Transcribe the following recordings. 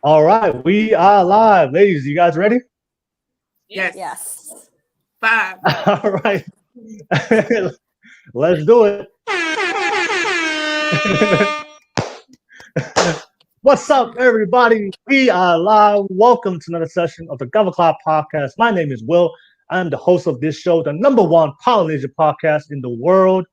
All right, we are live, ladies. You guys ready? Yes. Yes. 5. All right, let's do it. What's up, everybody? We are live. Welcome to another session of the Government Cloud Podcast. My name is Will. I'm the host of this show, the number one Polynesian podcast in the world.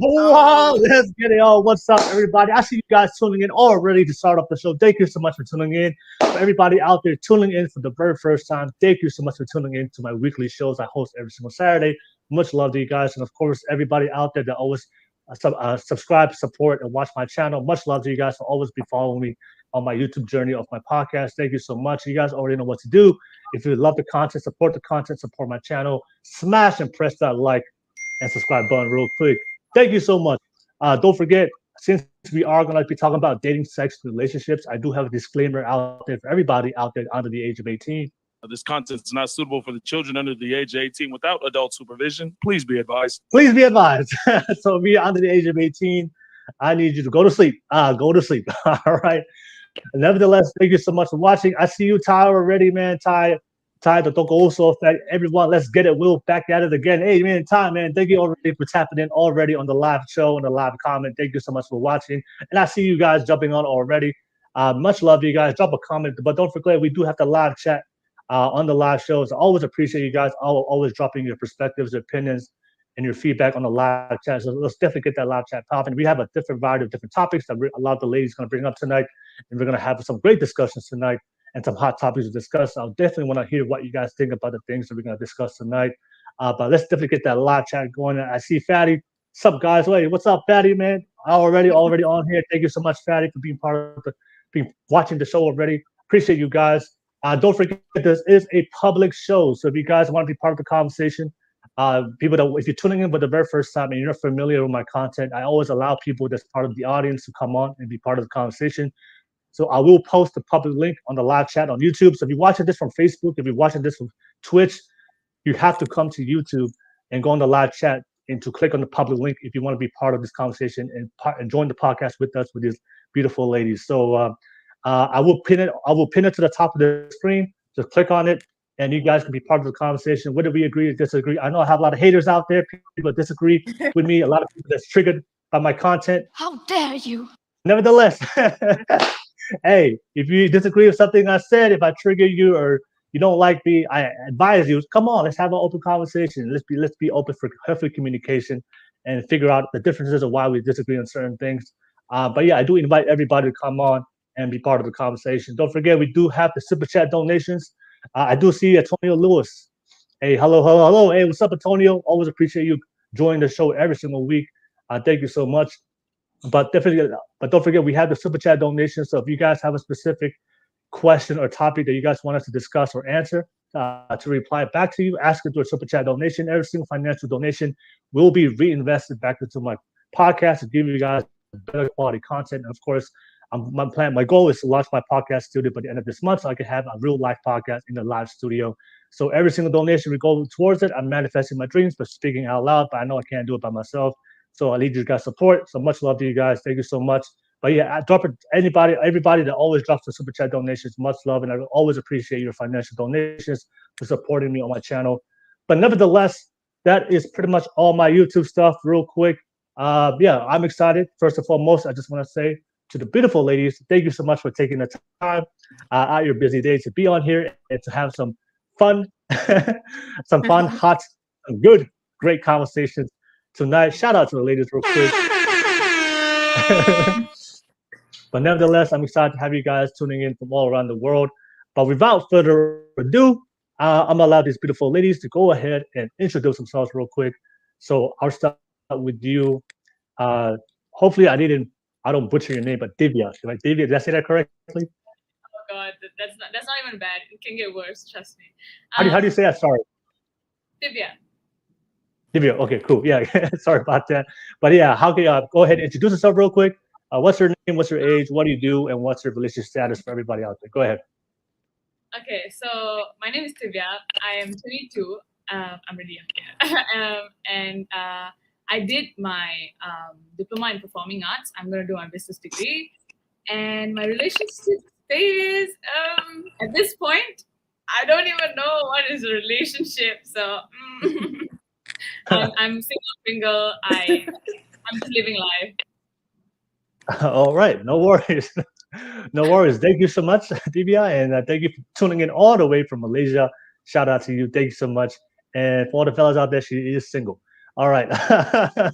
Wow, let's get it on. What's up, everybody? I see you guys tuning in already to start off the show. Thank you so much for tuning in. For everybody out there tuning in for the very first time, thank you so much for tuning in to my weekly shows I host every single Saturday. Much love to you guys. And of course, everybody out there that always subscribe, support, and watch my channel. Much love to you guys for always be following me on my YouTube journey of my podcast. Thank you so much. You guys already know what to do. If you love the content, support my channel. Smash and press that like and subscribe button real quick. Thank you so much. Don't forget, since we are going to be talking about dating, sex, relationships, I do have a disclaimer out there for everybody out there under the age of 18. This content is not suitable for the children under the age of 18 without adult supervision. Please be advised. Please be advised. So if you're under the age of 18, I need you to go to sleep. Go to sleep. All right. Nevertheless, thank you so much for watching. I see you, Ty, already, man. Ty, the Toko also effect. Everyone, let's get it. We'll back at it again. Hey, man, Ty, man, thank you already for tapping in already on the live show and the live comment. Thank you so much for watching. And I see you guys jumping on already. Much love to you guys. Drop a comment, but don't forget, we do have the live chat on the live shows. I always appreciate you guys always dropping your perspectives, your opinions, and your feedback on the live chat. So let's definitely get that live chat popping. We have a different variety of different topics that a lot of the ladies going to bring up tonight, and we're going to have some great discussions tonight and some hot topics to discuss. I'll definitely want to hear what you guys think about the things that we're going to discuss tonight. But let's definitely get that live chat going. I see Fatty. What's up, guys? Wait, what's up, Fatty, man? Already on here. Thank you so much, Fatty, for being part of watching the show already. Appreciate you guys. Don't forget, this is a public show. So if you guys want to be part of the conversation, people that if you're tuning in for the very first time and you're not familiar with my content, I always allow people that's part of the audience to come on and be part of the conversation. So I will post the public link on the live chat on YouTube. So if you're watching this from Facebook, if you're watching this from Twitch, you have to come to YouTube and go on the live chat and to click on the public link if you want to be part of this conversation and join the podcast with us with these beautiful ladies. So I will pin it. I will pin it to the top of the screen. Just click on it, and you guys can be part of the conversation. Whether we agree or disagree, I know I have a lot of haters out there. People that disagree with me. A lot of people that's triggered by my content. How dare you? Nevertheless, hey, if you disagree with something I said, if I trigger you or you don't like me, I advise you, come on, let's have an open conversation. Let's be open for healthy communication and figure out the differences of why we disagree on certain things. But yeah, I do invite everybody to come on and be part of the conversation. Don't forget, we do have the super chat donations. I do see Antonio Lewis. Hey, hello. Hey, what's up, Antonio? Always appreciate you joining the show every single week. Thank you so much. But don't forget, we have the super chat donations. So if you guys have a specific question or topic that you guys want us to discuss or answer, to reply back to you, ask it through a super chat donation. Every single financial donation will be reinvested back into my podcast to give you guys better quality content. And of course, my goal is to launch my podcast studio by the end of this month, so I can have a real life podcast in the live studio. So every single donation we go towards it. I'm manifesting my dreams, but speaking out loud. But I know I can't do it by myself. So I need you guys' support. So much love to you guys. Thank you so much. But yeah, everybody that always drops the super chat donations, much love. And I always appreciate your financial donations for supporting me on my channel. But nevertheless, that is pretty much all my YouTube stuff real quick. Yeah, I'm excited. First and foremost, I just want to say to the beautiful ladies, thank you so much for taking the time out your busy day to be on here and to have some fun, hot, good, great conversations tonight. Shout out to the ladies real quick. But nevertheless, I'm excited to have you guys tuning in from all around the world. But without further ado, I'm gonna allow these beautiful ladies to go ahead and introduce themselves real quick. So I'll start with you. Hopefully I don't butcher your name, but Thivyah. Thivyah, did I say that correctly? Oh God, that's not even bad. It can get worse. Trust me. How do you say that? Sorry. Thivyah. Thivyah. Okay, cool. Yeah, sorry about that. But yeah, how can you go ahead and introduce yourself real quick? What's your name? What's your age? What do you do? And what's your relationship status for everybody out there? Go ahead. Okay, so my name is Thivyah. I am 22. I'm really young. And I I did my diploma in performing arts. I'm going to do my business degree. And my relationship status, at this point, I don't even know what is a relationship. So I'm single. I'm just living life. All right, no worries. No worries. Thank you so much, Thivyah, and thank you for tuning in all the way from Malaysia. Shout out to you. Thank you so much. And for all the fellas out there, she is single. All right. I'm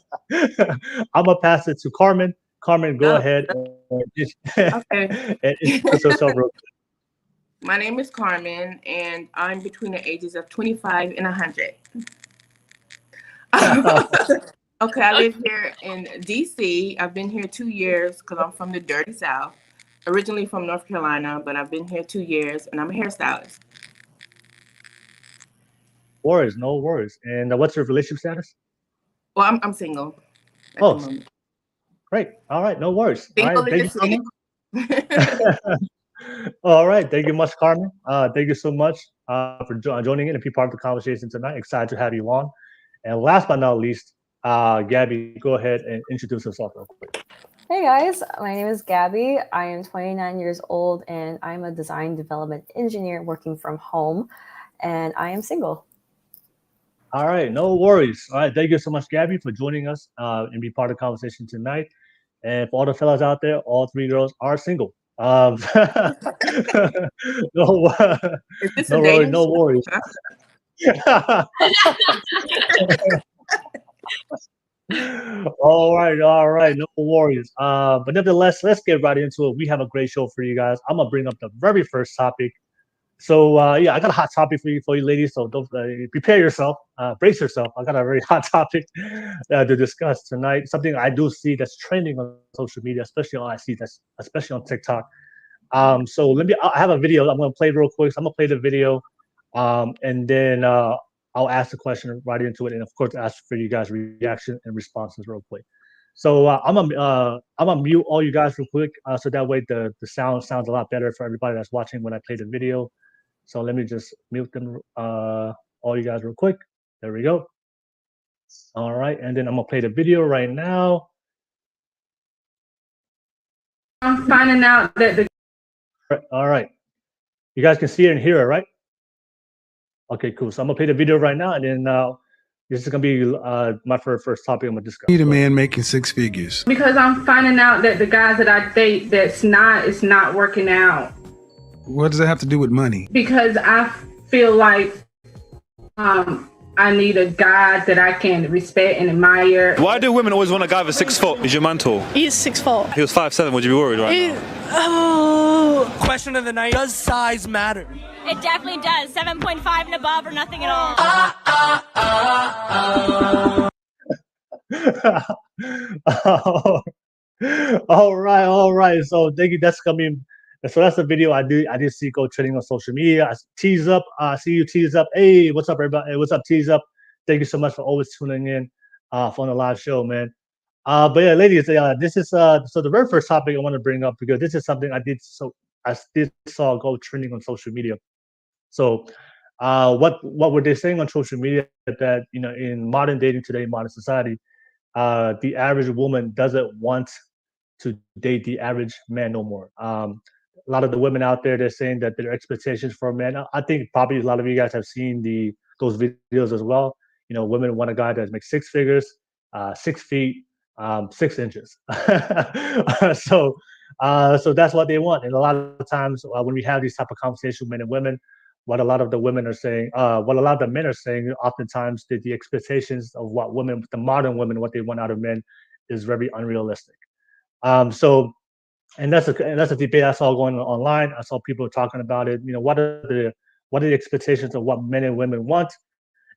gonna pass it to Carmen. Carmen, go ahead Okay. and introduce yourself real quick. My name is Carmen, and I'm between the ages of 25 and 100. Okay, I live here in DC. I've been here 2 years because I'm from the dirty South. Originally from North Carolina, but I've been here 2 years, and I'm a hairstylist. Worries, no worries. And what's your relationship status? Well, I'm single at Oh, the moment. great. All right, no worries. All Single right, in thank the you, city. Carmen. All right, thank you much, Carmen. Thank you so much for joining in and be part of the conversation tonight. Excited to have you on. And last but not least, Gabi, go ahead and introduce yourself real quick. Hey guys, my name is Gabi. I am 29 years old and I'm a design development engineer working from home, and I am single. All right, no worries. All right, thank you so much, Gabi, for joining us and be part of the conversation tonight. And for all the fellas out there, all three girls are single. No, Is this no a worries, dating no show? worries. All right, no worries. But nevertheless, let's get right into it. We have a great show for you guys. I'm gonna bring up the very first topic. So yeah, I got a hot topic for you ladies. So don't prepare yourself, brace yourself. I got a very hot topic to discuss tonight. Something I do see that's trending on social media, especially on TikTok. So I have a video I'm gonna play real quick. So I'm gonna play the video, and then I'll ask the question right into it, and of course ask for you guys' reaction and responses real quick. So I'm gonna mute all you guys real quick, so that way the sound sounds a lot better for everybody that's watching when I play the video. So let me just mute them, all you guys real quick. There we go. All right, and then I'm gonna play the video right now. I'm finding out that All right, you guys can see it and hear it, right? Okay, cool. So I'm gonna play the video right now, and then this is gonna be my first topic I'm gonna discuss. Need a man making six figures. because I'm finding out that the guys that I date it's not working out. What does that have to do with money? Because I feel like I need a guy that I can respect and admire. Why do women always want a guy with 6 foot? Is your man tall? He's 6'4". He was 5'7". Would you be worried right now? Question of the night: does size matter? It definitely does. 7.5 and above, or nothing at all. All right. So thank you. That's coming. So that's the video I did see go trending on social media. I tease up. See you tease up. Hey, what's up, everybody? Hey, what's up, tease up? Thank you so much for always tuning in for the live show, man. But yeah, ladies, this is so the very first topic I want to bring up, because this is something I did saw go trending on social media. So what were they saying on social media, that in modern dating today, modern society, the average woman doesn't want to date the average man no more. A lot of the women out there, they're saying that their expectations for men. I think probably a lot of you guys have seen those videos as well. Women want a guy that makes six figures, 6 feet, 6 inches. So that's what they want. And a lot of times when we have these type of conversations with men and women, what a lot of the women are saying, what a lot of the men are saying, oftentimes that the expectations of what women, the modern women, what they want out of men is very unrealistic. And that's a debate I saw going on online. I saw people talking about it. What are the expectations of what men and women want?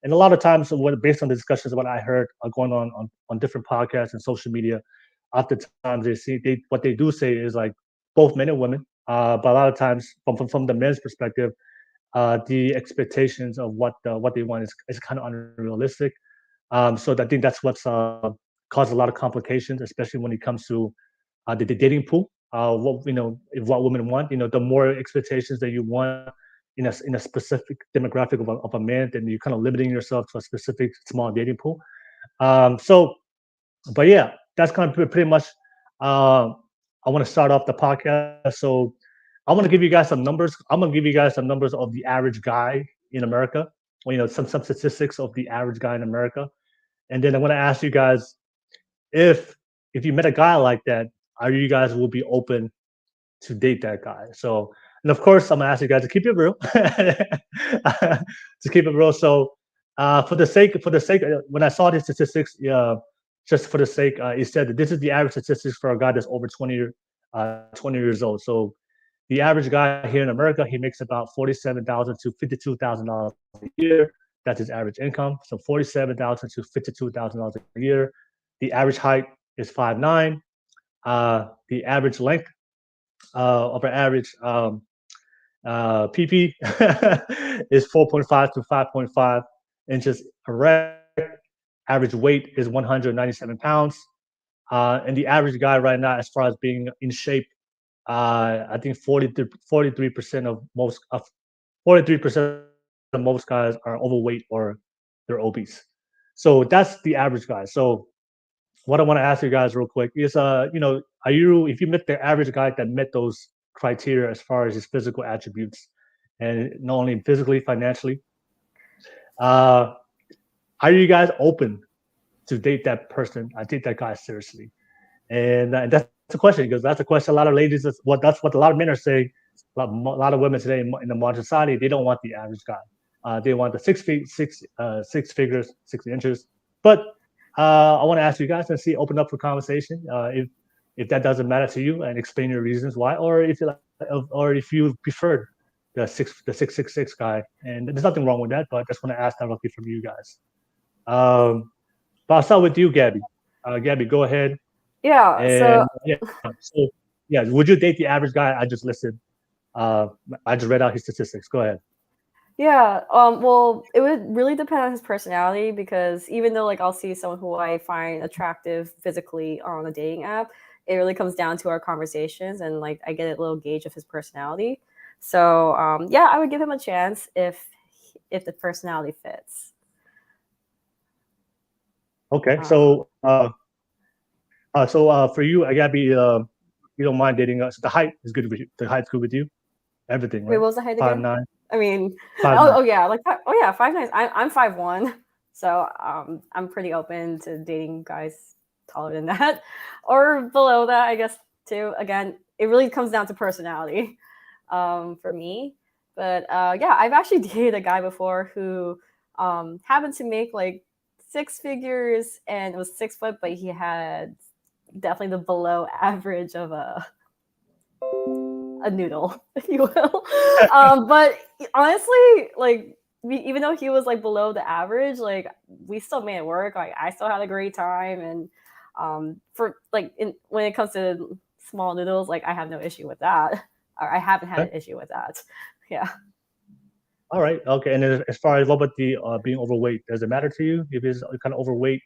And a lot of times, based on the discussions, what I heard going on different podcasts and social media, oftentimes what they do say is like both men and women. But a lot of times, from the men's perspective, the expectations of what they want is kind of unrealistic. So I think that's what's caused a lot of complications, especially when it comes to the dating pool. What women want, the more expectations that you want in a specific demographic of a man, then you're kind of limiting yourself to a specific small dating pool. So But yeah, that's kind of pretty much. I want to start off the podcast. So I want to give you guys some numbers. I'm gonna give you guys some numbers of the average guy in America. Well, some statistics of the average guy in America, and then I'm gonna ask you guys if you met a guy like that, are you guys will be open to date that guy? So, and of course, I'm gonna ask you guys to keep it real, to keep it real. So, for the sake, when I saw these statistics, just for the sake, it said that this is the average statistics for a guy that's over 20 years old. So, the average guy here in America, he makes about $47,000 to $52,000 a year. That's his average income. So, $47,000 to $52,000 a year. The average height is 5'9". The average length of an average PP is 4.5 to 5.5 inches erect. Average weight is 197 pounds. And the average guy right now, as far as being in shape, I think 43% of most 43% of most guys are overweight or they're obese. So that's the average guy. So what I want to ask you guys real quick is, are you, if you met the average guy that met those criteria as far as his physical attributes, and not only physically, financially, are you guys open to date that person? I date that guy seriously, and that's the question, because that's a question a lot of ladies. That's what a lot of men are saying. A lot of women today in the modern society, they don't want the average guy. They want the 6 feet, 6 figures, 60 inches. But I want to ask you guys and see, open up for conversation. If that doesn't matter to you, and explain your reasons why, or if you like, or if you preferred the 666 guy, and there's nothing wrong with that. But I just want to ask directly from you guys. But I'll start with you, Gabi. Gabi, go ahead. Yeah. And yeah, would you date the average guy I just listed? I just read out his statistics. Go ahead. Yeah. Well, it would really depend on his personality, because even though like I'll see someone who I find attractive physically on a dating app, it really comes down to our conversations, and like I get a little gauge of his personality. So yeah, I would give him a chance if the personality fits. Okay. So for you, Gabi, you don't mind dating us. The height is good with you. The height's good with you. Everything, right? Wait, what was the height again? 5'9". I mean, 5'9". oh yeah, like 5'9". I'm 5'1", so I'm pretty open to dating guys taller than that or below that, I guess too. Again, it really comes down to personality for me. But yeah, I've actually dated a guy before who happened to make like 6 figures and was 6 foot, but he had definitely the below average of a noodle, if you will. But honestly, like even though he was like below the average, like we still made it work. Like I still had a great time, and for like when it comes to small noodles, like I have no issue with that. Or I haven't had an issue with that. Yeah. All right. Okay. And then as far as what about the being overweight, does it matter to you if it's kind of overweight?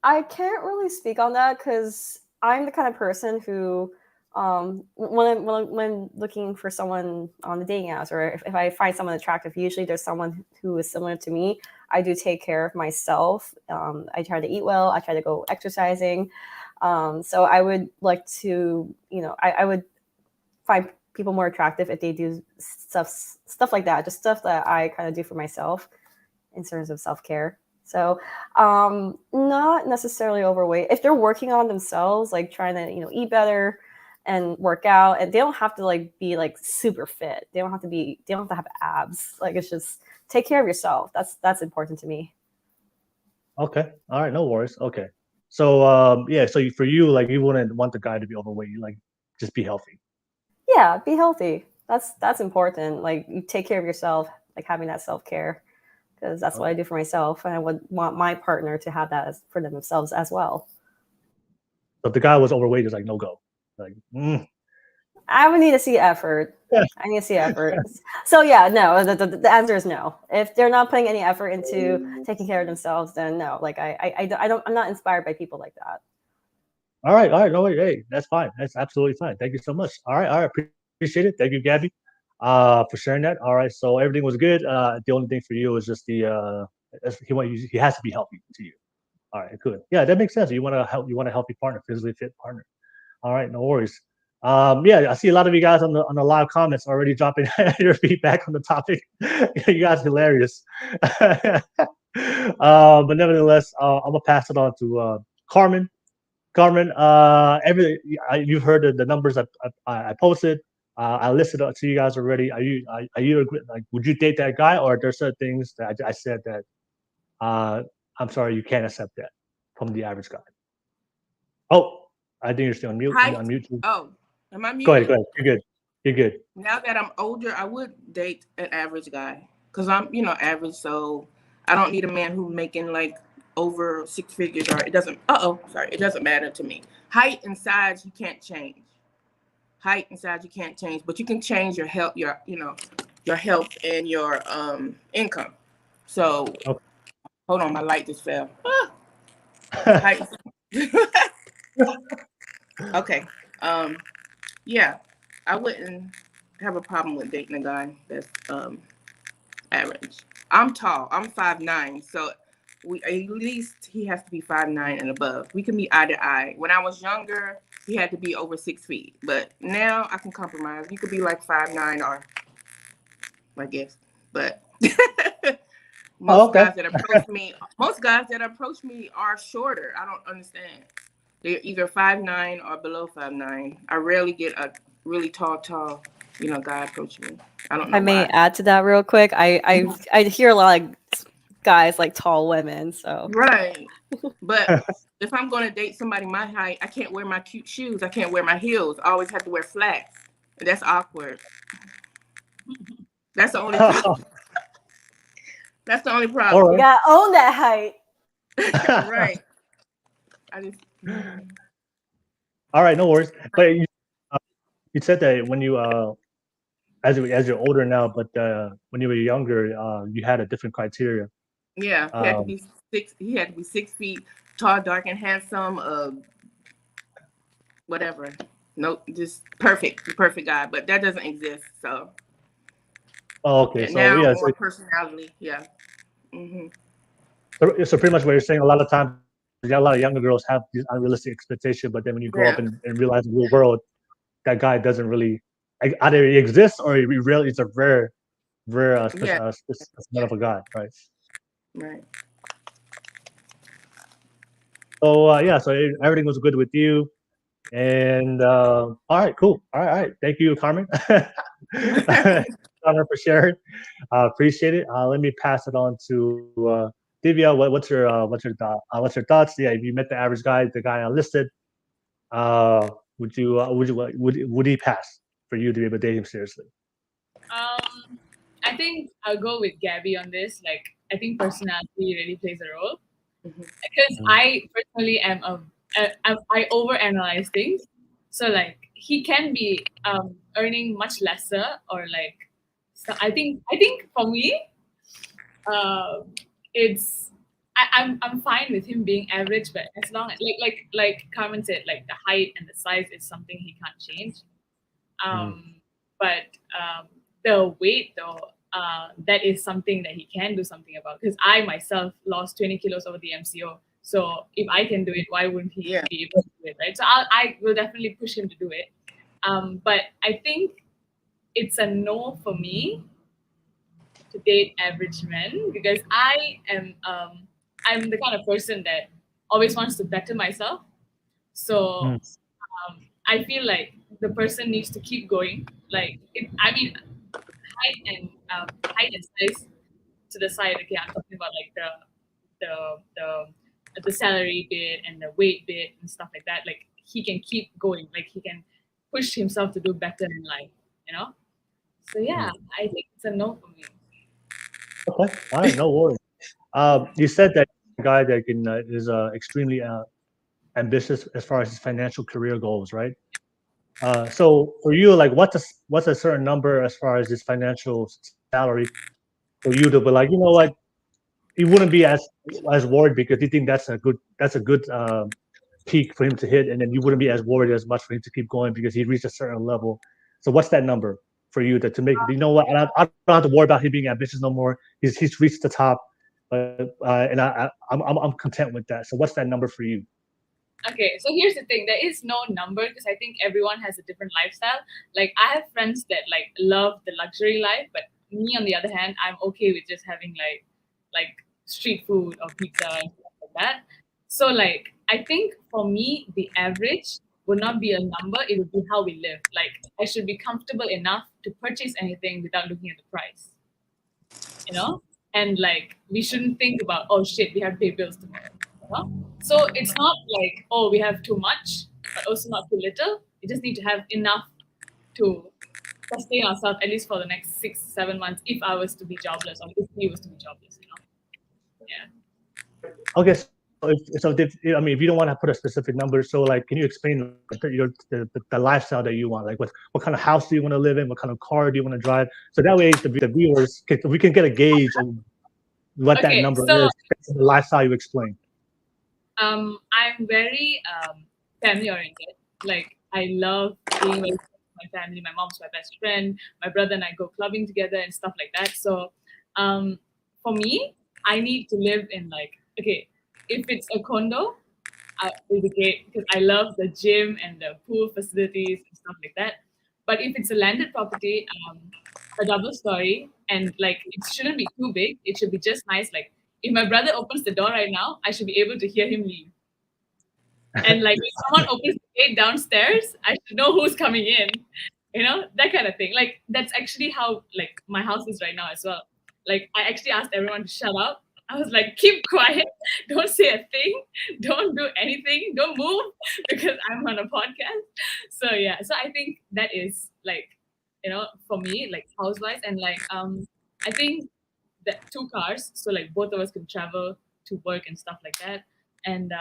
I can't really speak on that, because I'm the kind of person who, when looking for someone on the dating apps, or if I find someone attractive, usually there's someone who is similar to me. I do take care of myself. I try to eat well. I try to go exercising. So I would like to, I would find people more attractive if they do stuff like that, just stuff that I kind of do for myself in terms of self-care. So not necessarily overweight. If they're working on themselves, like trying to, eat better and work out, and they don't have to like be like super fit. They don't have to have abs. Like it's just take care of yourself. That's important to me. Okay. All right. No worries. Okay. So yeah. So for you, like you wouldn't want the guy to be overweight. You like just be healthy. Yeah, be healthy. That's important. Like you take care of yourself, like having that self-care, because that's what I do for myself, and I would want my partner to have that for themselves as well. So if the guy was overweight, it's like no go. Like I would need to see effort. I need to see effort. So yeah, no. The answer is no. If they're not putting any effort into taking care of themselves, then no. Like I don't. I'm not inspired by people like that. All right. No, hey, that's fine. That's absolutely fine. Thank you so much. All right. Appreciate it. Thank you, Gabi, for sharing that. All right. So everything was good. The only thing for you was just the He has to be healthy to you. All right, good. Yeah, that makes sense. You want a healthy partner, physically fit partner. All right, no worries. Yeah, I see a lot of you guys on the live comments already dropping your feedback on the topic. You guys are hilarious. But nevertheless, I'm gonna pass it on to Carmen. Carmen, you've heard the numbers I posted. I listed it to you guys already. Are you like, would you date that guy, or are there certain things that I said that I'm sorry, you can't accept that from the average guy? Oh, I think you're still on mute. Height? Unmute. Oh, am I muted? Go ahead. You're good. You're good. Now that I'm older, I would date an average guy because I'm, average. So I don't need a man who's making like over 6 figures, or it doesn't. It doesn't matter to me. Height and size you can't change. Height and size you can't change, but you can change your health, your health and your income. So Okay. Hold on, my light just fell. Height. Okay. Yeah, I wouldn't have a problem with dating a guy that's average. I'm tall. I'm 5'9", so at least he has to be 5'9" and above. We can be eye to eye. When I was younger, he had to be over 6 feet, but now I can compromise. You could be like 5'9" or I guess, but most guys that approach me are shorter. I don't understand. They're either 5'9" or below 5'9". I rarely get a really tall, guy approach me. I don't know. I may add to that real quick. I hear a lot of guys like tall women. So right, but if I'm going to date somebody my height, I can't wear my cute shoes. I can't wear my heels. I always have to wear flats. That's awkward. That's the only problem. That's the only problem. Right. You gotta own that height. Right. All right, no worries. But you said that when you as you're older now, but when you were younger, you had a different criteria. Yeah, he had to be 6. He had to be 6 feet tall, dark, and handsome. Whatever. Nope, just perfect guy. But that doesn't exist. So. Oh, okay. So now more personality. Yeah. Mm-hmm. So pretty much what you're saying, a lot of times, a lot of younger girls have these unrealistic expectations, but then when you grow up and realize the real world, that guy doesn't really either he exists or it's a rare specimen of a guy, right? Right. So so everything was good with you, and all right, cool. All right. Thank you, Carmen. Honor for sharing. Appreciate it. Let me pass it on to Thivyah. What's your thoughts? Yeah, if you met the average guy, the guy I listed, would he pass for you to be able to date him seriously? I think I'll go with Gabi on this. Like, I think personality really plays a role because I personally am I overanalyze things. So like he can be earning much lesser or like. So I think for me, I'm fine with him being average, but as long as like Carmen said, like the height and the size is something he can't change. But the weight though, that is something that he can do something about. Because I myself lost 20 kilos over the MCO. So if I can do it, why wouldn't he be able to do it, right? So I will definitely push him to do it. But I think it's a no for me to date average men because I am I'm the kind of person that always wants to better myself. So I feel like the person needs to keep going. Like height and size to the side. Okay, I'm talking about like the salary bit and the weight bit and stuff like that. Like he can keep going. Like he can push himself to do better in life. So yeah, I think it's a no for me. Okay, all right, no worries. You said that guy that is extremely ambitious as far as his financial career goes, right? So for you, like, what's a certain number as far as his financial salary for you to be like, you know what, he wouldn't be as worried because you think that's a good peak for him to hit, and then you wouldn't be as worried as much for him to keep going because he reached a certain level. So what's that number for you to make? You know what? I don't have to worry about him being ambitious no more. He's reached the top. but and I'm content with that. So what's that number for you? Okay, so here's the thing. There is no number because I think everyone has a different lifestyle. Like I have friends that like love the luxury life, but me on the other hand, I'm okay with just having like street food or pizza and stuff like that. So like I think for me, the average would not be a number, it would be how we live. Like I should be comfortable enough to purchase anything without looking at the price. You know? And like we shouldn't think about, oh shit, we have to pay bills tomorrow. You know? So it's not like, oh, we have too much, but also not too little. We just need to have enough to sustain ourselves at least for the next 6-7 months if I was to be jobless or if he was to be jobless, you know? Yeah. Okay, I mean, if you don't want to put a specific number, so like, can you explain the lifestyle that you want? Like, what kind of house do you want to live in? What kind of car do you want to drive? So that way, the viewers we can get a gauge of what that number is based on the lifestyle you explained. I'm very family oriented. Like I love being with my family. My mom's my best friend. My brother and I go clubbing together and stuff like that. So for me, I need to live in like, okay, if it's a condo, it'll be great because I love the gym and the pool facilities and stuff like that. But if it's a landed property, a double story, and like it shouldn't be too big, it should be just nice. Like if my brother opens the door right now, I should be able to hear him leave. And like if someone opens the gate downstairs, I should know who's coming in. You know, that kind of thing. Like that's actually how like my house is right now as well. Like I actually asked everyone to shut up. I was like, keep quiet, don't say a thing, don't do anything, don't move because I'm on a podcast. So yeah, so I think that is like, you know, for me, like house-wise, and like I think that 2 cars, so like both of us can travel to work and stuff like that. And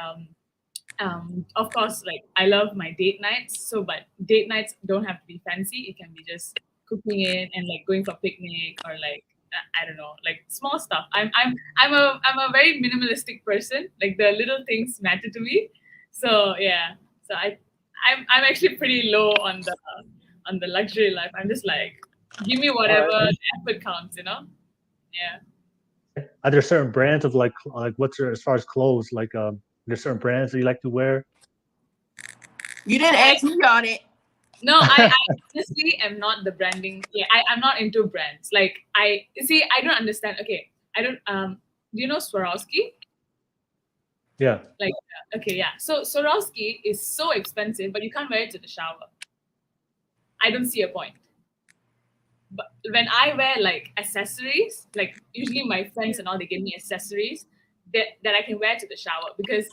of course, like I love my date nights. So, but date nights don't have to be fancy. It can be just cooking it and like going for a picnic or like I don't know, like small stuff. I'm a very minimalistic person. Like the little things matter to me. So yeah, so I'm actually pretty low on the luxury life. I'm just like, give me whatever, the effort counts, you know? Yeah. Are there certain brands of like what's your, as far as clothes, like there's certain brands that you like to wear? You didn't ask me on it. No, I honestly am not the branding. Yeah, I'm not into brands. Like I don't understand. Okay, I don't. Do you know Swarovski? Yeah. Like okay, yeah. So Swarovski is so expensive, but you can't wear it to the shower. I don't see a point. But when I wear like accessories, like usually my friends and all, they give me accessories that I can wear to the shower because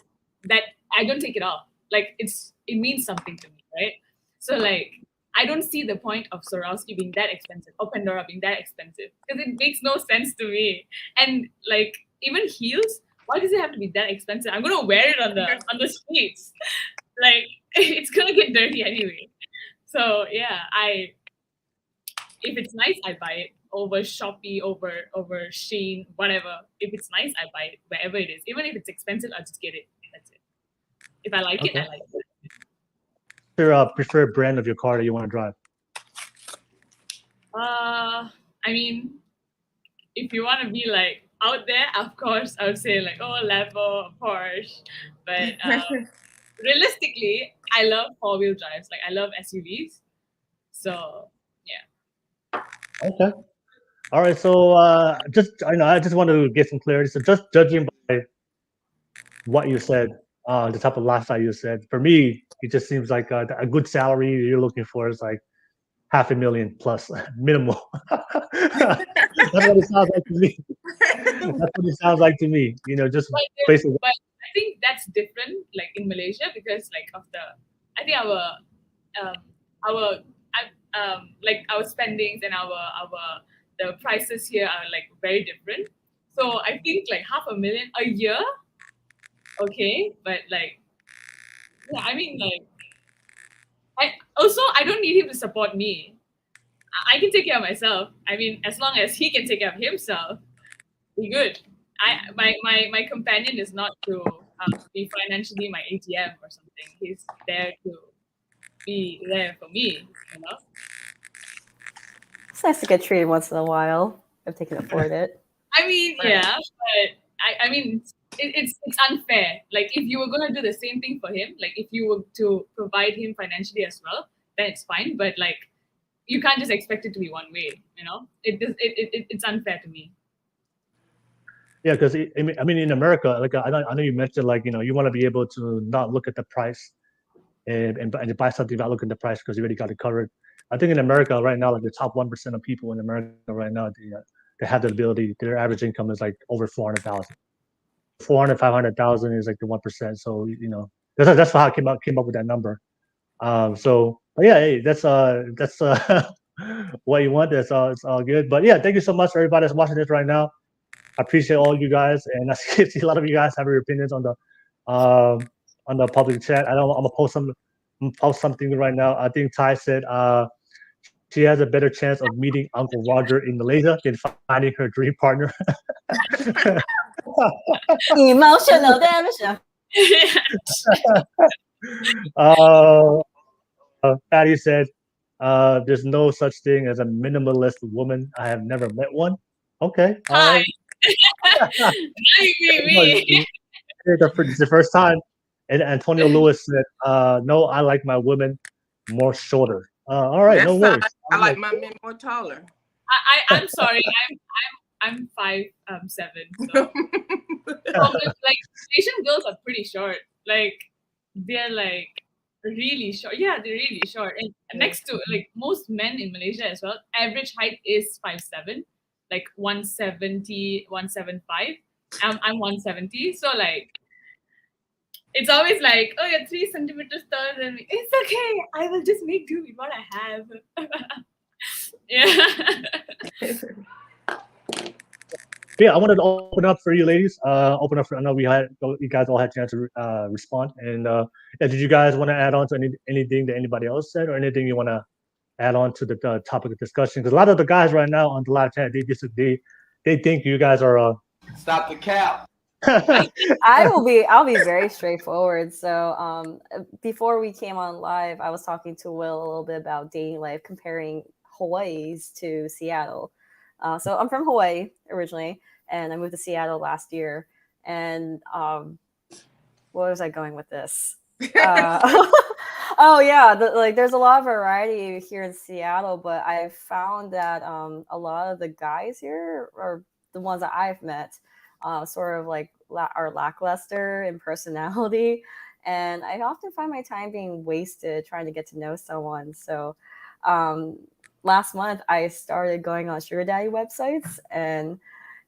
that I don't take it off. Like it means something to me, right? So like I don't see the point of Swarovski being that expensive or Pandora being that expensive because it makes no sense to me. And like even heels, why does it have to be that expensive? I'm gonna wear it on the streets. Like it's gonna get dirty anyway. So yeah, if it's nice, I buy it over Shopee, over Shein, whatever. If it's nice, I buy it wherever it is. Even if it's expensive, I'll just get it. That's it. If I like it, I like it. Your preferred brand of your car that you want to drive? I mean, if you want to be like out there, of course, I would say like Lambo, Porsche. But realistically, I love 4-wheel drives. Like I love SUVs. So yeah. Okay. All right. So I just want to get some clarity. So just judging by what you said, the type of lifestyle you said, for me, it just seems like a good salary you're looking for is like $500,000 plus minimal. That's what it sounds like to me. That's what it sounds like to me. You know, just basically. But I think that's different, like in Malaysia, because like I think our spendings and the prices here are like very different. So I think like $500,000 a year, okay, but like yeah, I mean like I don't need him to support me. I can take care of myself. I mean, as long as he can take care of himself, we're good. My companion is not to be financially my ATM or something. He's there to be there for me, you know. It's nice to get treated once in a while if they can afford it. I mean, yeah, but I mean, it's unfair. Like if you were gonna do the same thing for him, like if you were to provide him financially as well, then it's fine. But like you can't just expect it to be one way. You know, it's unfair to me. Yeah, because I mean, in America, like I know you mentioned, like you want to be able to not look at the price and buy something without looking at the price because you already got it covered. I think in America right now, like the top 1% of people in America right now, they have the ability. Their average income is like over 400,000. 400, 500,000 is like the 1%. So that's how I came up with that number. So but yeah, hey, that's what you want. That's all. It's all good. But yeah, thank you so much for everybody that's watching this right now. I appreciate all you guys, and I see a lot of you guys have your opinions on the public chat. I'm gonna post something right now. I think Ty said she has a better chance of meeting Uncle Roger in Malaysia than finding her dream partner. Emotional damage. Patty said, "There's no such thing as a minimalist woman. I have never met one." Okay, all right. Now you meet me. It's the first time. And Antonio Lewis said, "No, I like my women more shorter." All right, no worries. I like my men more taller. I'm sorry. I'm 5'7". So. Like Asian girls are pretty short. Like they're like really short. Yeah, they're really short. And next to like most men in Malaysia as well, average height is 5'7", like 170, 175. I'm 170. So like it's always like, oh, you're 3 centimeters taller than me. It's okay. I will just make do with what I have. Yeah. Yeah, I wanted to open up for you ladies. Open up for, I know you guys all had a chance to respond. And yeah, did you guys want to add on to anything that anybody else said, or anything you want to add on to the topic of discussion? Because a lot of the guys right now on the live chat, they think you guys are stop the cap. I'll be very straightforward. So before we came on live, I was talking to Will a little bit about dating life, comparing Hawaii's to Seattle. So I'm from Hawaii originally, and I moved to Seattle last year. And where was I going with this? Oh yeah, there's a lot of variety here in Seattle, but I found that a lot of the guys here, or the ones that I've met, sort of like are lackluster in personality, and I often find my time being wasted trying to get to know someone. So last month I started going on sugar daddy websites and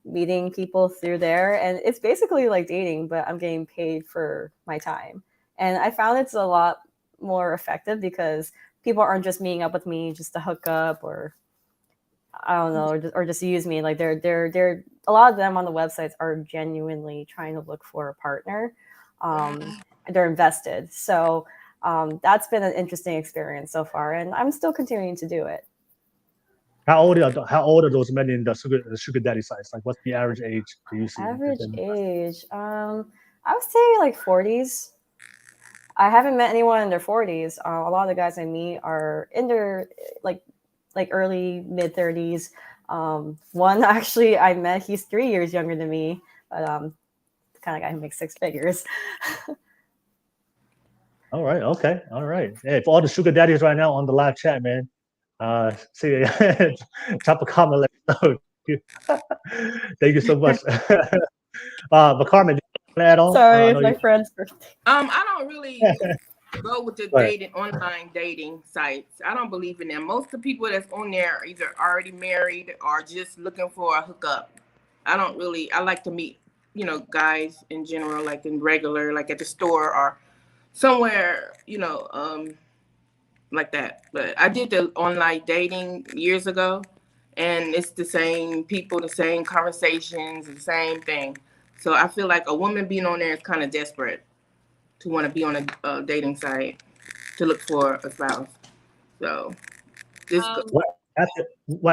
meeting people through there, and it's basically like dating, but I'm getting paid for my time. And I found it's a lot more effective because people aren't just meeting up with me just to hook up, or I don't know, or just use me. Like they're a lot of them on the websites are genuinely trying to look for a partner, and they're invested. So that's been an interesting experience so far, and I'm still continuing to do it. How old are those men in the sugar daddy sites? Like, what's the average age do you see? Average age, I would say like 40s. I haven't met anyone in their 40s. A lot of the guys I meet are in their like early mid 30s. One actually I met, he's 3 years younger than me, but the kind of guy who makes 6 figures. All right, okay, all right. Hey, for all the sugar daddies right now on the live chat, man, see, drop a comment. Let me know. Thank you so much. But Carmen, do you want to add on? Sorry, it's my friend's birthday. I don't really go with the online dating sites. I don't believe in them. Most of the people that's on there are either already married or just looking for a hookup. I like to meet, guys in general, like in regular, like at the store or somewhere, like that. But I did the online dating years ago, and it's the same people, the same conversations, the same thing. So I feel like a woman being on there is kind of desperate to want to be on a dating site to look for a spouse. So just what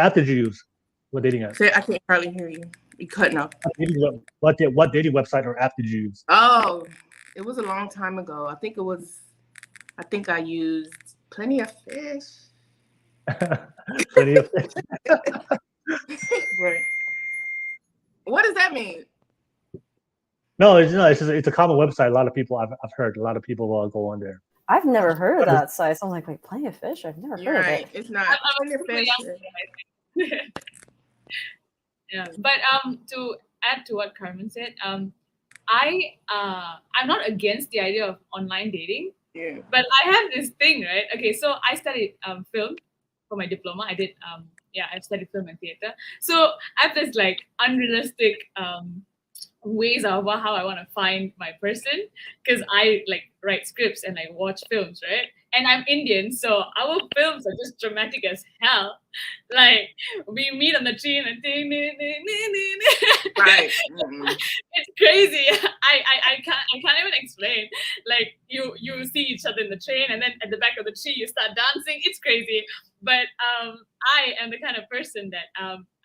app did you use? What dating app? I can't hardly hear you. You're cutting off. What dating website or app did you use? Oh, it was a long time ago. I think I used Plenty of Fish. Plenty of Fish. Right. What does that mean? No, it's just, it's a common website. A lot of people I've heard a lot of people go on there. I've never heard of that site. So I'm like, Plenty of Fish? I've never You're heard of right. it. It's not. I'm Plenty of super Fish. young. Yeah, but to add to what Carmen said, I'm not against the idea of online dating, Yeah. but I have this thing, right? Okay, so I studied film for my diploma. I've studied film and theater. So I have this like unrealistic ways of how I want to find my person, because I like write scripts and I watch films, right? And I'm Indian, so our films are just dramatic as hell. Like we meet on the train and ding, ding, ding, ding, ding. Right. It's crazy. I can't even explain. Like you see each other in the train, and then at the back of the tree you start dancing. It's crazy. But I am the kind of person that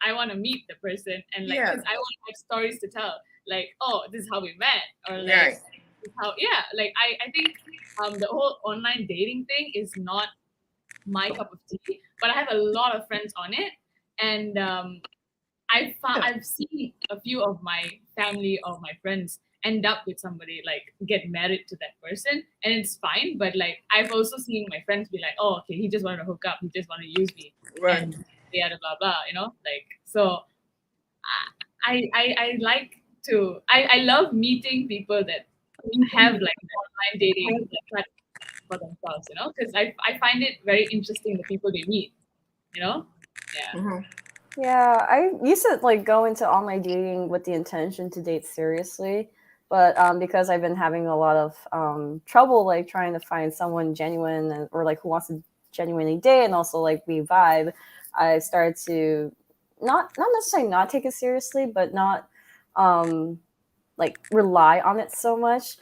I want to meet the person, and like, because I want to have stories to tell. Like, oh, this is how we met, or like, this is how, like I think the whole online dating thing is not my cup of tea, but I have a lot of friends on it, and I've seen a few of my family or my friends end up with somebody, like get married to that person, and it's fine. But like I've also seen my friends be like, oh, okay, he just wanted to hook up, he just wanted to use me, Right. and blah blah, like. So I like to I love meeting people that have like online dating like for themselves, because I find it very interesting, the people they meet, Yeah. Yeah, I used to like go into online dating with the intention to date seriously, but because I've been having a lot of trouble like trying to find someone genuine or like who wants to genuinely date and also like we vibe, I started to not necessarily not take it seriously, but not like rely on it so much.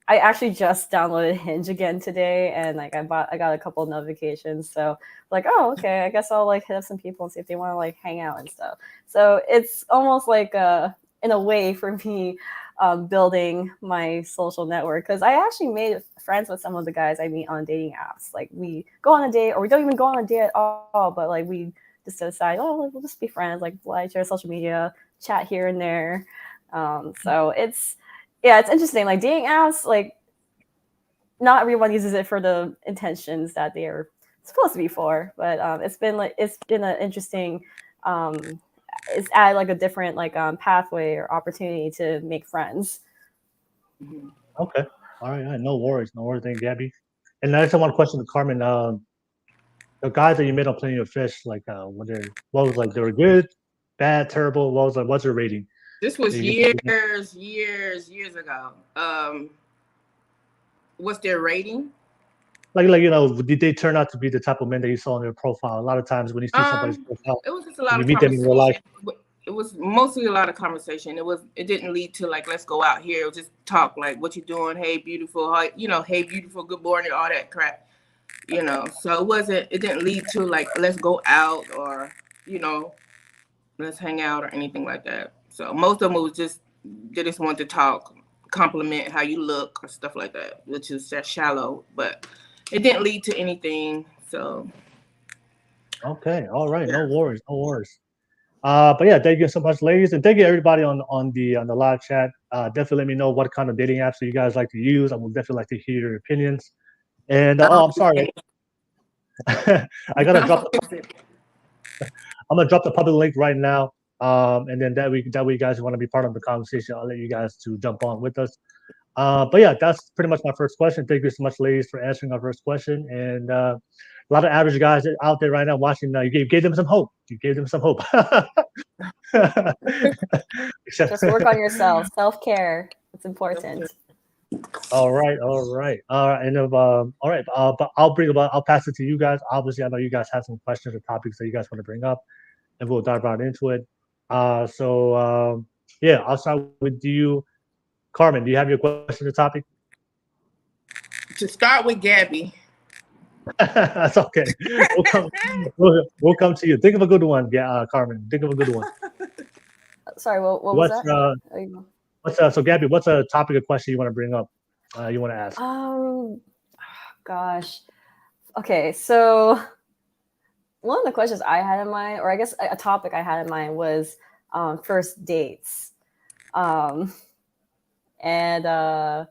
I actually just downloaded Hinge again today, and like I got a couple of notifications. So like, oh, okay, I guess I'll like hit up some people and see if they want to like hang out and stuff. So it's almost like in a way for me building my social network, because I actually made friends with some of the guys I meet on dating apps. Like we go on a date, or we don't even go on a date at all, but like we just decide, oh, we'll just be friends, like like share social media, chat here and there. So it's interesting. Like dating apps, like not everyone uses it for the intentions that they are supposed to be for. But it's been an interesting. It's added like a different like pathway or opportunity to make friends. Okay, all right, no worries. Thank you, Gabi. And I just have one question to Carmen. The guys that you met on Plenty of Fish, like what was like, they were good, bad, terrible? What's their rating? This was years ago. What's their rating? Like did they turn out to be the type of men that you saw on their profile? A lot of times when you see somebody's profile, it was just a lot you of meet them in real life. It was mostly a lot of conversation. It didn't lead to like, let's go out here. It was just talk, like, what you doing? Hey, beautiful. How, hey, beautiful. Good morning. All that crap. So it didn't lead to like, let's go out or let's hang out or anything like that. So most of them was just, they just want to talk, compliment how you look or stuff like that, which is just shallow, but it didn't lead to anything. So okay, all right, no worries. But yeah, thank you so much, ladies, and thank you everybody on the live chat. Definitely let me know what kind of dating apps you guys like to use. I would definitely like to hear your opinions. And I'm sorry, I gotta drop. I'm gonna drop the public link right now, and then that way you guys want to be part of the conversation, I'll let you guys to jump on with us. But yeah, that's pretty much my first question. Thank you so much, ladies, for answering our first question. And a lot of average guys out there right now watching. You gave them some hope. Just work on yourself. Self-care. It's important. All right. And all right. But I'll pass it to you guys. Obviously, I know you guys have some questions or topics that you guys want to bring up, and we'll dive right into it. Yeah, I'll start with you, Carmen. Do you have your question or topic? To start with Gabi. That's okay. We'll come to you. Think of a good one, Carmen. Think of a good one. Sorry, what was that? So Gabi, what's a topic or question you want to bring up? You want to ask? Gosh. Okay, so one of the questions I had in mind, or I guess a topic I had in mind, was first dates. And I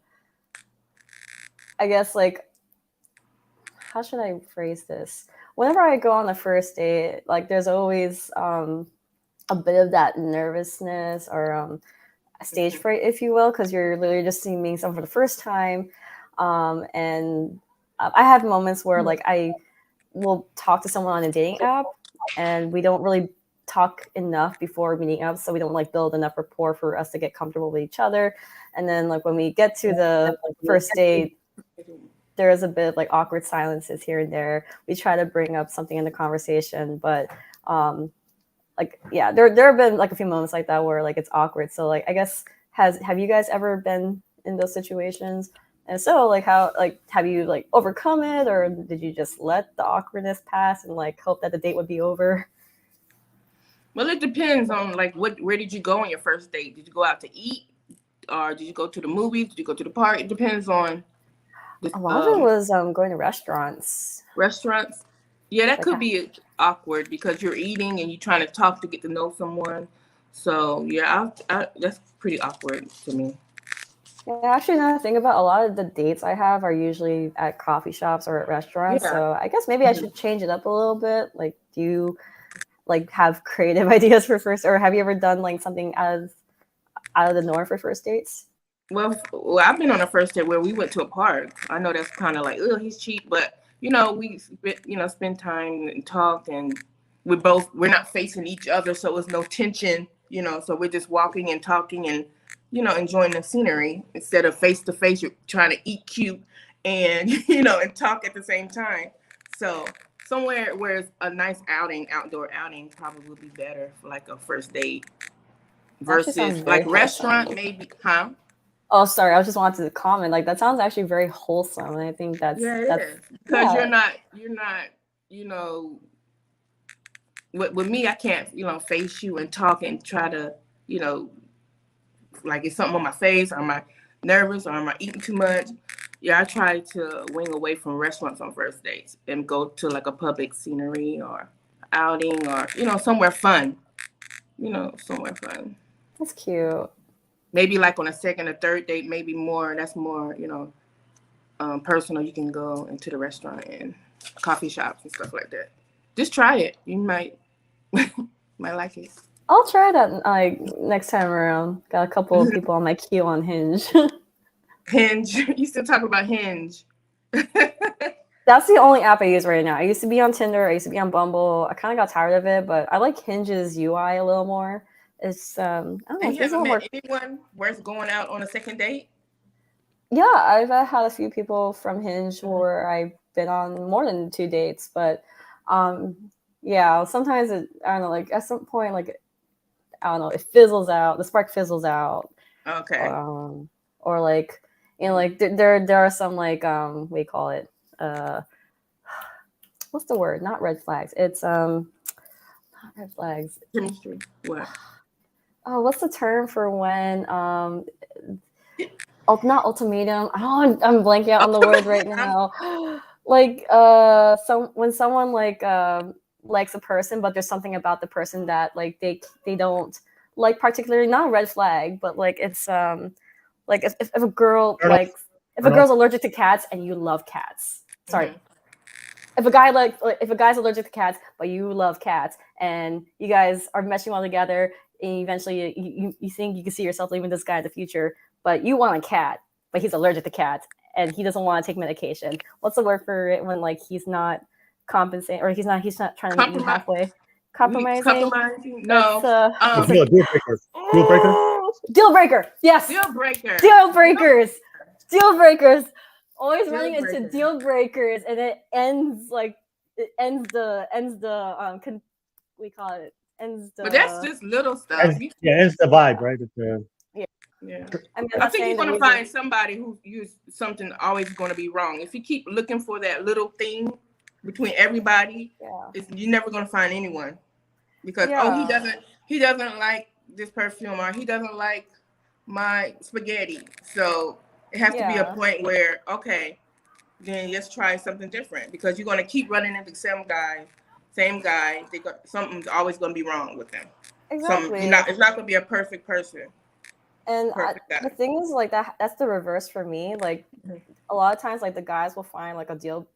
guess like, how should I phrase this? Whenever I go on a first date, like there's always a bit of that nervousness or stage fright, if you will, because you're literally just meeting someone for the first time. And I have moments where like I will talk to someone on a dating app and we don't really talk enough before meeting up, so we don't like build enough rapport for us to get comfortable with each other. And then like when we get to the first date, there is a bit of like awkward silences here and there. We try to bring up something in the conversation, but like yeah, there have been like a few moments like that where like it's awkward. So like I guess have you guys ever been in those situations? And so like how like have you like overcome it, or did you just let the awkwardness pass and like hope that the date would be over? Well, it depends on like where did you go on your first date? Did you go out to eat, or did you go to the movies? Did you go to the park? It depends on. A lot of it was going to restaurants. Restaurants, yeah, that Like could be awkward because you're eating and you're trying to talk to get to know someone. So yeah, that's pretty awkward to me. Yeah, actually, now that I think about, a lot of the dates I have are usually at coffee shops or at restaurants. Yeah. So I guess maybe I should change it up a little bit. Like, do you like have creative ideas for first, or have you ever done like something out of the norm for first dates? Well, I've been on a first date where we went to a park. I know that's kind of like, oh, he's cheap, but we spend time and talk, and we're not facing each other, so there's no tension, so we're just walking and talking and, enjoying the scenery instead of face to face. You're trying to eat cute and, and talk at the same time. So somewhere where it's a nice outdoor outing probably would be better for like a first date versus like restaurant, maybe, huh? Oh, sorry. I just wanted to comment. Like that sounds actually very wholesome, and I think that's because you're not, with me, I can't, face you and talk and try to, like it's something on my face, or am I nervous, or am I eating too much? Yeah, I try to wing away from restaurants on first dates and go to like a public scenery or outing or, somewhere fun. Somewhere fun. That's cute. Maybe like on a second or third date, maybe more. That's more, personal. You can go into the restaurant and coffee shops and stuff like that. Just try it. You might like it. I'll try that like next time around. Got a couple of people on my queue on Hinge. Hinge. You still talk about Hinge. That's the only app I use right now. I used to be on Tinder. I used to be on Bumble. I kind of got tired of it, but I like Hinge's UI a little more. It's I don't know. And you haven't met anyone worth going out on a second date? Yeah, I've had a few people from Hinge where I've been on more than 2 dates, but yeah, sometimes I don't know, like at some point, like I don't know, it fizzles out. The spark fizzles out. Okay. Or like like there are some like what do you call it? What's the word? Not red flags. It's not red flags. Chemistry. What? Oh, what's the term for when not ultimatum. I'm blanking out on the word right now. Like when someone like likes a person, but there's something about the person that like they don't like particularly, not a red flag, but like it's like if a girl likes, if a girl's allergic to cats and you love cats. Sorry. Mm-hmm. If a guy's allergic to cats, but you love cats, and you guys are meshing well together, and eventually you think you can see yourself leaving this guy in the future, but you want a cat, but he's allergic to cats, and he doesn't want to take medication. What's the word for it when like he's not compensating, or he's not trying to meet you halfway? Compromising? No. Deal breaker. Deal breaker. Deal breaker. Yes. Deal breaker. Deal breakers. Deal breakers. Always running into deal breakers, and it ends the we call it ends the. But that's just little stuff. Ends the vibe, right? Yeah. I think you're gonna find somebody who something always gonna be wrong. If you keep looking for that little thing between everybody, you're never gonna find anyone. Because he doesn't like this perfume, or he doesn't like my spaghetti. So it has to be a point where, okay, then let's try something different, because you're gonna keep running into the same guy. Something's always gonna be wrong with them. Exactly. It's not gonna be a perfect person. And Perfect guy. the thing is, like that's the reverse for me. Like a lot of times, like the guys will find like a deal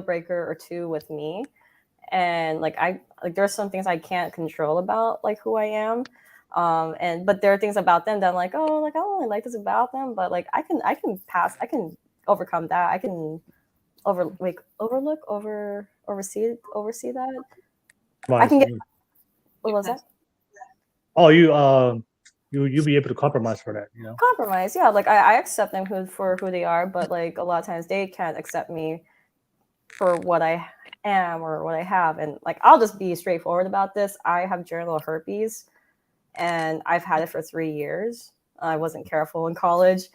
breaker or two with me, and like there's some things I can't control about like who I am. But there are things about them that I'm like, oh, like I don't really like this about them, but like I can overcome that. I can oversee that. I can get. What was that? Oh, you be able to compromise for that, you know? Compromise, yeah. Like I accept them for who they are, but like a lot of times they can't accept me for what I am or what I have. And like I'll just be straightforward about this. I have genital herpes, and I've had it for 3 years. I wasn't careful in college,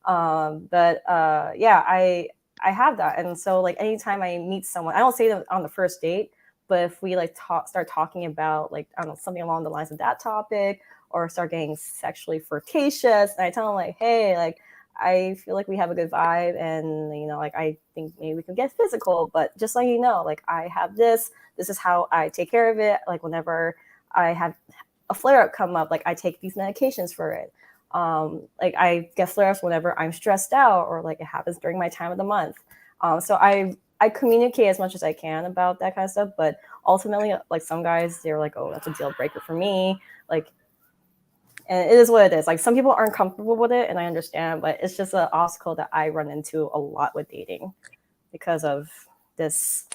but yeah, I have that. And so like anytime I meet someone, I don't say them on the first date, but if we like start talking about like I don't know something along the lines of that topic, or start getting sexually flirtatious, and I tell them like, hey, like I feel like we have a good vibe, and you know, like I think maybe we can get physical, but just so you know, like I have this is how I take care of it. Like whenever I have a flare-up come up, like I take these medications for it. Like I get flare-ups whenever I'm stressed out, or like it happens during my time of the month. So I communicate as much as I can about that kind of stuff, but ultimately, like some guys, they're like, oh, that's a deal breaker for me. Like, and it is what it is. Like some people aren't comfortable with it, and I understand, but it's just an obstacle that I run into a lot with dating because of this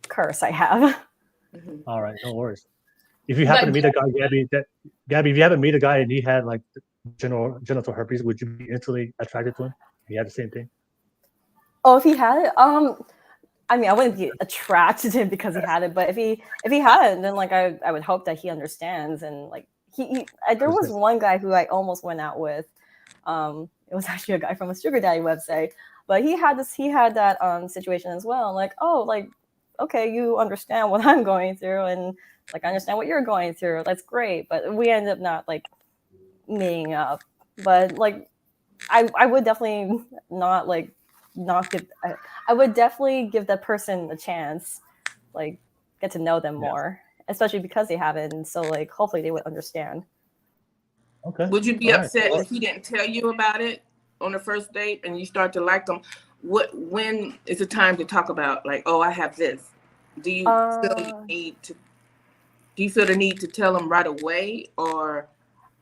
curse I have. All right, no worries. If you happen to meet a guy, Gabi, if you happen to meet a guy and he had like genital herpes, would you be instantly attracted to him? He had the same thing. Oh, if he had it, I mean, I wouldn't be attracted to him because he had it, but if he had it, then like I would hope that he understands. And like there was one guy who I almost went out with. It was actually a guy from a sugar daddy website, but he had that situation as well. Like, oh, like okay, you understand what I'm going through, and like I understand what you're going through. That's great, but we ended up not like meeting up. But like I would definitely I would definitely give that person a chance, like get to know them more, especially because they have it, and so like hopefully they would understand. Okay. Would you be upset if he didn't tell you about it on the first date and you start to like them? When is the time to talk about like, oh, I have this? Do you feel the need to tell them right away, or?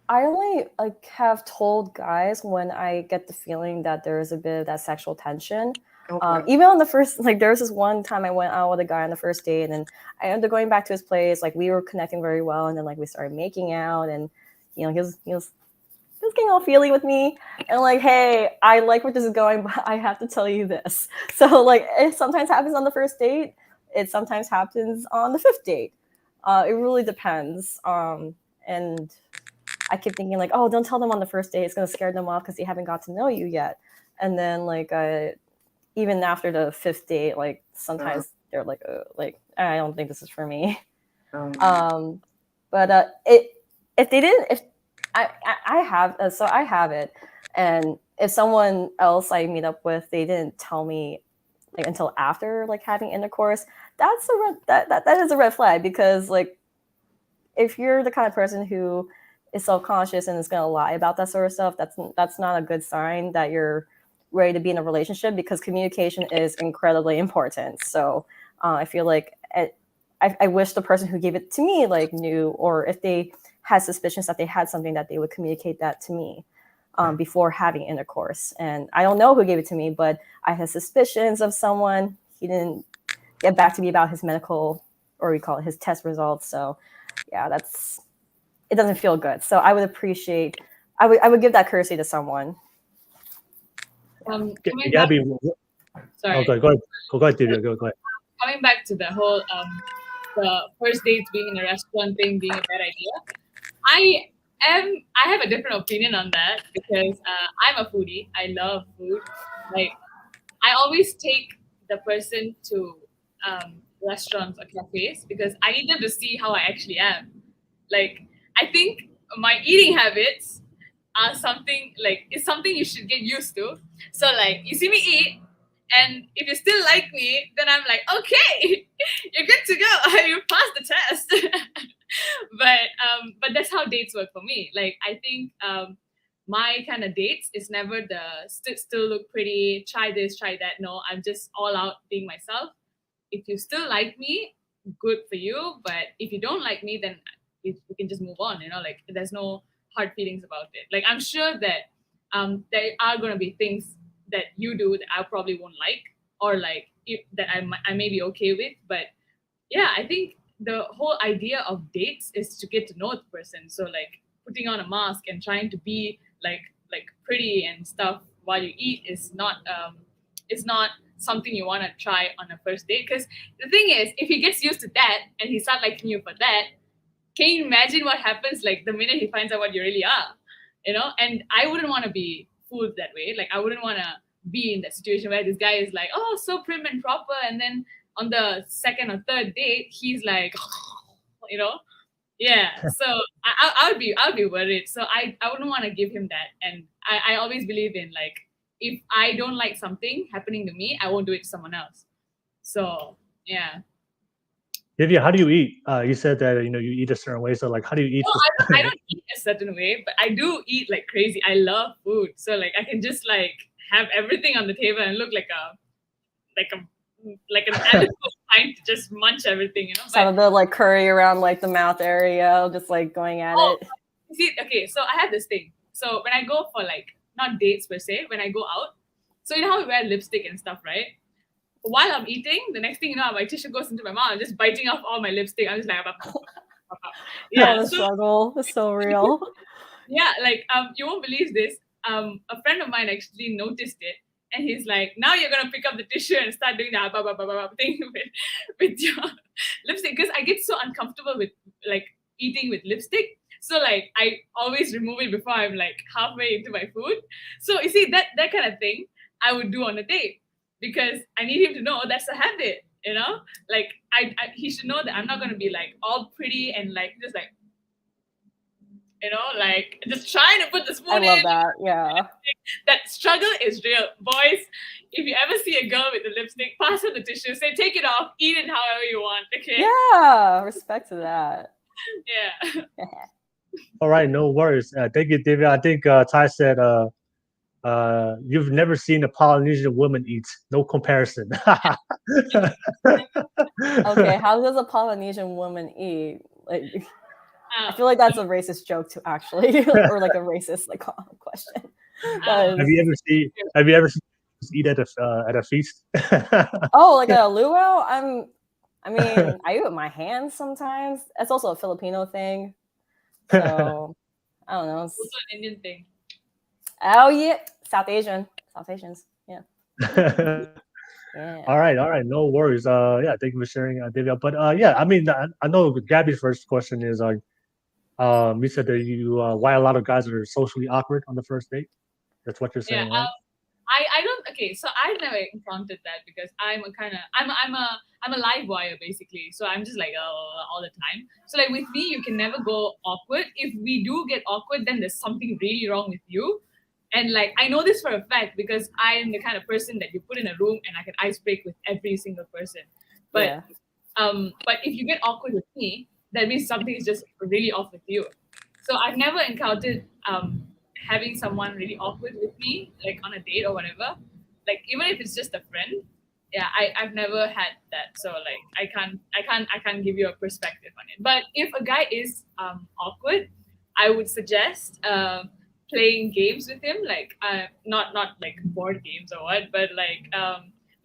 I only like have told guys when I get the feeling that there is a bit of that sexual tension. Okay. Even on the first, like there was this one time I went out with a guy on the first date, and then I ended up going back to his place. Like we were connecting very well, and then like we started making out, and you know he was getting all feely with me, and like, hey, I like where this is going, but I have to tell you this. So like it sometimes happens on the first date. It sometimes happens on the 5th date. It really depends. And I keep thinking like, oh, don't tell them on the first date. It's going to scare them off because they haven't got to know you yet. And then like, even after the 5th date, like sometimes they're like, I don't think this is for me. But if they didn't, if I have it, and if someone else I meet up with, they didn't tell me like until after like having intercourse, that's that is a red flag, because like if you're the kind of person who is self-conscious and is going to lie about that sort of stuff, that's not a good sign that you're ready to be in a relationship, because communication is incredibly important. So I feel like I wish the person who gave it to me like knew, or if they had suspicions that they had something, that they would communicate that to me before having intercourse. And I don't know who gave it to me, but I had suspicions of someone. He didn't get back to me about his medical, or we call it his test results. So yeah, it doesn't feel good. So I would appreciate, I would give that courtesy to someone. Gabi, sorry. Go ahead, Thivyah. Go ahead. Coming back to the whole the first dates being in a restaurant thing being a bad idea, I have a different opinion on that, because I'm a foodie. I love food. Like I always take the person to restaurants or cafes because I need them to see how I actually am. Like I think my eating habits are something you should get used to. So like you see me eat, and if you still like me, then I'm like, okay, you're good to go. You passed the test. But that's how dates work for me. Like I think my kind of dates is never the still look pretty, try this, try that. No, I'm just all out being myself. If you still like me, good for you. But if you don't like me, then we can just move on. Like there's no hard feelings about it. Like I'm sure that there are gonna be things that you do that I probably won't like, or like that I may be okay with. But yeah, I think the whole idea of dates is to get to know the person. So like putting on a mask and trying to be like pretty and stuff while you eat is not something you want to try on a first date. Because the thing is, if he gets used to that and he starts liking you for that, can you imagine what happens like the minute he finds out what you really are? And I wouldn't want to be fooled that way. Like I wouldn't want to be in that situation where this guy is like, oh, so prim and proper, and then on the second or third date he's like yeah. So I would be worried. So I wouldn't want to give him that. And I always believe in like, if I don't like something happening to me, I won't do it to someone else. So yeah. Thivyah, how do you eat? You said that you eat a certain way. So like, how do you eat? No, I don't eat a certain way, but I do eat like crazy. I love food, so like I can just like have everything on the table and look like an animal trying to just munch everything. Some of the like curry around like the mouth area, just like going at it. See, okay, so I have this thing. So when I go for like not dates per se, when I go out, so you know how we wear lipstick and stuff, right? While I'm eating, the next thing you know, my tissue goes into my mouth. I'm just biting off all my lipstick. I'm just like, yeah, the struggle is so real. Yeah, like you won't believe this. A friend of mine actually noticed it, and he's like, "Now you're gonna pick up the tissue and start doing the thing with your lipstick," because I get so uncomfortable with like eating with lipstick. So like I always remove it before I'm like halfway into my food. So you see that kind of thing I would do on a date, because I need him to know that's a habit, like he should know that I'm not going to be like all pretty and like just like, like just trying to put the spoon in. I love that. Yeah. That struggle is real. Boys, if you ever see a girl with a lipstick, pass her the tissue, say, take it off, eat it however you want. Okay. Yeah. Respect to that. Yeah. All right. No worries. Thank you, Thivyah. I think Ty said, you've never seen a Polynesian woman eat. No comparison. Okay, how does a Polynesian woman eat? Like, I feel like that's a racist joke too, actually, or like a racist like question. Have you ever seen eat at a feast? Oh, like a luau? I mean, I eat with my hands sometimes. That's also a Filipino thing. So I don't know. It's also an Indian thing. Oh yeah, South Asians, yeah. Yeah. All right, no worries. Yeah, thank you for sharing, Thivyah. But yeah, I mean, I know Gabi's first question is like, you said that why a lot of guys are socially awkward on the first date. That's what you're saying, right? I don't. Okay, so I've never encountered that, because I'm a live wire basically. So I'm just like all the time. So like with me, you can never go awkward. If we do get awkward, then there's something really wrong with you. And like I know this for a fact, because I am the kind of person that you put in a room and I can ice break with every single person. But yeah. But if you get awkward with me, that means something is just really off with you. So I've never encountered having someone really awkward with me, like on a date or whatever. Like even if it's just a friend, yeah, I've never had that. So like I can't give you a perspective on it. But if a guy is awkward, I would suggest playing games with him, like not like board games or what, but like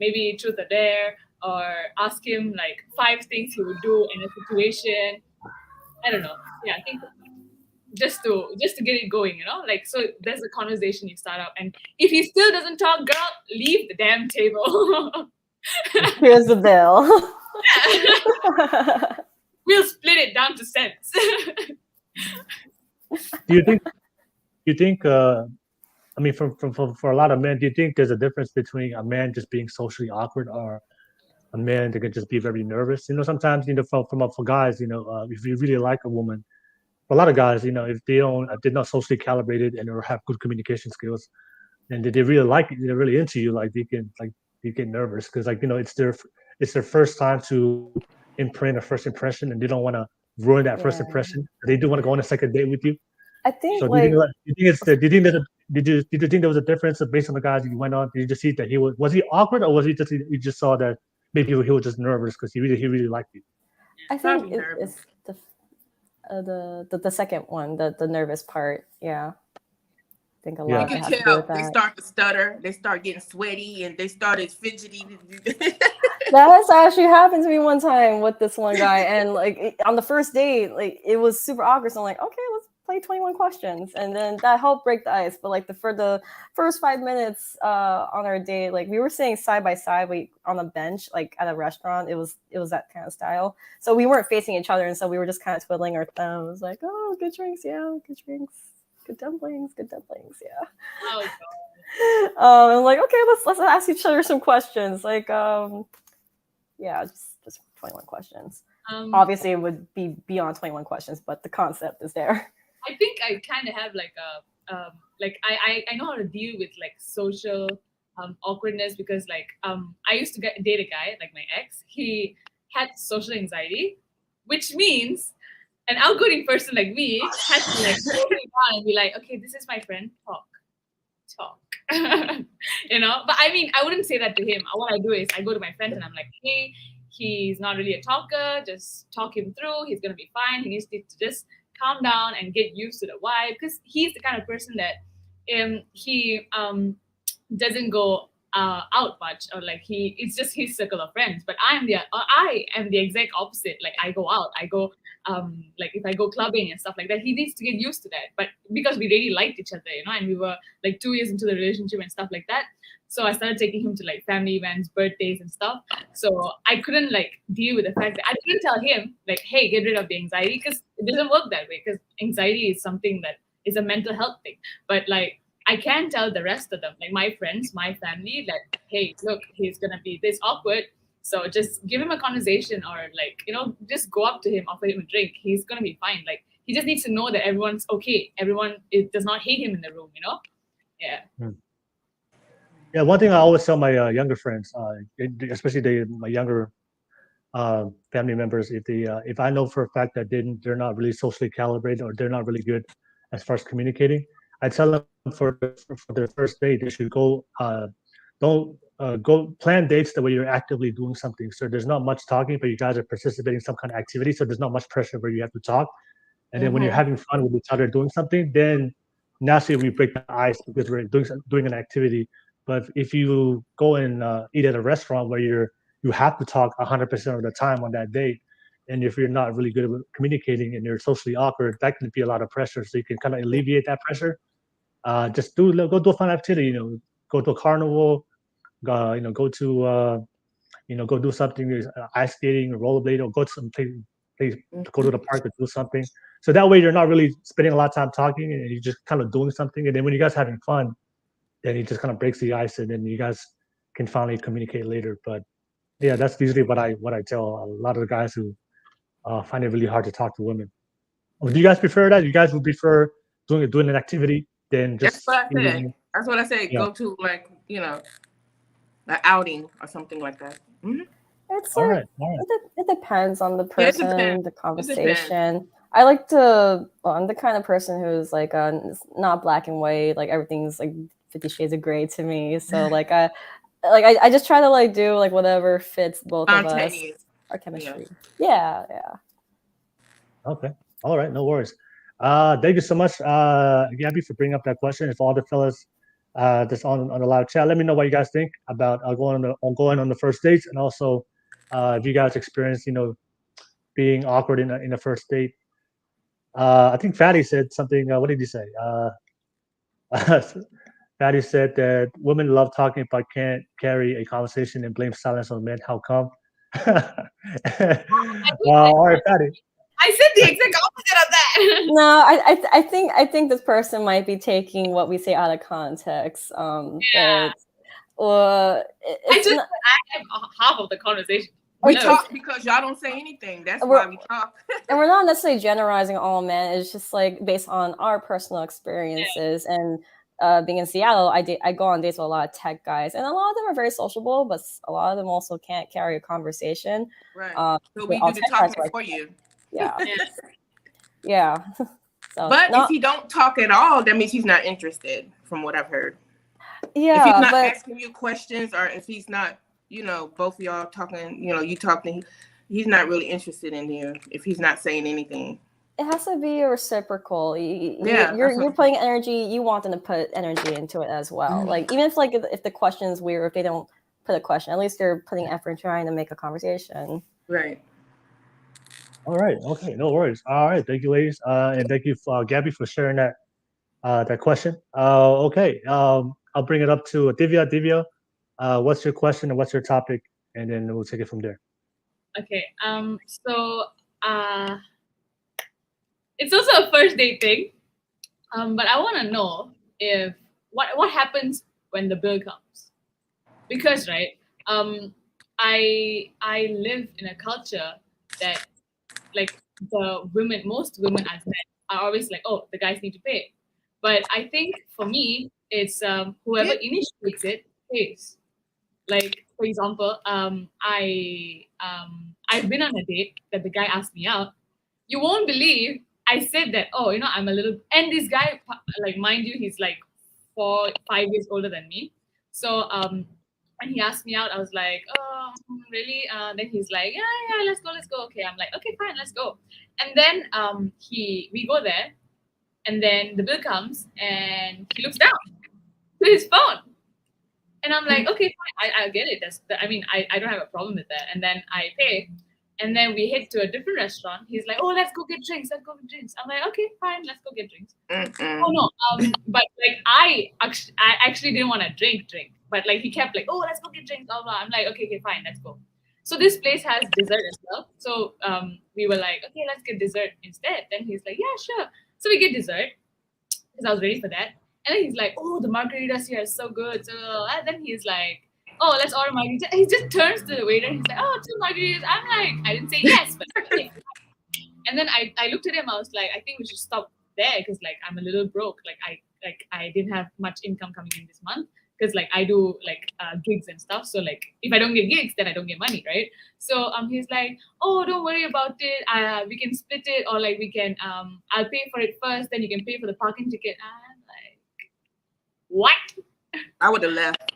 maybe truth or dare, or ask him like 5 things he would do in a situation. I don't know. Yeah, I think just to get it going, like, so there's a conversation you start up, and if he still doesn't talk, girl, leave the damn table. Here's the bill. We'll split it down to cents. Do you think I mean, for a lot of men, do you think there's a difference between a man just being socially awkward or a man that can just be very nervous? Sometimes, for guys, if you really like a woman, for a lot of guys, if they're not socially calibrated and or have good communication skills, and they really like you, they're really into you, like they get nervous because it's their first time to imprint a first impression, and they don't want to ruin that first impression. They do want to go on a second date with you. I think So do like you think it's the, do you think that did you think there was a difference based on the guys you went on? Did you just see that he was he awkward, or was he just you just saw that maybe he was just nervous because he really liked you? I think Probably nervous. it's the second one, the nervous part. Yeah, I think a Yeah. lot You of it can has to do with tell they that. start to stutter, they start getting sweaty, and they started fidgety. That has actually happened to me one time with this one guy, and like on the first date, like it was super awkward. So I'm like, okay, let's play 21 questions, and then that helped break the ice. But like for the first 5 minutes on our date, like we were sitting side by side, on a bench, like at a restaurant. It was that kind of style. So we weren't facing each other, and so we were just kind of twiddling our thumbs, like, oh, good drinks, yeah, good drinks, good dumplings, yeah. Oh god. I'm like, okay, let's ask each other some questions, like yeah, just 21 questions. Obviously, it would be beyond 21 questions, but the concept is there. I think I kind of have like like I know how to deal with like social awkwardness because like I used to date a guy like my ex. He had social anxiety, which means an outgoing person like me has to like slow me down and be like, okay, this is my friend, talk. You know, but I mean, I wouldn't say that to him. What I do is I go to my friends and I'm like, hey, he's not really a talker, just talk him through, he's gonna be fine, he needs to just calm down and get used to the vibe, because he's the kind of person that he doesn't go out much, or like it's just his circle of friends. But I am the exact opposite. Like I go out, I go like if I go clubbing and stuff like that, he needs to get used to that. But because we really liked each other, you know, and we were like 2 years into the relationship and stuff like that, so I started taking him to like family events, birthdays and stuff. So I couldn't like deal with the fact that I didn't tell him like, hey, get rid of the anxiety, because it doesn't work that way, because anxiety is something that is a mental health thing. But like I can tell the rest of them, like my friends, my family, that hey, look, he's gonna be this awkward, so just give him a conversation, or like, you know, just go up to him, offer him a drink, he's gonna be fine. Like he just needs to know that everyone's okay, does not hate him in the room, you know. Yeah. Yeah, one thing I always tell my younger friends, especially my younger family members, if I know for a fact that they're not really socially calibrated, or they're not really good as far as communicating, I tell them for their first date they should go don't go plan dates the way you're actively doing something. So there's not much talking, but you guys are participating in some kind of activity. So there's not much pressure where you have to talk. And then when you're having fun with each other doing something, then naturally we break the ice because we're doing an activity. But if you go and eat at a restaurant where you have to talk 100% of the time on that date, and if you're not really good at communicating and you're socially awkward, that can be a lot of pressure. So you can kind of alleviate that pressure. Just go do a fun activity. You know, go to a carnival. You know, go to go do something, ice skating or rollerblade, or go to some place, go to the park or do something. So that way you're not really spending a lot of time talking, and you're just kind of doing something. And then when you guys are having fun, then it just kind of breaks the ice, and then you guys can finally communicate later. But yeah, that's usually what I tell a lot of the guys who find it really hard to talk to women. Do you guys prefer that? You guys would prefer doing an activity than just? That's what I said. That's what I said. Yeah. Go to like, you know, an outing or something like that. Mm-hmm. It's All like, right. it depends on the Yeah, it person, depends. the conversation. I like to. Well, I'm the kind of person who's like it's not black and white. Like everything's like 50 Shades of Gray to me. So like I just try to like do like whatever fits both of us. Our chemistry. Yeah. Okay. All right. No worries. Thank you so much, Gabi, for bringing up that question. If all the fellas that's on the live chat, let me know what you guys think about going on the first dates, and also if you guys experience, you know, being awkward in a first date. I think Fatty said something. What did he say? Fatty said that women love talking but can't carry a conversation and blame silence on men. How come? All right, Fatty. I said the exact opposite of that. No, I think this person might be taking what we say out of context. Yeah. I have half of the conversation. We talk because y'all don't say anything. That's why we talk. And we're not necessarily generalizing all men. It's just like based on our personal experiences. Yeah. And being in Seattle, I go on dates with a lot of tech guys, and a lot of them are very sociable, but a lot of them also can't carry a conversation. Right. So we do the talking for you. Yeah. Yeah. So, but if he don't talk at all, that means he's not interested, from what I've heard. yeah, if he's not but asking you questions, or if he's not, both of y'all talking, you talking, he's not really interested in you if he's not saying anything. it has to be reciprocal. Yeah, You're putting energy. You want them to put energy into it as well. Mhm. Like even if the question is weird, if they don't put a question, at least they're putting effort in trying to make a conversation. Right. All right. Okay. No worries. All right. Thank you, ladies. And thank you, Gabi, for sharing that question. Okay. I'll bring it up to Thivyah. Thivyah, what's your question and what's your topic? And then we'll take it from there. Okay. So it's also a first date thing. But I want to know if what happens when the bill comes, because right. I live in a culture that like most women I've met are always like, oh, the guys need to pay. But I think for me, it's whoever initiates it pays. Like for example, I've been on a date that the guy asked me out. You won't believe I said that. Oh, I'm a little. And this guy, like mind you, he's like 4-5 years older than me. So when he asked me out, I was like, oh, really? Then he's like, yeah, let's go. Okay, I'm like, okay, fine, let's go. And then we go there, and then the bill comes, and he looks down to his phone, and I'm like, okay, fine, I get it. I don't have a problem with that. And then I pay, and then we head to a different restaurant. He's like, oh, let's go get drinks. I'm like, okay, fine, let's go get drinks. Oh no, but like I actually didn't want to drink. But like he kept like, oh, let's go get drinks, blah blah. I'm like, okay, fine, let's go. So this place has dessert as well. So we were like, okay, let's get dessert instead. Then he's like, yeah, sure. So we get dessert because I was ready for that. And then he's like, oh, the margaritas here are so good. So and then he's like, oh, let's order margaritas. And he just turns to the waiter and he's like, oh, 2 margaritas. I'm like, I didn't say yes, but okay. And then I looked at him. I was like, I think we should stop there because like I'm a little broke. I didn't have much income coming in this month. Because like I do like gigs and stuff, so like if I don't get gigs, then I don't get money, right? So he's like, oh, don't worry about it. We can split it, or like we can I'll pay for it first, then you can pay for the parking ticket. I'm like, what? I would have left.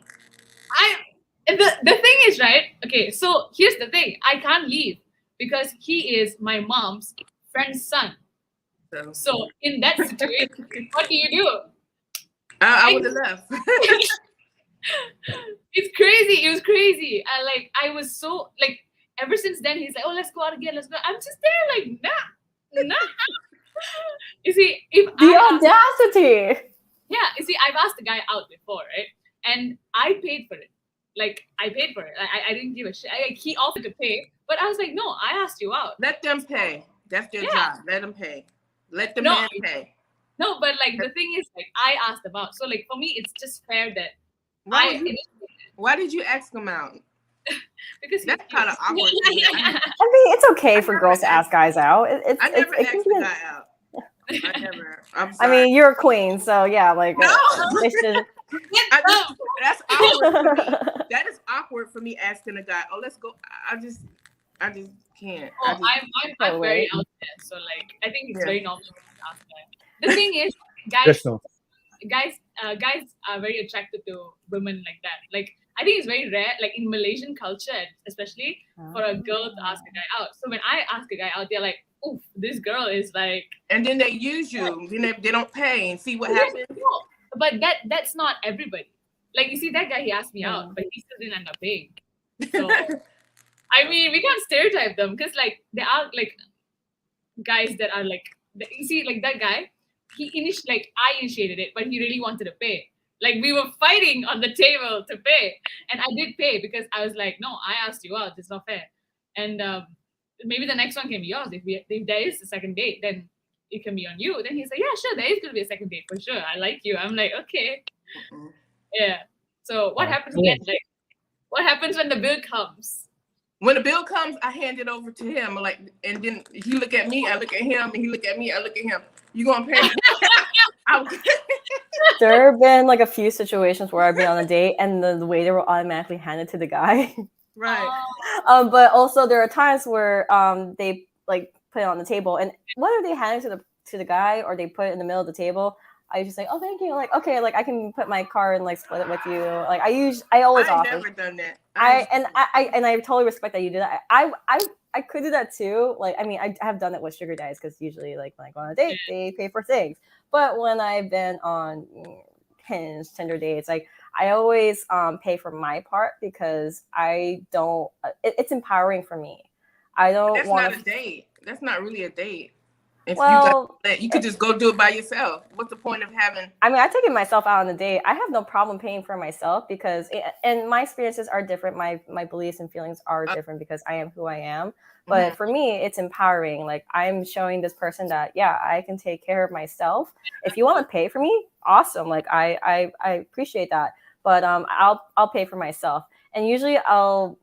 The thing is, right? Okay, so here's the thing: I can't leave because he is my mom's friend's son. So in that situation, what do you do? I would have left. It's crazy. It was crazy. I was so like ever since then he's like, oh, let's go out again. Let's go. I'm just there like, nah. You see, if the audacity. Yeah, you see, I've asked the guy out before, right? And I paid for it. Like I paid for it. I didn't give a shit. He offered to pay, but I was like, no, I asked you out. Let them pay. That's their job. Let them pay. Let the man pay. No, but like the thing is, like I asked them out. So like for me, it's just fair that why did you ask him out? Because that's kind of awkward. I mean, it's okay for girls to ask guys out. I never asked a guy out. I never. I'm sorry. I mean, you're a queen, so yeah, like no. That's awkward for me. That is awkward for me asking a guy, oh, let's go. I just can't. Oh, I'm very out there, so like I think it's very normal to ask that. The thing is, guys are very attracted to women like that. Like I think it's very rare, like in Malaysian culture, especially for a girl to ask a guy out. So when I ask a guy out, they're like, "Oof, this girl is like." And then they use you. Then they don't pay and see what happens. No, but that's not everybody. Like you see that guy, he asked me out, but he still didn't end up paying. So I mean, we can't stereotype them because like there are like guys that are like you see like that guy. I initiated it, but he really wanted to pay. Like we were fighting on the table to pay, and I did pay because I was like, no, I asked you out. It's not fair. And maybe the next one can be yours. If there is a second date, then it can be on you. Then he's like, yeah, sure, there is going to be a second date for sure. I like you. I'm like, okay, yeah. So what happens again? Like, what happens when the bill comes? When the bill comes, I hand it over to him. Like, and then he look at me, I look at him, and he look at me, I look at him. You gonna pay? There have been like a few situations where I've been on a date and the waiter will automatically hand it to the guy. Right. But also there are times where they like put it on the table, and whether they hand it to the guy or they put it in the middle of the table, I just say, oh, thank you. Like, okay, like I can put my card and like split it with you. Like I always offer. I've never done that. I totally respect that you do that. I could do that too. Like, I mean, I have done it with sugar daddies because usually like when I go on a date, they pay for things. But when I've been on Hinge, Tinder dates, like I always pay for my part because I don't. It's empowering for me. I don't. That's not a date. That's not really a date. If you could just go do it by yourself. What's the point of having? I mean, I take it myself out on a date. I have no problem paying for myself because, and my experiences are different. My beliefs and feelings are different because I am who I am. But for me, it's empowering. Like I'm showing this person that, yeah, I can take care of myself. If you want to pay for me, awesome. Like I appreciate that. But I'll pay for myself. And usually I'll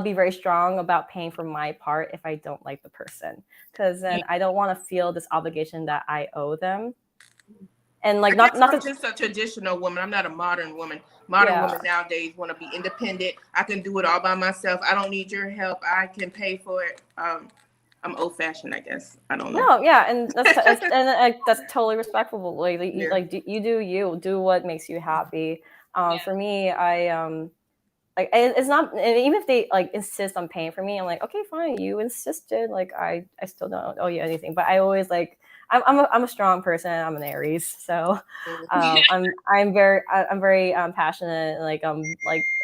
be very strong about paying for my part if I don't like the person, because then I don't want to feel this obligation that I owe them. And like not just a traditional woman. I'm not a modern woman. Modern women nowadays want to be independent. I can do it all by myself. I don't need your help. I can pay for it. I'm old fashioned, I guess. I don't know. No, yeah, and that's totally respectable. Like you do what makes you happy. For me, like it's not, and even if they like insist on paying for me, I'm like, okay, fine, you insisted. Like I still don't owe you anything. But I always like I'm a strong person. I'm an Aries, so I'm very passionate, like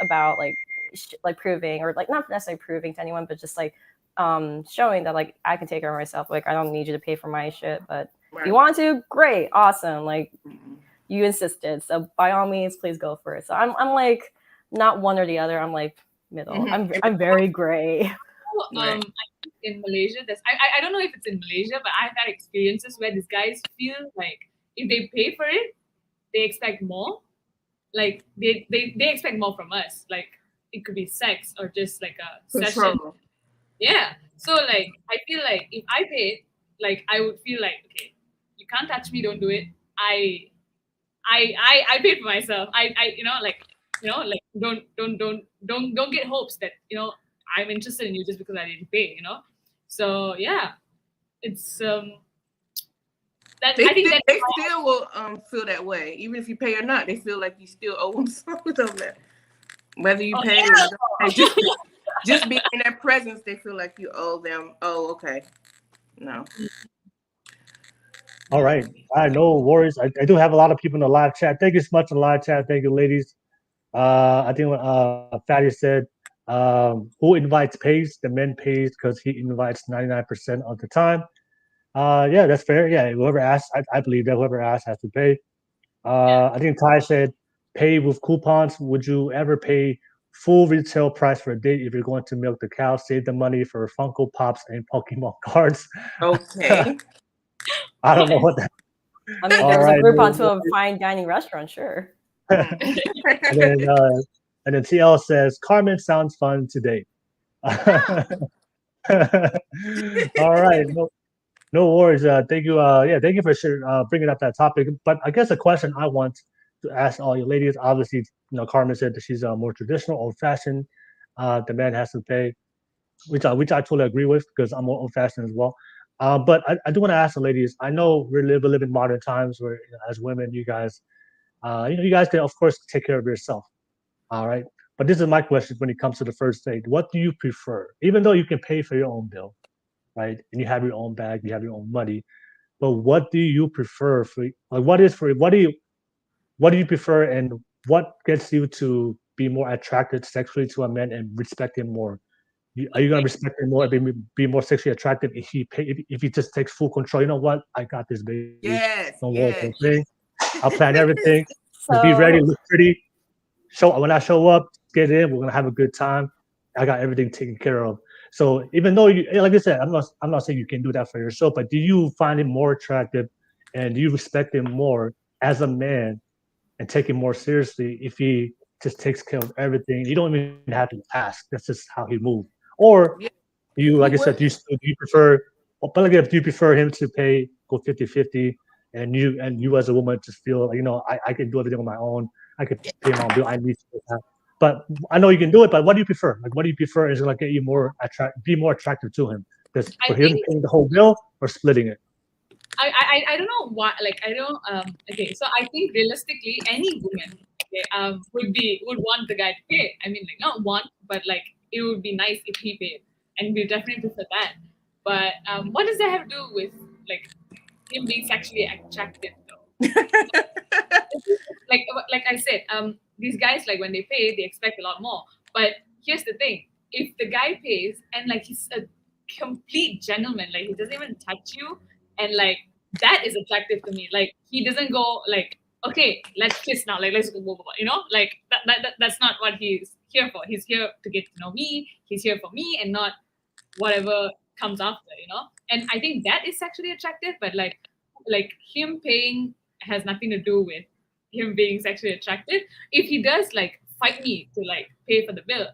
about like proving, or like not necessarily proving to anyone, but just like showing that like I can take care of myself. Like I don't need you to pay for my shit, but if you want to, great, awesome. Like you insisted, so by all means, please go for it. So I'm like not one or the other. I'm like middle. I'm very gray. I think in Malaysia, I don't know if it's in Malaysia, but I've had experiences where these guys feel like if they pay for it, they expect more. Like they expect more from us. Like it could be sex or just like a session. Yeah. So like I feel like if I paid, like I would feel like, okay, you can't touch me, don't do it. I paid for myself. Like don't get hopes that I'm interested in you just because I didn't pay. So yeah, it's I think that they still will feel that way even if you pay or not. They feel like you still owe them something on that, whether you pay or not. Just being in their presence, they feel like you owe them. Oh, okay, no. All right, no worries. I do have a lot of people in the live chat. Thank you so much in the live chat. Thank you, ladies. I think Thivyah said, who invites pays, the man pays because he invites 99% of the time. Yeah, that's fair. Yeah, whoever asks, I believe that whoever asks has to pay. I think Ty said, pay with coupons. Would you ever pay full retail price for a date if you're going to milk the cow? Save the money for Funko Pops and Pokemon cards. Okay. I don't know what that. I mean, there's a group onto a fine dining restaurant, sure. and then TL says, Carmen sounds fun today. All right, no worries. Thank you. Thank you for bringing up that topic. But I guess a question I want to ask all you ladies, obviously, Carmen said that she's more traditional, old-fashioned. The man has to pay, which I totally agree with because I'm more old-fashioned as well. But I do want to ask the ladies. I know we live in modern times where, as women, you guys, you guys can of course take care of yourself. All right. But this is my question when it comes to the first date. What do you prefer? Even though you can pay for your own bill, right? And you have your own bag, you have your own money. But what do you prefer what do you prefer, and what gets you to be more attracted sexually to a man and respect him more? Are you gonna respect him more and be more sexually attractive if he just takes full control? You know what? I got this, baby. Yes. Don't worry. I'll plan everything. So, be ready, look pretty. When I show up, get in. We're gonna have a good time. I got everything taken care of. So even though like I said, I'm not saying you can do that for yourself, but do you find him more attractive, and do you respect him more as a man, and take him more seriously if he just takes care of everything? You don't even have to ask. That's just how he moves. Or you, like I said, do you prefer? But like, do you prefer him to go 50-50? And you as a woman just feel like, I can do everything on my own. I could pay my own bill. I need to do that. But I know you can do it. But what do you prefer? Like, what do you prefer? Is it like get you be more attractive to him? Just for him paying the whole bill or splitting it? I don't know why. Like I don't. Okay, so I think realistically, any woman would want the guy to pay. I mean, like not want, but like it would be nice if he paid, and we definitely prefer that. But what does that have to do with like him being sexually attractive though? like I said, these guys, like when they pay, they expect a lot more. But here's the thing: if the guy pays and like he's a complete gentleman, like he doesn't even touch you, and like that is attractive to me. Like he doesn't go like, okay, let's kiss now, like let's go, blah, blah, blah. You know, like that's not what he's here for. He's here to get to know me. He's here for me, and not whatever comes after. You know, and I think that is sexually attractive. But like him paying has nothing to do with him being sexually attractive. If he does like fight me to like pay for the bill,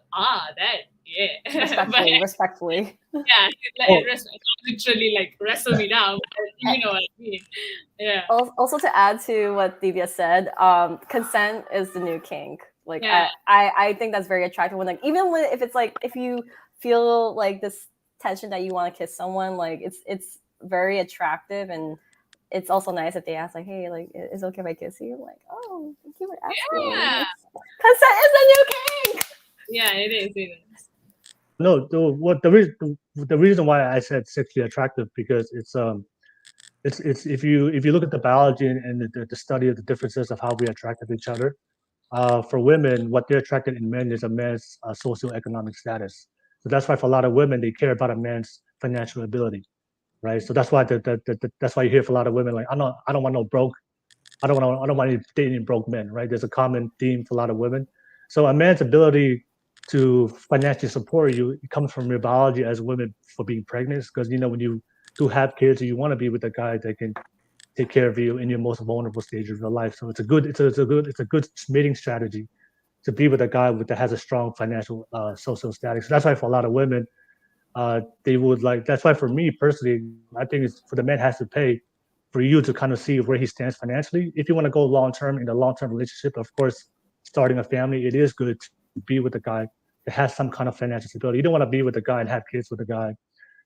that yeah. Respectfully. Yeah, literally like wrestle me down. You know what I mean? Yeah. Also, to add to what Thivyah said, consent is the new kink. Like, Yeah. I think that's very attractive. When like, even when if it's like if you feel like this tension that you want to kiss someone, like it's very attractive, and it's also nice if they ask like, hey, like, is it okay if I kiss you? I'm like, oh, thank you for asking. Yeah. Consent is the new kink. Yeah, it is. It is. No, the reason why I said sexually attractive, because it's if you look at the biology and the study of the differences of how we attract each other, for women, what they're attracted in men is a man's socioeconomic status. So that's why for a lot of women, they care about a man's financial ability, right? So that's why that's why you hear for a lot of women like, I don't want no broke, I don't want to date any broke men, right? There's a common theme for a lot of women. So a man's ability to financially support you, it comes from your biology as women for being pregnant, because you know when you do have kids, you want to be with a guy that can take care of you in your most vulnerable stage of your life. So it's a good mating strategy to be with a guy that has a strong financial social status. So that's why for a lot of women, they would like. That's why for me personally, I think it's for the man has to pay for you to kind of see where he stands financially. If you want to go long term in a long term relationship, of course, starting a family, it is good to be with a guy that has some kind of financial stability. You don't want to be with a guy and have kids with a guy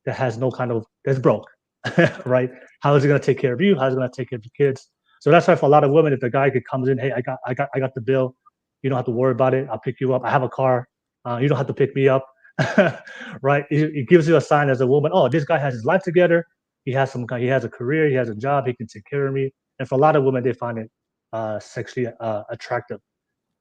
that has no kind of that's broke, right? How is he going to take care of you? How is he going to take care of your kids? So that's why for a lot of women, if the guy comes in, hey, I got the bill, you don't have to worry about it. I'll pick you up. I have a car. You don't have to pick me up, right? It gives you a sign as a woman. Oh, this guy has his life together. He has a career. He has a job. He can take care of me. And for a lot of women, they find it sexually attractive.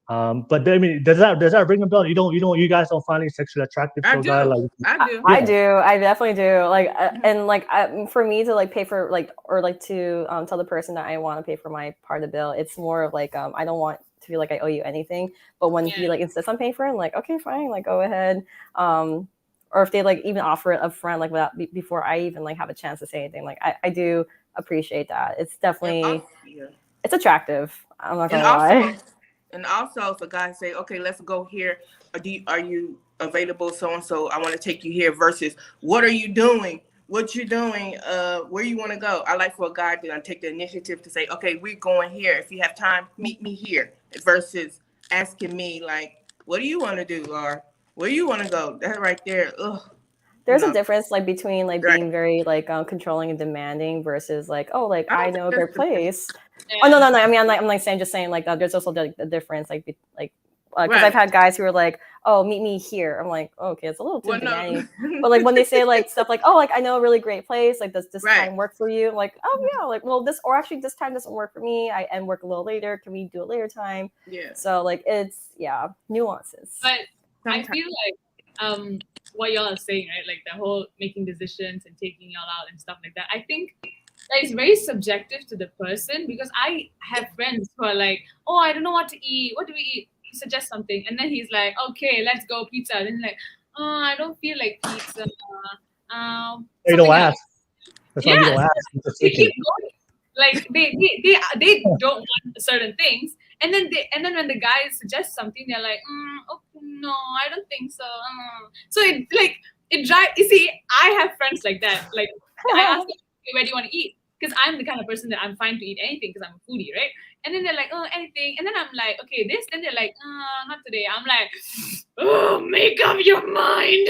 But I mean, does that ring a bell? You guys don't find it sexually attractive to a guy like? I do. I do. I definitely do. Like, and like, for me to like pay for like, or like to tell the person that I want to pay for my part of the bill, it's more of like, I don't want to feel like I owe you anything. But when he like insists on paying for it, I'm like, okay, fine, like go ahead. Or if they like even offer it up front, like without before I even like have a chance to say anything, like I do appreciate that. It's definitely it's attractive. I'm not gonna lie. And also, if a guy say, "Okay, let's go here," are you available? So and so, I want to take you here. Versus, what are you doing? What you doing? Where you want to go? I like for a guy to take the initiative to say, "Okay, we're going here. If you have time, meet me here." Versus asking me like, "What do you want to do, or where you want to go?" That right there. Ugh. There's a difference like between like being very like controlling and demanding versus like, oh, like I know a great place. Yeah. Oh no. I mean, I'm just saying like there's also the difference like because I've had guys who are like, oh, meet me here. I'm like, oh, okay, it's a little too demanding. But like when they say like stuff like, oh, like I know a really great place, like does this time work for you? I'm like, oh yeah, like well this time doesn't work for me. I end work a little later. Can we do a later time? Yeah. So like it's nuances. But I feel like what y'all are saying, right? Like the whole making decisions and taking y'all out and stuff like that. I think that is very subjective to the person, because I have friends who are like, oh, I don't know what to eat. What do we eat? You suggest something. And then he's like, okay, let's go pizza. Then like, oh, I don't feel like pizza. You don't ask. That's why you don't ask. They keep going. Like they don't want certain things. And then when the guy suggests something, they're like, okay, no, I don't think so. So it drives. You see, I have friends like that. Like I ask them, where do you want to eat? Because I'm the kind of person that I'm fine to eat anything because I'm a foodie, right? And then they're like, oh, anything. And then I'm like, okay, this. Then they're like, not today. I'm like, oh, make up your mind.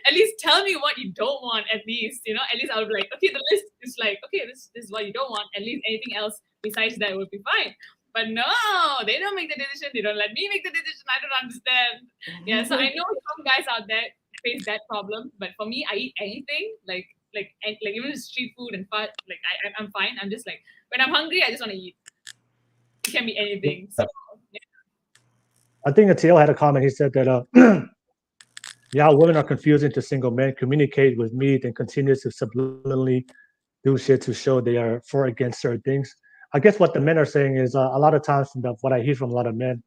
At least tell me what you don't want. At least, you know, at least I'll be like, okay, the list is like, okay, this is what you don't want. At least anything else besides that would be fine. But no, they don't make the decision. They don't let me make the decision. I don't understand. Yeah, so I know some guys out there face that problem. But for me, I eat anything, like even street food and fat. Like I'm fine. I'm just like, when I'm hungry, I just want to eat. It can be anything. So, yeah. I think Thivyah had a comment. He said that, yeah, women are confusing to single men. Communicate with me, then continue to subliminally do shit to show they are for or against certain things. I guess what the men are saying is a lot of times, what I hear from a lot of men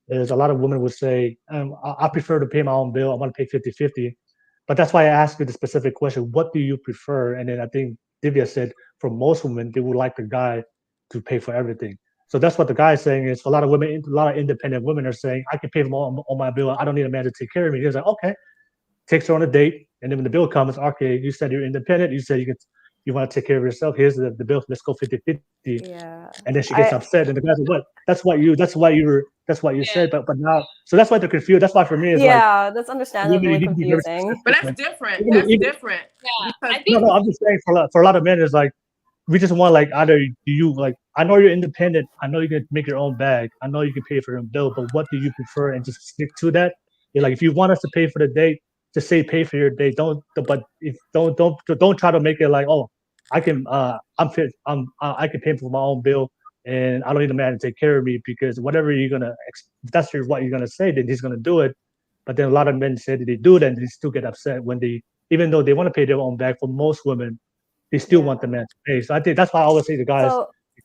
is a lot of women would say, I prefer to pay my own bill. I want to pay 50-50. But that's why I asked you the specific question, what do you prefer? And then I think Thivyah said, for most women, they would like the guy to pay for everything. So that's what the guy is saying is, for a lot of women, a lot of independent women are saying, I can pay for all my bill. I don't need a man to take care of me. He's like, okay. Takes her on a date. And then when the bill comes, okay, you said you're independent. You said you want to take care of yourself. Here's the bill. Let's go 50-50. Yeah. And then she gets upset. And the guy's like, what? That's what you said. But now, so that's why they're confused. That's why for me, it's that's understandably confusing. But that's different. That's different. Yeah. Because No, I'm just saying for a lot of men, it's like, we just want like, either you like, I know you're independent. I know you can make your own bag. I know you can pay for your own bill, but what do you prefer? And just stick to that. You're like, if you want us to pay for the date, just say pay for your date. Don't try to make it like, oh, I can I can pay for my own bill and I don't need a man to take care of me, because whatever you're gonna, if that's what you're gonna say, then he's gonna do it. But then a lot of men say that they do that and they still get upset when even though they want to pay their own bag. For most women, they still want the man to pay. So I think that's why I always say to guys,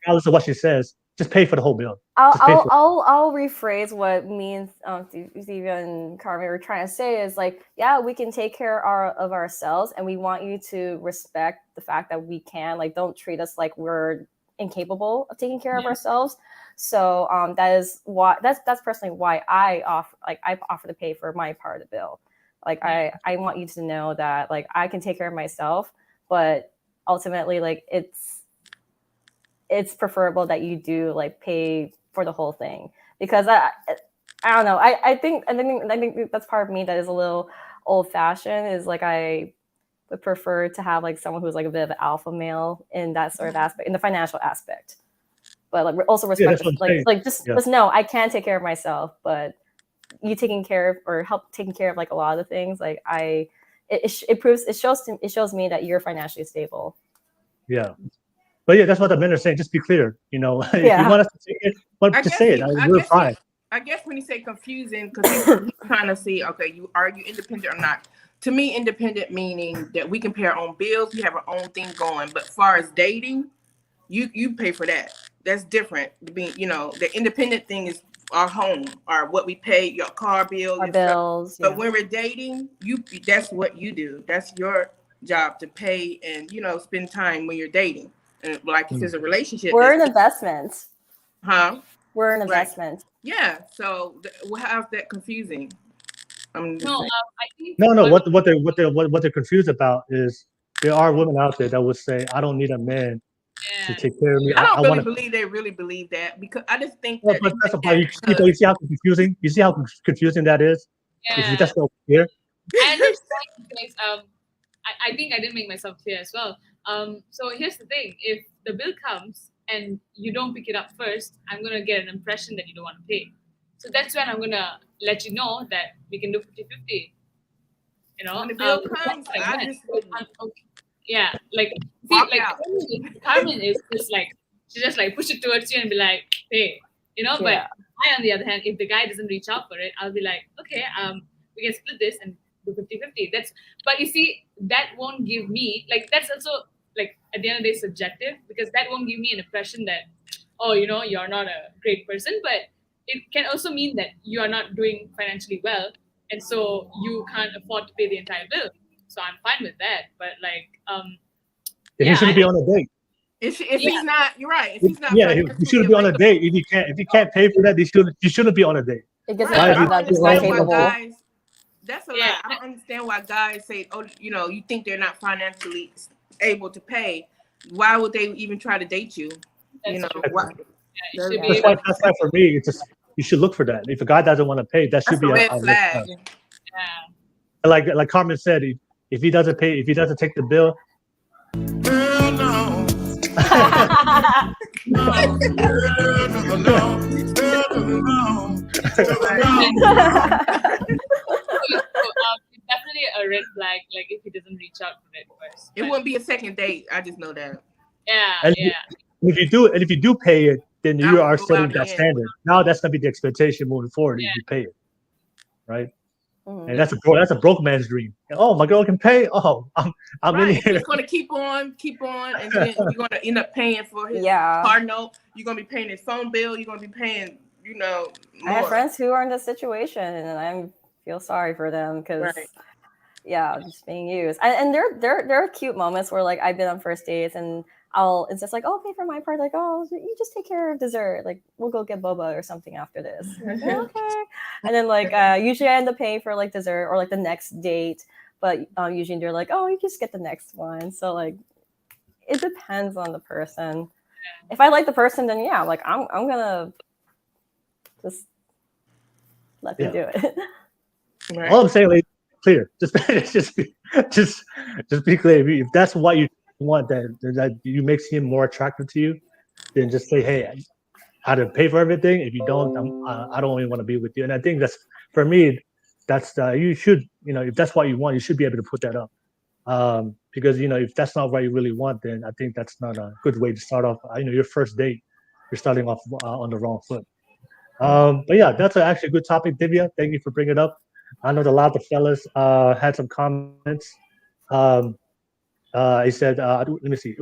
regardless of what she says, just pay for the whole bill. I'll rephrase what me and Thivyah and Carmen were trying to say is like, yeah, we can take care of ourselves, and we want you to respect the fact that we can. Like, don't treat us like we're incapable of taking care of ourselves. So that is why that's personally why I offer to pay for my part of the bill. Like I want you to know that like I can take care of myself, but ultimately like it's preferable that you do like pay for the whole thing, because I don't know. I think that's part of me that is a little old fashioned, is like I would prefer to have like someone who's like a bit of an alpha male in that sort of aspect, in the financial aspect, but like also respect just know I can take care of myself, but you taking care of or help taking care of like a lot of the things, like it shows me that you're financially stable. Yeah. But yeah, that's what the men are saying. Just be clear, you know. If you want us to say it, just say it. We're fine. I guess when you say confusing, because he's trying to see, okay, are you independent or not? To me, independent meaning that we can pay our own bills, we have our own thing going. But as far as dating, you pay for that. That's different. You know, the independent thing is our home, or what we pay, your car bill, our bills. But when we're dating, that's what you do. That's your job, to pay and, you know, spend time when you're dating. And like if there's a relationship, we're an investment. Huh? We're an investment. Yeah. So how's that confusing? I think no. What they're confused about is there are women out there that would say, I don't need a man to take care of me. I don't believe they really believe that, because I just think that. But that's about you see how confusing. You see how confusing that is. Yeah. If you just go here. I understand, because I think I didn't make myself clear as well. So here's the thing: if the bill comes and you don't pick it up first, I'm gonna get an impression that you don't want to pay. So that's when I'm gonna let you know that we can do 50-50. You know, when the bill comes, yeah, like Carmen is just like, she just like push it towards you and be like, hey, you know. But I, on the other hand, if the guy doesn't reach out for it, I'll be like, okay, we can split this and do 50-50. But you see, that won't give me, like, that's also like at the end of the day subjective, because that won't give me an impression that, oh, you know, you're not a great person. But it can also mean that you are not doing financially well, and so you can't afford to pay the entire bill. So I'm fine with that. But like, he shouldn't be on a date. If he's not, you're right. If he's not, he shouldn't be on a date. If he can't pay for that, he shouldn't be on a date. That's a lot. I don't understand why guys say, oh, you know, you think they're not financially able to pay. Why would they even try to date you? That's you know, true. why? That's why for me, it's just you should look for that. If a guy doesn't want to pay, that should That's be a red red flag. flag. Yeah. Like Carmen said, if he doesn't pay, if he doesn't take the bill, It's definitely a red flag. Like if he doesn't reach out for it first. It wouldn't be a second date. I just know that. Yeah, and yeah. if you do pay it, then That you would are go setting out that again. standard. Now that's gonna be the expectation moving forward. Yeah. If you pay it, right? Mhm. And that's a broke man's dream. Oh, my girl can pay. Oh, I'm in Right. here. He's gonna keep on, and then you're gonna end up paying for his Yeah. car note. You're gonna be paying his phone bill. You're gonna be paying, more. I have friends who are in this situation, and I feel sorry for them because, Right. yeah, just being used. And there are cute moments where like I've been on first dates, and it's just like, oh, pay for my part. Like, oh, you just take care of dessert. Like, we'll go get boba or something after this. Like, okay. And then like usually I end up paying for like dessert or like the next date, but usually they're like, oh, you just get the next one. So like, it depends on the person. If I like the person, then yeah, like I'm gonna just let them do it. Right. All I'm saying, like, clear. Just be clear. If that's what you want, that you makes him more attractive to you, then just say, hey, I had to pay for everything. If you don't, I don't even want to be with you. And I think that's, for me, that's you should, if that's what you want, you should be able to put that up. Because if that's not what you really want, then I think that's not a good way to start off. Your first date, you're starting off on the wrong foot. But yeah, that's actually a good topic, Thivyah. Thank you for bringing it up. I know that a lot of the fellas had some comments. He said, let me see.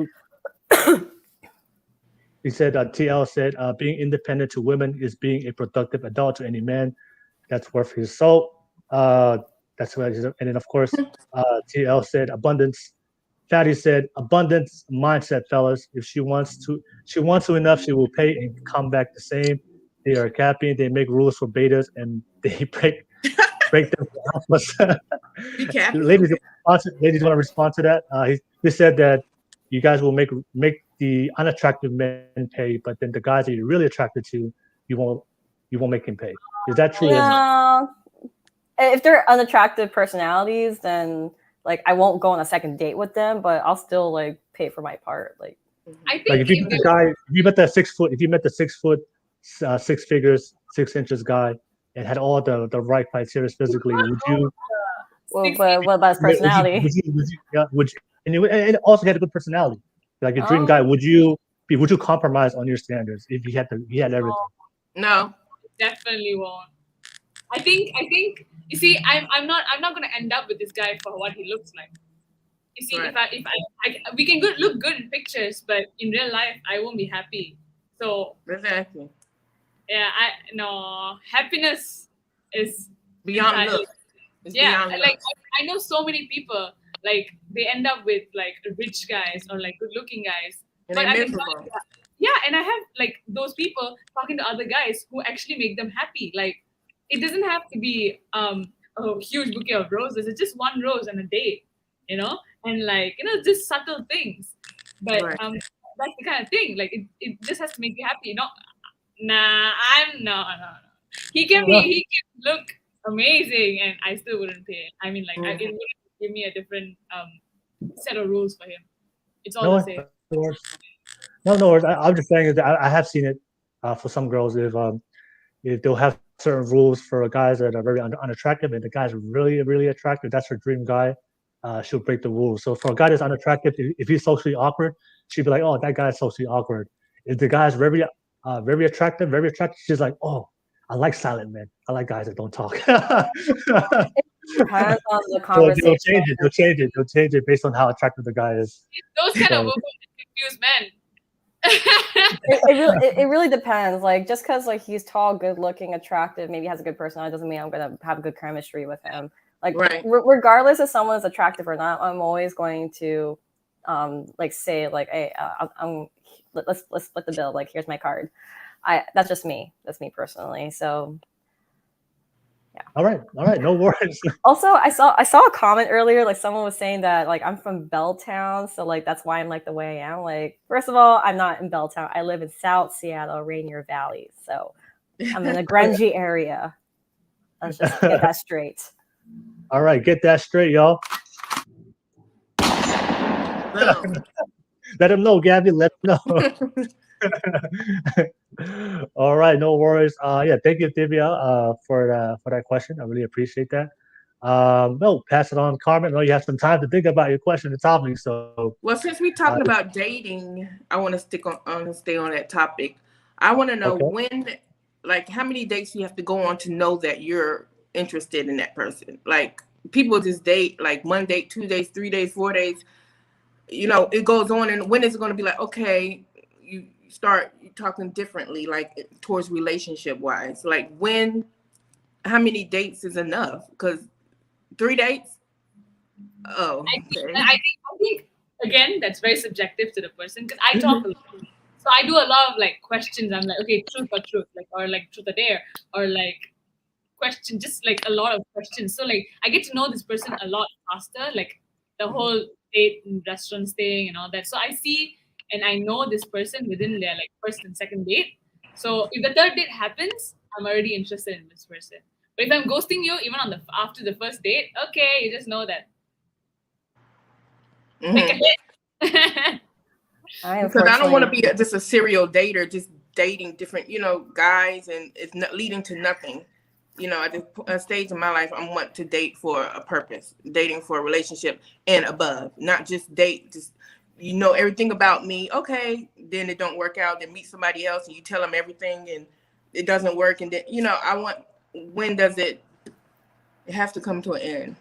He said, TL said, being independent to women is being a productive adult to any man that's worth his salt. That's what he said. And then, of course, TL said, abundance. Fatty said, abundance mindset, fellas. If she wants to enough, she will pay and come back the same. They are capping. They make rules for betas and they break them for alphas. Ladies want to respond to that. He said that you guys will make the unattractive men pay, but then the guys that you're really attracted to, you won't make him pay. Is that true? No. If they're unattractive personalities, then like I won't go on a second date with them, but I'll still like pay for my part. Like I think if you met the guy, if you met the 6 foot, 6 figures, 6 inches guy, and had all the right criteria physically, would you? Well, but what about his personality? And also had a good personality, like a dream guy. Would you compromise on your standards if he had everything? No, definitely won't. I think you see, I'm not gonna end up with this guy for what he looks like. You see, right. if we can look good in pictures, but in real life I won't be happy. So exactly. Yeah, happiness is beyond looks. Beyond like I know so many people like they end up with like rich guys or like good looking guys. And but they're miserable. And I have like those people talking to other guys who actually make them happy. Like it doesn't have to be a huge bouquet of roses. It's just one rose on a date, and like just subtle things. But that's the kind of thing. Like it just has to make you happy. Nah, no. He can look amazing, and I still wouldn't pay. I mean, like it wouldn't give me a different set of rules for him. It's all the same. No worries. I'm just saying that I have seen it for some girls if they'll have certain rules for guys that are very unattractive, and the guy's really, really attractive. That's her dream guy. She'll break the rules. So for a guy that's unattractive, if he's socially awkward, she'd be like, "Oh, that guy's socially awkward." If the guy's very attractive, she's like, "Oh, I like silent men. I like guys that don't talk." It depends on the conversation. They'll change it based on how attractive the guy is. Those kind of women confuse men. it really depends. Like just because like he's tall, good looking, attractive, maybe has a good personality, doesn't mean I'm gonna have good chemistry with him. Like regardless if someone's attractive or not, I'm always going to like say like, hey, let's split the bill. Like here's my card. That's just me. That's me personally. So yeah. All right. No worries. Also, I saw a comment earlier. Like someone was saying that like I'm from Belltown, so like that's why I'm like the way I am. Like first of all, I'm not in Belltown. I live in South Seattle, Rainier Valley. So I'm in a grungy area. Let's just get that straight. All right, get that straight, y'all. Boom. Let him know, Gabi. Let him know. All right, no worries. Yeah, thank you, Thivyah, for that question. I really appreciate that. No, pass it on, Carmen. I know you have some time to think about your question and topic. So, Well, since we're talking about dating, I want to stay on that topic. I want to know when, like, how many dates you have to go on to know that you're interested in that person. Like, people just date like 1 date, 2 days, 3 days, 4 days. You know, it goes on, and when is it going to be like, okay, you start talking differently, like towards relationship wise? Like, when, how many dates is enough? Because 3 dates. Oh, okay. I think again, that's very subjective to the person, because I talk a lot. So I do a lot of like questions. I'm like, okay, truth or truth, like, or like truth or dare, or like question, just like a lot of questions. So like I get to know this person a lot faster, like the whole date and restaurant staying and all that. So I see and I know this person within their like first and second date. So if the third date happens, I'm already interested in this person. But if I'm ghosting you even on the after the first date, okay, you just know that. Make a hit. Because I don't want to be just a serial dater, just dating different, guys, and it's not leading to nothing. At this stage in my life, I want to date for a purpose, dating for a relationship and above, not just date, just everything about me. Okay, then it don't work out. Then meet somebody else and you tell them everything and it doesn't work. And then I want, when does it have to come to an end?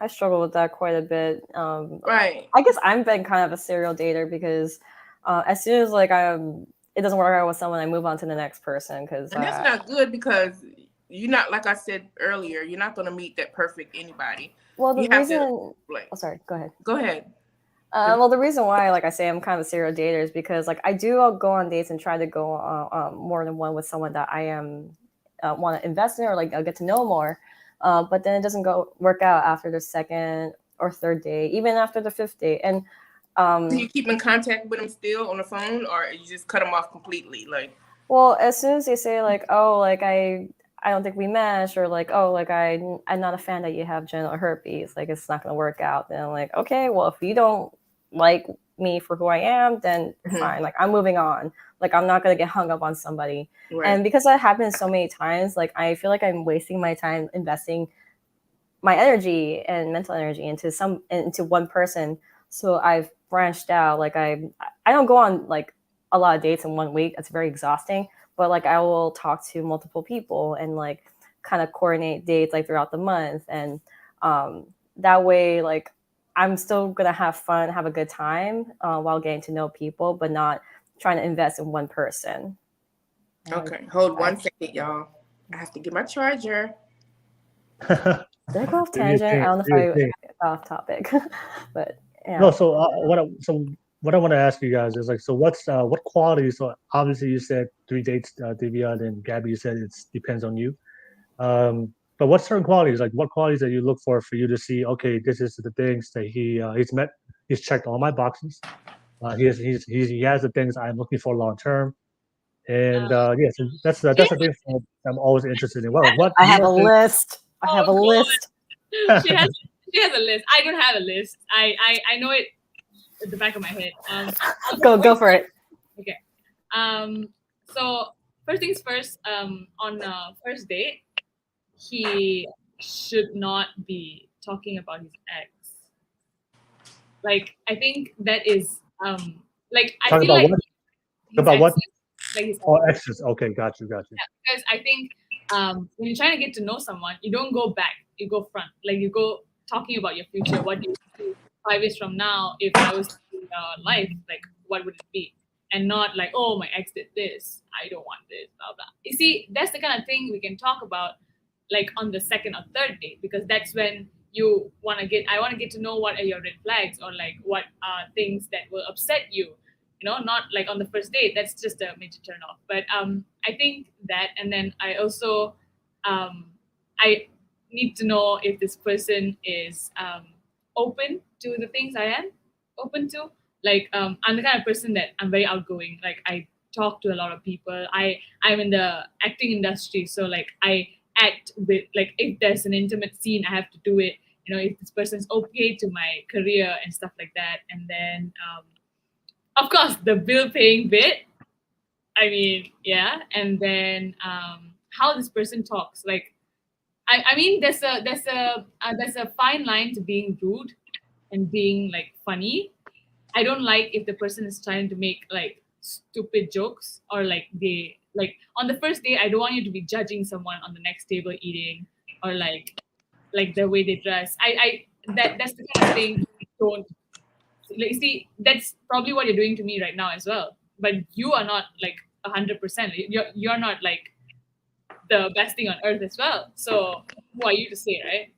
I struggle with that quite a bit. Right. I guess I've been kind of a serial dater because as soon as like it doesn't work out with someone, I move on to the next person. And that's not good, because you're not, like I said earlier, you're not going to meet that perfect anybody. Well, the reason. Sorry. Go ahead. Go ahead. Well, the reason why, like I say, I'm kind of a serial dater is because like I do go on dates and try to go more than one with someone that I am want to invest in or like get to know more. But then it doesn't work out after the second or third date, even after the fifth date. And do you keep in contact with them still on the phone, or you just cut them off completely? Like, well, as soon as they say like, oh, like I don't think we mesh, or like, oh, like I'm not a fan that you have genital herpes, like it's not gonna work out. Then I'm like, okay, well, if you don't like me for who I am, then fine. Like I'm moving on. Like I'm not gonna get hung up on somebody. Right. And because that happens so many times, like I feel like I'm wasting my time investing my energy and mental energy into one person. So I've branched out. Like I don't go on like a lot of dates in 1 week. It's very exhausting. But like I will talk to multiple people and like kind of coordinate dates like throughout the month. And that way, like I'm still gonna have fun, have a good time while getting to know people, but not trying to invest in one person. Okay, hold 1 second, y'all. I have to get my charger. Did I go off tangent? I don't know if I got off topic, but yeah. No. So what I want to ask you guys is like, so what qualities? So obviously you said 3 dates, Thivyah, and Gabi, you said it depends on you. But what certain qualities, like what qualities that you look for you to see, okay, this is the things that he's met, he's checked all my boxes. He has the things I'm looking for long term. And yes, that's the thing I'm always interested in. What I have a list. I have a list. She has a list. I don't have a list. I know it at the back of my head. Go for it. Okay. So first things first. On first date, he should not be talking about his ex. Like I think that is like I talking feel about like what? About what? Like his exes. Okay, got you. Yeah, because I think when you're trying to get to know someone, you don't go back, you go front. Like you go talking about your future. What do you do 5 years from now? If I was in your life, like what would it be? And not like, oh, my ex did this, I don't want this, blah blah. You see, that's the kind of thing we can talk about like on the second or third date, because that's when I want to get to know what are your red flags, or like what are things that will upset you. Not like on the first date. That's just a major turn off. But I think that, and then I also I need to know if this person is open to the things I am open to. Like I'm the kind of person that I'm very outgoing. Like I talk to a lot of people. I'm in the acting industry, so like I act with, like, if there's an intimate scene, I have to do it. You know, if this person's okay to my career and stuff like that. And then, of course, the bill paying bit. I mean, yeah. And then how this person talks. Like, I mean, there's a fine line to being rude and being like funny. I don't like if the person is trying to make like stupid jokes, or like they like on the first day. I don't want you to be judging someone on the next table eating, or like the way they dress. That's the kind of thing. Don't, like, see, that's probably what you're doing to me right now as well. But you are not like 100%. You're not like the best thing on earth as well. So who are you to say, right?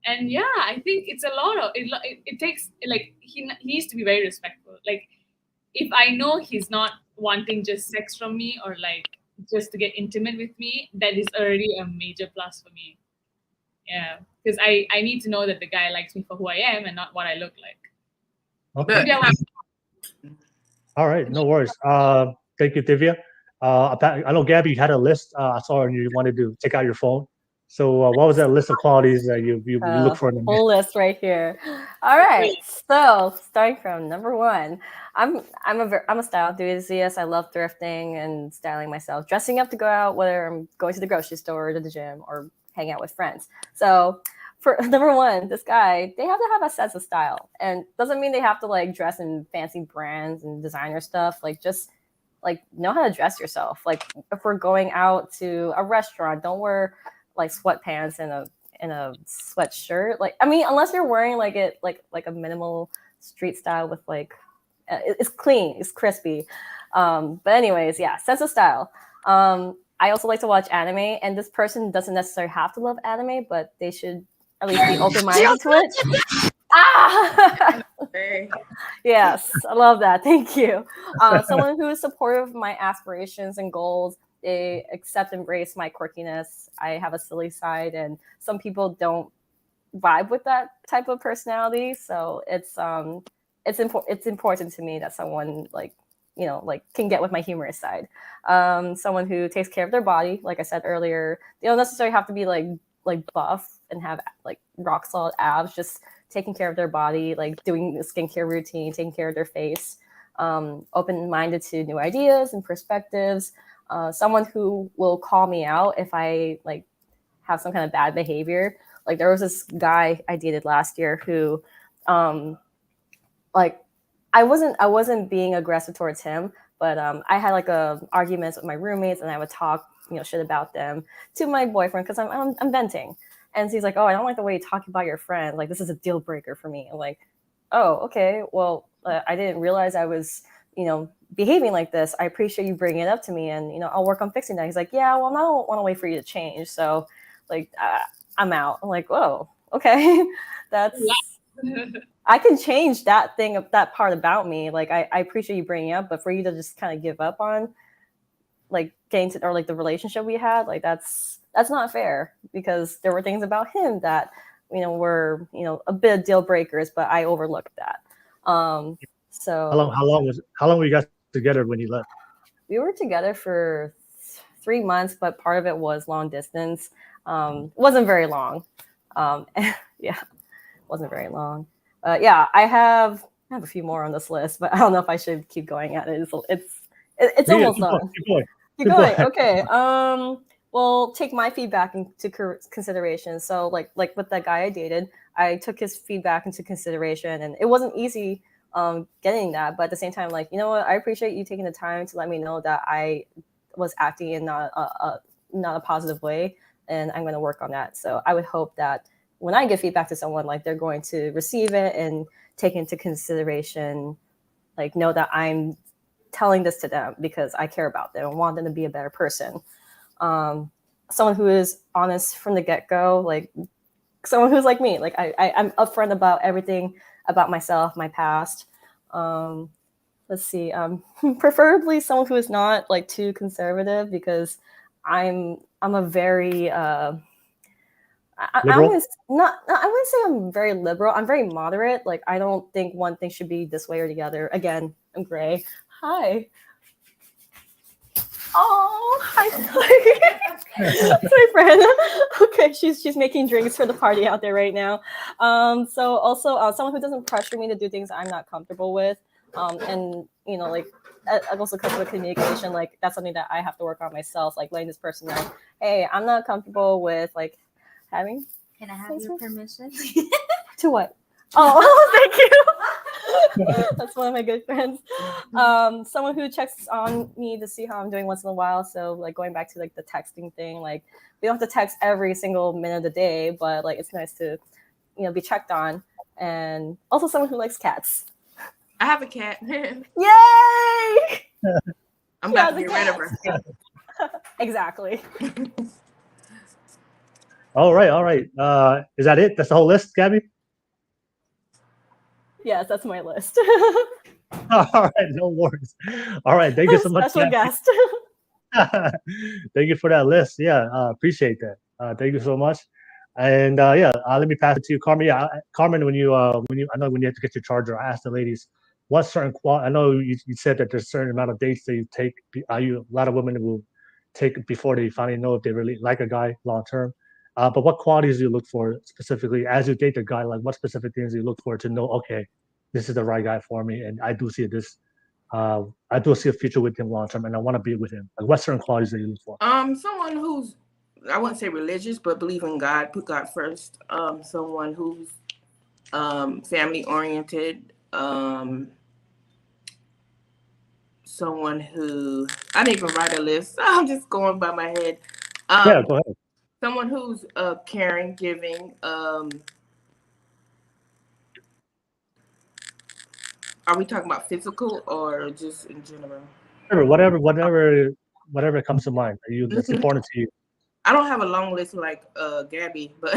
And yeah, I think it's a lot of it takes, like, he needs to be very respectful. Like, if I know he's not wanting just sex from me, or like just to get intimate with me, that is already a major plus for me. Yeah, because I need to know that the guy likes me for who I am and not what I look like. Okay. Maybe I want- All right, no worries. Thank you, Thivyah. I know Gabi, you had a list. I saw and you wanted to take out your phone. So what was that list of qualities that you look for in a man? Whole list right here. All right, so starting from number one, I'm a style enthusiast. I love thrifting and styling myself, dressing up to go out, whether I'm going to the grocery store or to the gym or hang out with friends. So for number one, this guy, they have to have a sense of style, and doesn't mean they have to like dress in fancy brands and designer stuff. Like, just like know how to dress yourself. Like, if we're going out to a restaurant, don't wear like sweatpants and a sweatshirt. Like, I mean, unless you're wearing like a minimal street style with like it's clean, it's crispy. But anyways, yeah, sense of style. I also like to watch anime, and this person doesn't necessarily have to love anime, but they should at least be open-minded to it. Ah! Yes, I love that. Thank you. Someone who is supportive of my aspirations and goals. They accept, embrace my quirkiness. I have a silly side, and some people don't vibe with that type of personality. So it's important to me that someone like, you know, like can get with my humorous side. Someone who takes care of their body. Like I said earlier, they don't necessarily have to be like buff and have like rock solid abs. Just taking care of their body, like doing a skincare routine, taking care of their face. Open-minded to new ideas and perspectives. Someone who will call me out if I like have some kind of bad behavior. Like, there was this guy I dated last year who, like, I wasn't being aggressive towards him, but I had like arguments with my roommates, and I would talk, you know, shit about them to my boyfriend because I'm venting, and so he's like, "Oh, I don't like the way you talk about your friend. Like, this is a deal breaker for me." I'm like, "Oh, okay. Well, I didn't realize I was, you know, behaving like this. I appreciate you bringing it up to me, and, you know, I'll work on fixing that." He's like, "Yeah, well, I don't want to wait for you to change. So, like, I'm out." I'm like, "Whoa, okay." That's, I can change that part about me. Like, I appreciate you bringing it up, but for you to just kind of give up on, like, getting to, or like the relationship we had, like, that's not fair, because there were things about him that, you know, were, you know, a bit of deal breakers, but I overlooked that. So how long were you guys together when you left? We were together for 3 months, but part of it was long distance. Wasn't very long. Yeah, wasn't very long. Yeah, I have a few more on this list, but I don't know if I should keep going at it. It's almost done. Keep going. Okay. Well, take my feedback into consideration. So like with that guy I dated, I took his feedback into consideration, and it wasn't easy getting that. But at the same time, like, you know what, I appreciate you taking the time to let me know that I was acting in not a positive way, and I'm going to work on that. So I would hope that when I give feedback to someone, like, they're going to receive it and take into consideration, like, know that I'm telling this to them because I care about them and want them to be a better person. Someone who is honest from the get-go, like someone who's like me, like I'm upfront about everything about myself, my past. Let's see, preferably someone who is not like too conservative, because I'm a very I wouldn't say I'm very liberal. I'm very moderate. Like, I don't think one thing should be this way or the other. Again, I'm gray. Hi. Oh, hi. That's my friend. Okay, she's making drinks for the party out there right now. So also someone who doesn't pressure me to do things I'm not comfortable with. And like also comes with communication. Like that's something that I have to work on myself. Like letting this person know, hey, I'm not comfortable with like having. Can I have your permission? To what? Oh, thank you. That's one of my good friends. Someone who checks on me to see how I'm doing once in a while. So like going back to like the texting thing, like we don't have to text every single minute of the day, but like it's nice to, be checked on. And also someone who likes cats. I have a cat. Yay! I'm about to get rid of her. Exactly. All right. Is that it? That's the whole list, Gabi? Yes, that's my list. All right, no worries. All right, thank you so much. Special guest. Thank you for that list. Yeah, appreciate that. Thank you so much. And let me pass it to you, Carmen. Yeah, Carmen, when you I know when you have to get your charger, I asked the ladies what certain I know you said that there's a certain amount of dates that you take. A lot of women will take before they finally know if they really like a guy long term. But what qualities do you look for specifically as you date the guy? Like what specific things do you look for to know, okay, this is the right guy for me, and I do see a future with him long term, and I want to be with him. Like what certain qualities do you look for? Someone who's, I wouldn't say religious, but believe in God, put God first. Someone who's family oriented. Someone who, I didn't even write a list. I'm just going by my head. Yeah, go ahead. Someone who's caring, giving. Are we talking about physical or just in general? Whatever comes to mind. That's important to you. I don't have a long list like Gabi, but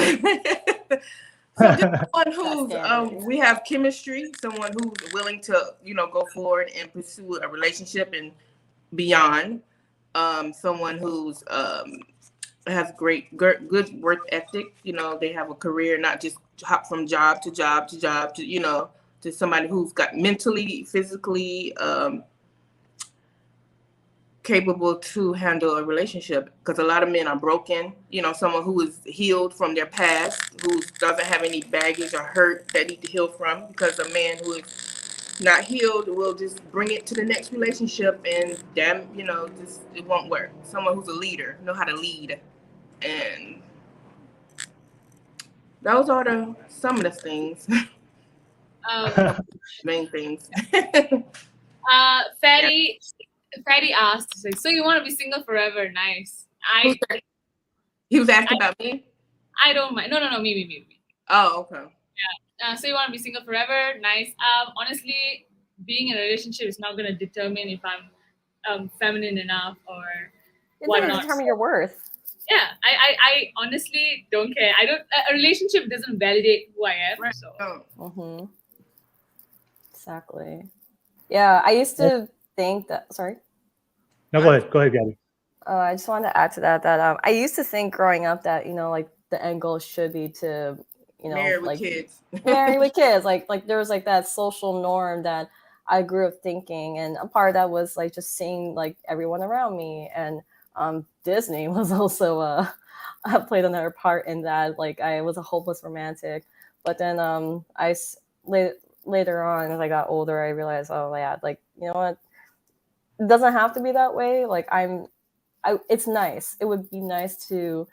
so just someone who's we have chemistry. Someone who's willing to go forward and pursue a relationship and beyond. Someone who's has good work ethic. They have a career, not just hop from job to job to job to to somebody who's got mentally, physically capable to handle a relationship. Because a lot of men are broken. Someone who is healed from their past, who doesn't have any baggage or hurt that need to heal from. Because a man who is not healed will just bring it to the next relationship, and just it won't work. Someone who's a leader, know how to lead. And those are some of the things. Main things. Fatty asked, so you want to be single forever? Nice. He was asking about me? I don't mind. No, me. Oh, okay. Yeah. So you want to be single forever? Nice. Honestly, being in a relationship is not going to determine if I'm feminine enough or whatnot. It doesn't determine your worth. Yeah, I honestly don't care. A relationship doesn't validate who I am. Right. So. Mm-hmm. Exactly. Yeah, I used to think that. Sorry. No, go ahead, Gabi. I just wanted to add to that I used to think growing up that like the end goal should be to marry with kids. Marry with kids. Like there was like that social norm that I grew up thinking, and a part of that was like just seeing like everyone around me, and Disney was also played another part in that. Like I was a hopeless romantic, but then later on as I got older, I realized, oh yeah, like you know what, it doesn't have to be that way. Like it's nice. It would be nice to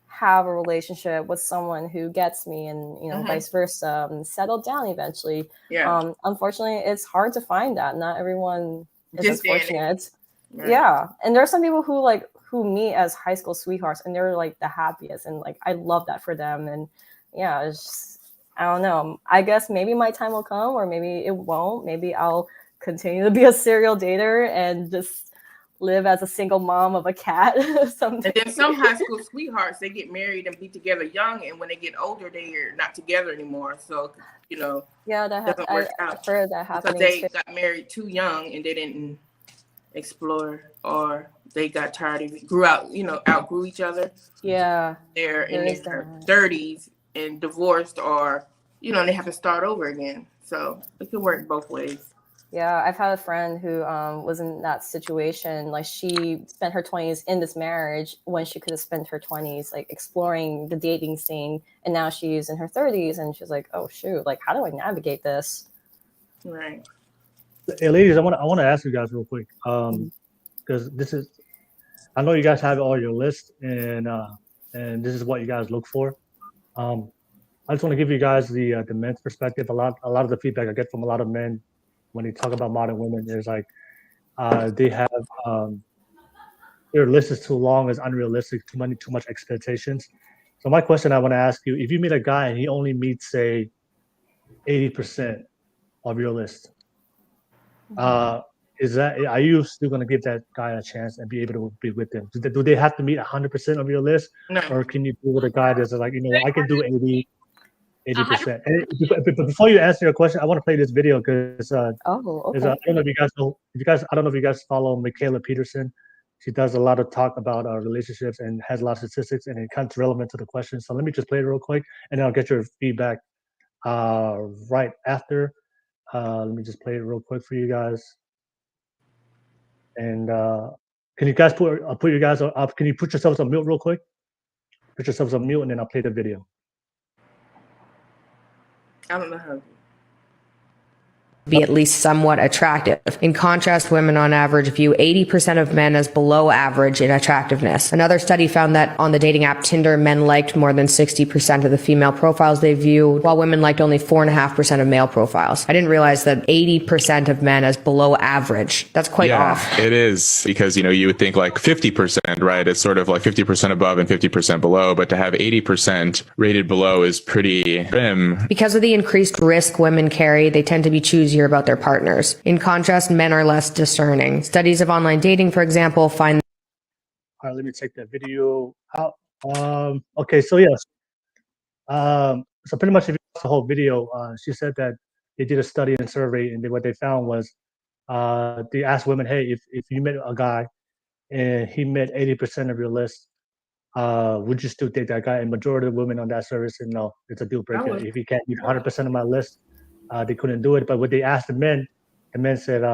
have a relationship with someone who gets me, and vice versa, and settle down eventually. Yeah. Unfortunately, it's hard to find that. Not everyone is as fortunate. Right. Yeah, and there are some people who meet as high school sweethearts, and they're like the happiest, and like I love that for them. And yeah, it's just, I don't know. I guess maybe my time will come, or maybe it won't. Maybe I'll continue to be a serial dater and just live as a single mom of a cat. And then some high school sweethearts, they get married and be together young, and when they get older, they're not together anymore. So yeah, that doesn't work out. I've heard that happening. Because they got married too young and they didn't explore, or they got tired of it, outgrew each other. Yeah, they're in their 30s and divorced, or they have to start over again. So it could work both ways. Yeah, I've had a friend who was in that situation. Like she spent her 20s in this marriage when she could have spent her 20s like exploring the dating scene, and now she's in her 30s and she's like, oh shoot, like how do I navigate this? Right. Hey, ladies, I want to ask you guys real quick, because I know you guys have it on your list, and this is what you guys look for. I just want to give you guys the men's perspective. A lot of the feedback I get from a lot of men when they talk about modern women is like they have their list is too long, is unrealistic, too much expectations. So my question I want to ask you: if you meet a guy and he only meets say 80% of your list, are you still going to give that guy a chance and be able to be with him? Do they have to meet 100% of your list, No. or can you do with a guy that's like, I can do 80%? But before you answer your question, I want to play this video because okay. I don't know if you guys know. I don't know if you guys follow Michaela Peterson. She does a lot of talk about relationships and has a lot of statistics, and it kind of relevant to the question. So let me just play it real quick, and then I'll get your feedback right after. Let me just play it real quick for you guys. And can you guys put you guys up? Can you put yourselves on mute real quick? Put yourselves on mute, and then I'll play the video. I don't know how. Be at least somewhat attractive. In contrast, women on average view 80% of men as below average in attractiveness. Another study found that on the dating app Tinder, men liked more than 60% of the female profiles they viewed, while women liked only 4.5% of male profiles. I didn't realize that 80% of men as below average. That's quite off. It is, because, you would think like 50%, right? It's sort of like 50% above and 50% below, but to have 80% rated below is pretty grim. Because of the increased risk women carry, they tend to be choosier about their partners. In contrast, men are less discerning. Studies of online dating, for example, find... All right, let me take that video out. Okay, so yes. So pretty much if you watch the whole video, she said that they did a study and survey, and what they found was they asked women, hey, if you met a guy and he met 80% of your list, would you still date that guy? And majority of women on that survey said no, it's a deal breaker. If he can't meet 100% of my list, they couldn't do it. But when they asked the men said,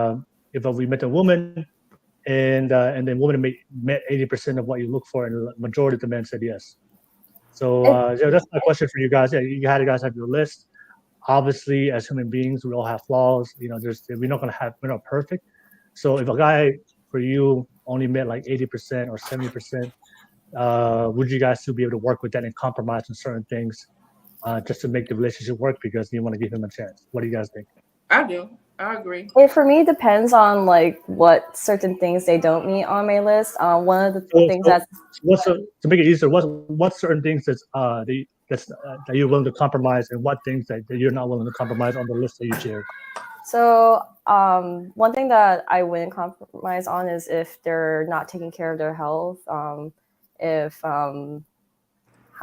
if we met a woman and then woman met 80% of what you look for, and the majority of the men said yes. So that's my question for you guys. Yeah, you guys have your list. Obviously, as human beings, we all have flaws. We're not perfect. So if a guy for you only met like 80% or 70%, would you guys still be able to work with that and compromise on certain things just to make the relationship work because you want to give him a chance? What do you guys think? I do. I agree. It for me depends on like what certain things they don't meet on my list. One of the things to make it easier, what certain things that you're willing to compromise, and what things that you're not willing to compromise on the list that you shared? So one thing that I wouldn't compromise on is if they're not taking care of their health. If how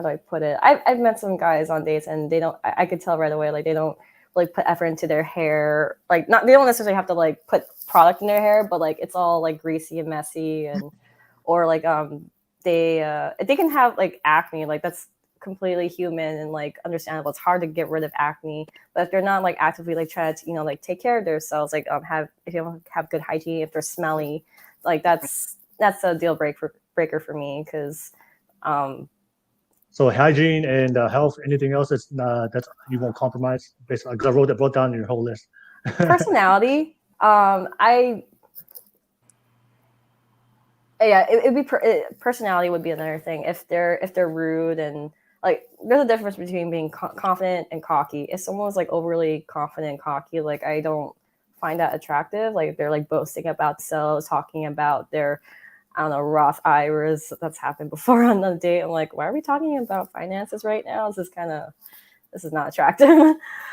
do I put it? I've met some guys on dates and they don't. I could tell right away, like they don't like put effort into their hair. Like they don't necessarily have to like put product in their hair, but like it's all like greasy and messy, and or like they can have like acne. Like that's completely human and like understandable. It's hard to get rid of acne, but if they're not like actively like trying to like take care of themselves, like if you don't have good hygiene, if they're smelly, like that's a deal breaker for me, because so hygiene and health. Anything else that's you won't compromise? Basically, because I wrote down your whole list. Personality. It'd be personality would be another thing. If they're rude, and like there's a difference between being confident and cocky. If someone's like overly confident and cocky, like I don't find that attractive. Like if they're like boasting about themselves, talking about their Roth IRAs. That's happened before on the date. I'm like, why are we talking about finances right now? This is not attractive.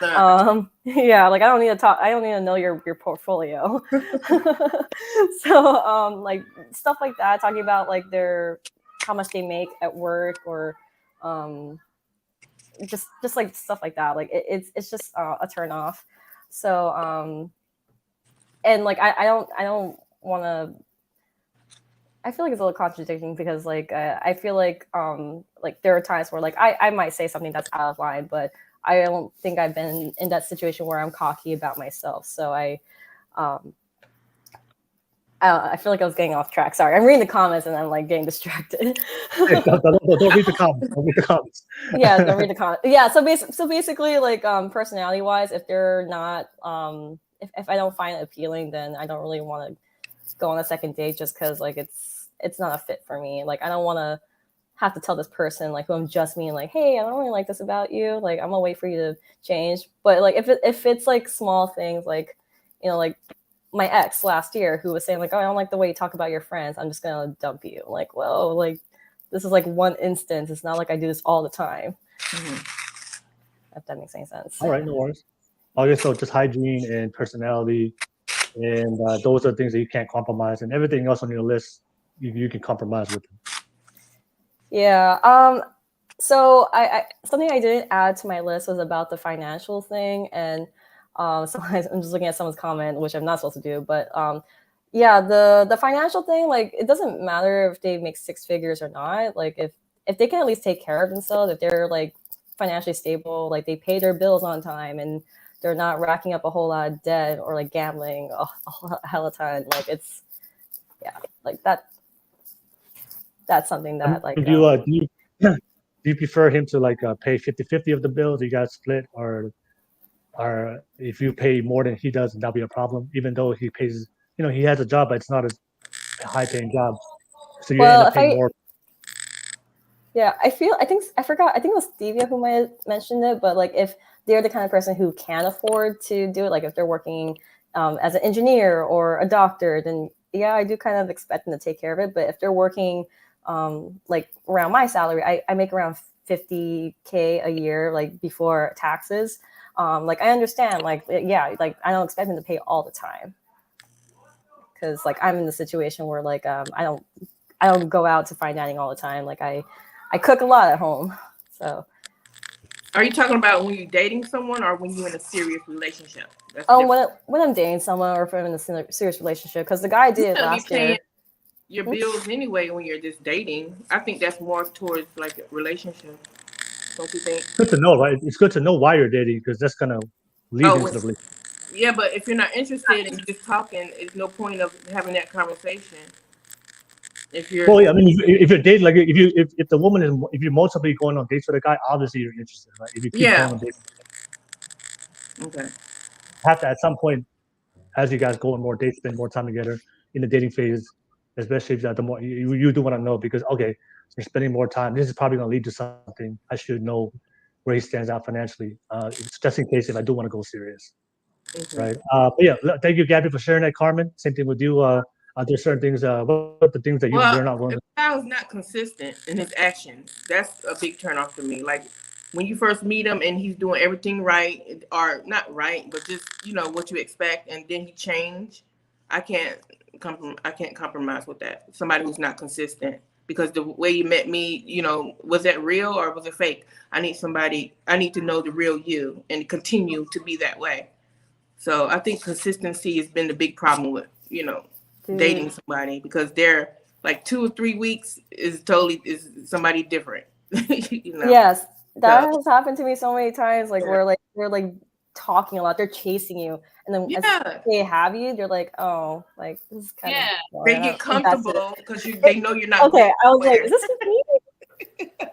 Yeah, like I don't need to talk. I don't need to know your portfolio. So like stuff like that, talking about like how much they make at work, or just like stuff like that. Like it's just a turn off. So and like I don't want to. I feel like it's a little contradicting because like I feel like there are times where like I might say something that's out of line, but I don't think I've been in that situation where I'm cocky about myself. So I I feel like I was getting off track. Sorry, I'm reading the comments and I'm like getting distracted. Hey, don't read the comments. Don't read the comments. Yeah, don't read the comments. Yeah, so basically, like personality wise, if they're not, if I don't find it appealing, then I don't really want to go on a second date just because like it's not a fit for me. Like I don't want to have to tell this person like who I'm just meeting like, hey, I don't really like this about you. Like I'm gonna wait for you to change. But like if it's like small things like, you know, like my ex last year who was saying like, oh, I don't like the way you talk about your friends, I'm just gonna dump you. Like, well, like this is like one instance. It's not like I do this all the time. If that makes any sense. All right, no worries. Okay, so just hygiene and personality, and those are things that you can't compromise, and everything else on your list you can compromise with them. Yeah. So I something I didn't add to my list was about the financial thing, and so I'm just looking at someone's comment, which I'm not supposed to do, but yeah, the financial thing, like it doesn't matter if they make six figures or not. Like if they can at least take care of themselves, if they're like financially stable, like they pay their bills on time and they're not racking up a whole lot of debt or like gambling a hell of a ton. Like it's, yeah, like that's something that like. Do you prefer him to like pay 50-50 of the bills? You guys split, or if you pay more than he does, that'll be a problem, even though he pays, you know, he has a job, but it's not a high paying job. So you end up paying more. Yeah, I think it was Thivyah who might have mentioned it, but like if they're the kind of person who can afford to do it, like if they're working as an engineer or a doctor, then yeah, I do kind of expect them to take care of it. But if they're working like around my salary, I make around $50K a year, like before taxes. Like I understand, like yeah, like I don't expect them to pay all the time, because like I'm in the situation where like I don't go out to fine dining all the time. Like I cook a lot at home. So are you talking about when you're dating someone or when you're in a serious relationship? When I'm dating someone or if I'm in a serious relationship, because the guy I did last year. Your bills anyway when you're just dating. I think that's more towards like a relationship. Don't you think? Good to know, right? It's good to know why you're dating, because that's gonna lead into the relationship. Yeah, but if you're not interested in just talking, there's no point of having that conversation. If you're, well, yeah, I mean, if you're dating, like if the woman is, if you're multiply going on dates with a guy, obviously you're interested, right? If you keep going on dates, okay, have to at some point, as you guys go on more dates, spend more time together in the dating phase, especially if the more you do want to know, because okay, you're spending more time. This is probably going to lead to something. I should know where he stands out financially, just in case if I do want to go serious, right? But yeah, thank you, Gabi, for sharing that. Carmen, same thing with you. Are there certain things? What are the things that you're not willing? If the guy's not consistent in his actions, that's a big turnoff for me. Like when you first meet him and he's doing everything right, or not right, but just what you expect, and then he change. I can't compromise with that. Somebody who's not consistent, because the way you met me, was that real or was it fake? I need to know the real you and continue to be that way. So I think consistency has been the big problem with, dating somebody, because they're like 2 or 3 weeks is somebody different. Yes, that has happened to me so many times. Like we're talking a lot, they're chasing you, and then as they have you, they're like, oh, like this is kind of they get comfortable because they know you're not okay. I was like, is this me?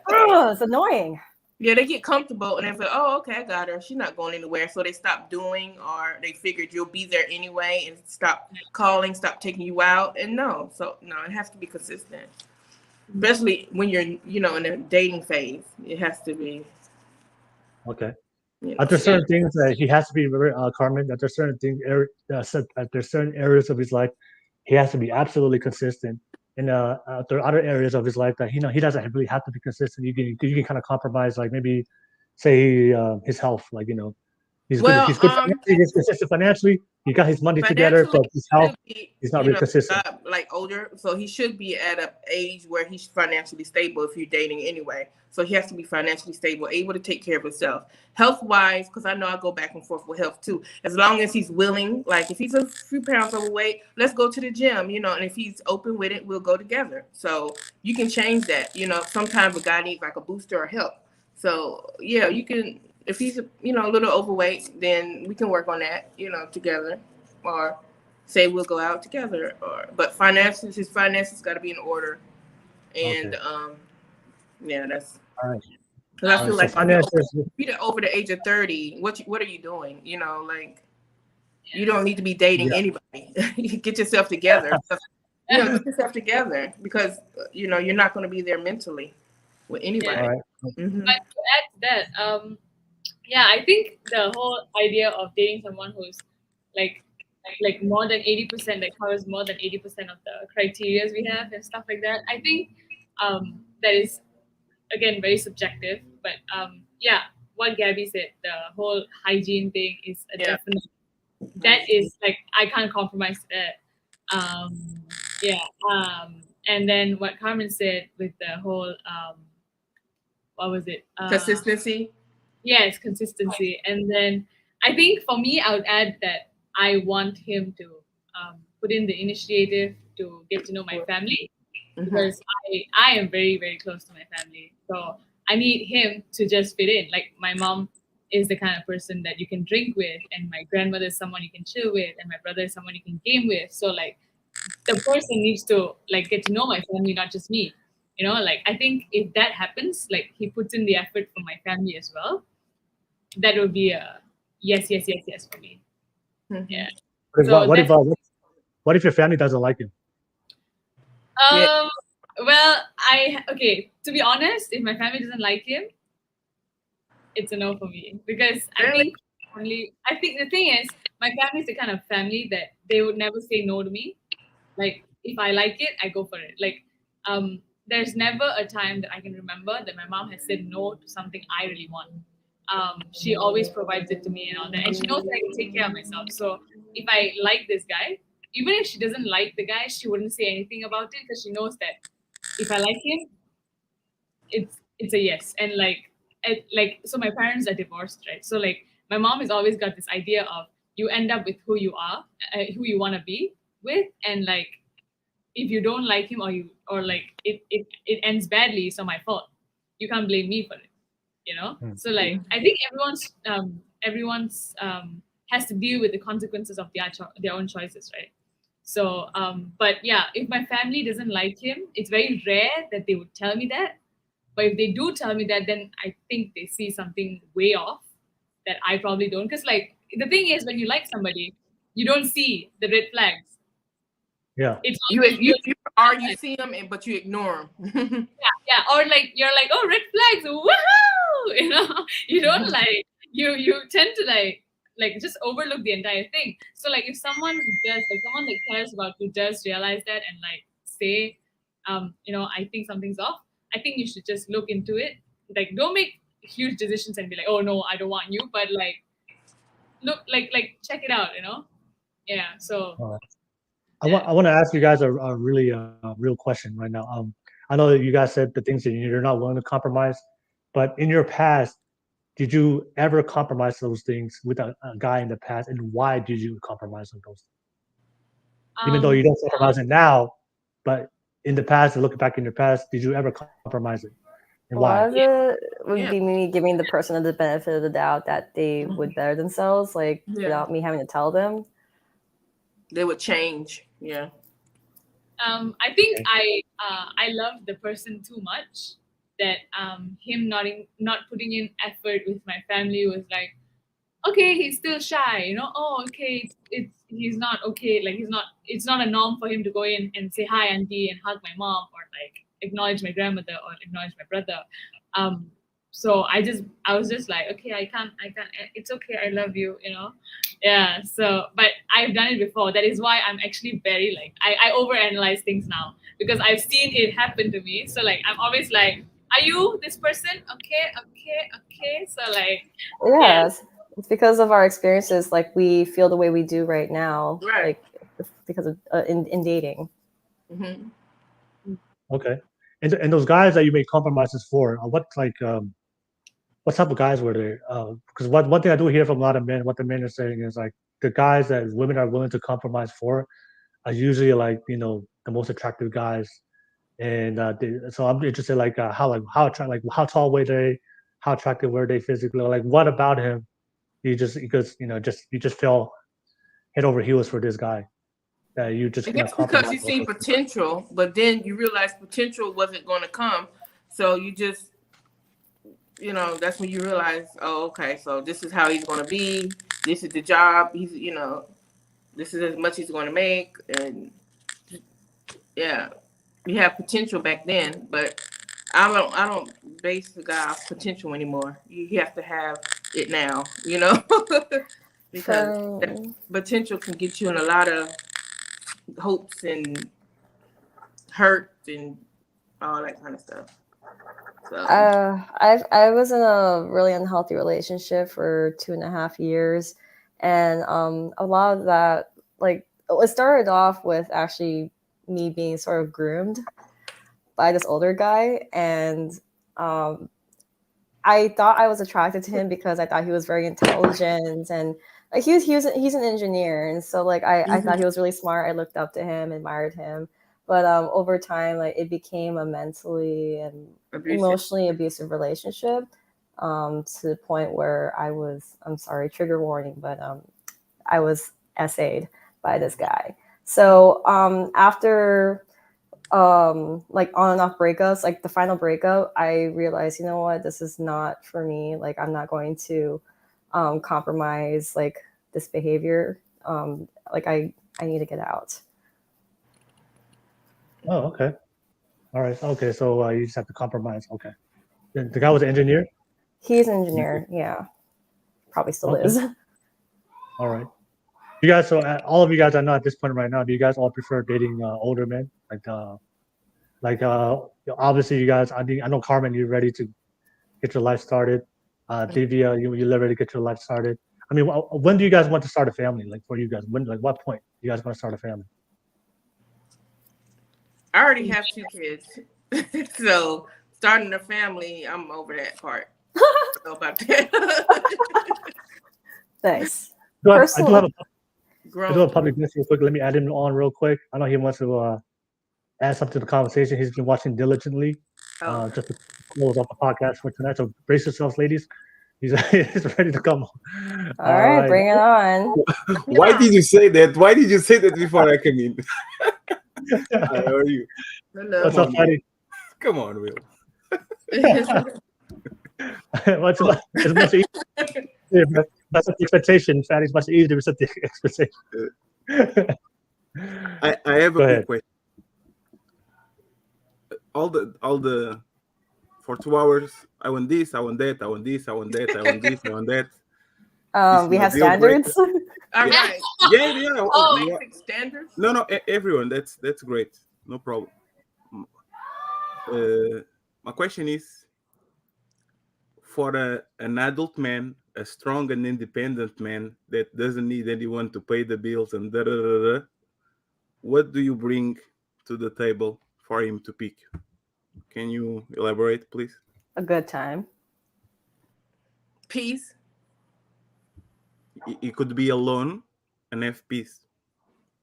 Oh, it's annoying. Yeah, they get comfortable and they feel, oh, okay, I got her. She's not going anywhere. So they stop doing, or they figured you'll be there anyway and stop calling, stop taking you out. And no, it has to be consistent. Especially when you're, in a dating phase. It has to be. Okay. Are there certain things that he has to be, Carmen, that there's certain things, there's certain areas of his life he has to be absolutely consistent. And there are other areas of his life that he doesn't really have to be consistent. You can kind of compromise, like maybe say his health, like he's consistent financially. He got his money together, but his health, he's not really consistent. Like older, so he should be at an age where he's financially stable if you're dating anyway. So he has to be financially stable, able to take care of himself. Health-wise, because I know I go back and forth with health too. As long as he's willing, like if he's a few pounds overweight, let's go to the gym, and if he's open with it, we'll go together. So you can change that. Sometimes a guy needs like a booster or help. So yeah, you can, if he's a little overweight, then we can work on that, together. Or say we'll go out together, but his finances got to be in order, and yeah, that's all right. Because I feel like finances, if you're over the age of 30, what are you doing? You know, like you don't need to be dating anybody. Get yourself together. Get yourself together because you're not going to be there mentally with anybody. All right. Mm-hmm. But to add to that, I think the whole idea of dating someone who's like more than 80%, like covers more than 80% of the criteria we have and stuff like that. I think that is again very subjective. But what Gabi said, the whole hygiene thing is a definite. That is like I can't compromise that. And then what Carmen said with the whole what was it? Consistency. Yes, consistency. And then I think for me, I would add that I want him to put in the initiative to get to know my family, because I am very, very close to my family. So I need him to just fit in. Like my mom is the kind of person that you can drink with, and my grandmother is someone you can chill with, and my brother is someone you can game with. So like the person needs to like get to know my family, not just me. Like I think if that happens, like he puts in the effort for my family as well, that would be a yes for me. Yeah. So what if your family doesn't like him? Well, to be honest, if my family doesn't like him, it's a no for me, because I think the thing is, my family is the kind of family that they would never say no to me. Like if I like it, I go for it. Like there's never a time that I can remember that my mom has said no to something I really want. She always provides it to me and all that, and she knows that I can take care of myself. So if I like this guy, even if she doesn't like the guy, she wouldn't say anything about it, because she knows that if I like him, it's a yes. And so my parents are divorced, right? So like my mom has always got this idea of you end up with who you are, who you want to be with, and like if you don't like him or it ends badly, it's not my fault. You can't blame me for it. So like I think everyone's has to deal with the consequences of their own choices, right? So but yeah, if my family doesn't like him, it's very rare that they would tell me that. But if they do tell me that, then I think they see something way off that I probably don't. Because like the thing is, when you like somebody, you don't see the red flags. Yeah. You see them, but you ignore them. Yeah. Or like you're like, oh, red flags, woohoo! You don't like you tend to like just overlook the entire thing. So like if someone that cares about you does realize that and like say, I think something's off, I think you should just look into it. Like don't make huge decisions and be like, oh no, I don't want you, but like look like check it out, Yeah. So I want to ask you guys a really real question right now. I know that you guys said the things that you're not willing to compromise, but in your past, did you ever compromise those things with a guy in the past, and why did you compromise on those things? Even though you don't compromise it now, but in the past, looking back in your past, did you ever compromise it? And why? It would be me giving the person the benefit of the doubt that they would better themselves, like without me having to tell them. They would change. Yeah. I think I love the person too much that him not putting in effort with my family was like, okay, he's still shy, oh, okay, he's not okay, like it's not a norm for him to go in and say hi auntie and hug my mom or like acknowledge my grandmother or acknowledge my brother. So I was just like, okay, I can't, it's okay, I love you, Yeah. So, but I've done it before. That is why I'm actually very like, I overanalyze things now because I've seen it happen to me. So like, I'm always like, are you this person? Okay. So like, yes, it's because of our experiences. Like we feel the way we do right now, right? Like because of in dating. Mm-hmm. Okay. And those guys that you made compromises for, what type of guys were they? Because one thing I do hear from a lot of men, what the men are saying is like the guys that women are willing to compromise for are usually like the most attractive guys, and so I'm interested like how tall were they, how attractive were they physically, like what about him you just fell head over heels for this guy? that you just I gonna guess because compromise. you seen potential, but then you realized potential wasn't going to come. So you just, you know, that's when you realize, oh, okay, so this is how he's going to be. This is the job. He's, you know, this is as much he's going to make. And yeah, you have potential back then, but I don't base the guy off potential anymore. You have to have it now, you know, because that potential can get you in a lot of hopes and hurt and all that kind of stuff. So I was in a really unhealthy relationship for 2.5 years, and a lot of that, like, it started off with actually me being sort of groomed by this older guy, and I thought I was attracted to him because I thought he was very intelligent, and like he's an engineer, and so like I thought he was really smart. I looked up to him, admired him. But over time, like, it became a mentally and emotionally abusive relationship, to the point where I'm sorry, trigger warning, but I was SA'd by this guy. So after like on and off breakups, like the final breakup, I realized, you know what, this is not for me. Like, I'm not going to compromise like this behavior. Like I need to get out. Oh, okay. All right. Okay. So you just have to compromise. Okay. The guy was an engineer? He's an engineer. Yeah. Probably still is. All right. You guys, so all of you guys I know at this point right now, do you guys all prefer dating older men? Obviously you guys, I know Carmen, you're ready to get your life started. Thivyah, you're ready to get your life started. I mean, when do you guys want to start a family? Like, for you guys, when, like, what point you guys want to start a family? I already have 2 kids, so starting a family, I'm over that part. I don't know about that. Thanks. I do have a public guest real quick. Let me add him on real quick. I know he wants to add something to the conversation. He's been watching diligently, just to close off the podcast for tonight. So brace yourselves, ladies. He's ready to come on. All right, bring it on. Why did you say that? Why did you say that before I came in? How are you? What's up, Fatty? Come on, Will. It's much easier. That's the expectation. Fatty's much easier to set the expectation. I have a quick question. All the for 2 hours, I want this, I want that, I want this, I want that, I want this, I want that. We have standards. All right. Yeah. Oh, basic standards. No, everyone. That's great. No problem. My question is, for an adult man, a strong and independent man that doesn't need anyone to pay the bills and what do you bring to the table for him to pick? Can you elaborate, please? A good time. Peace. It could be alone and have peace.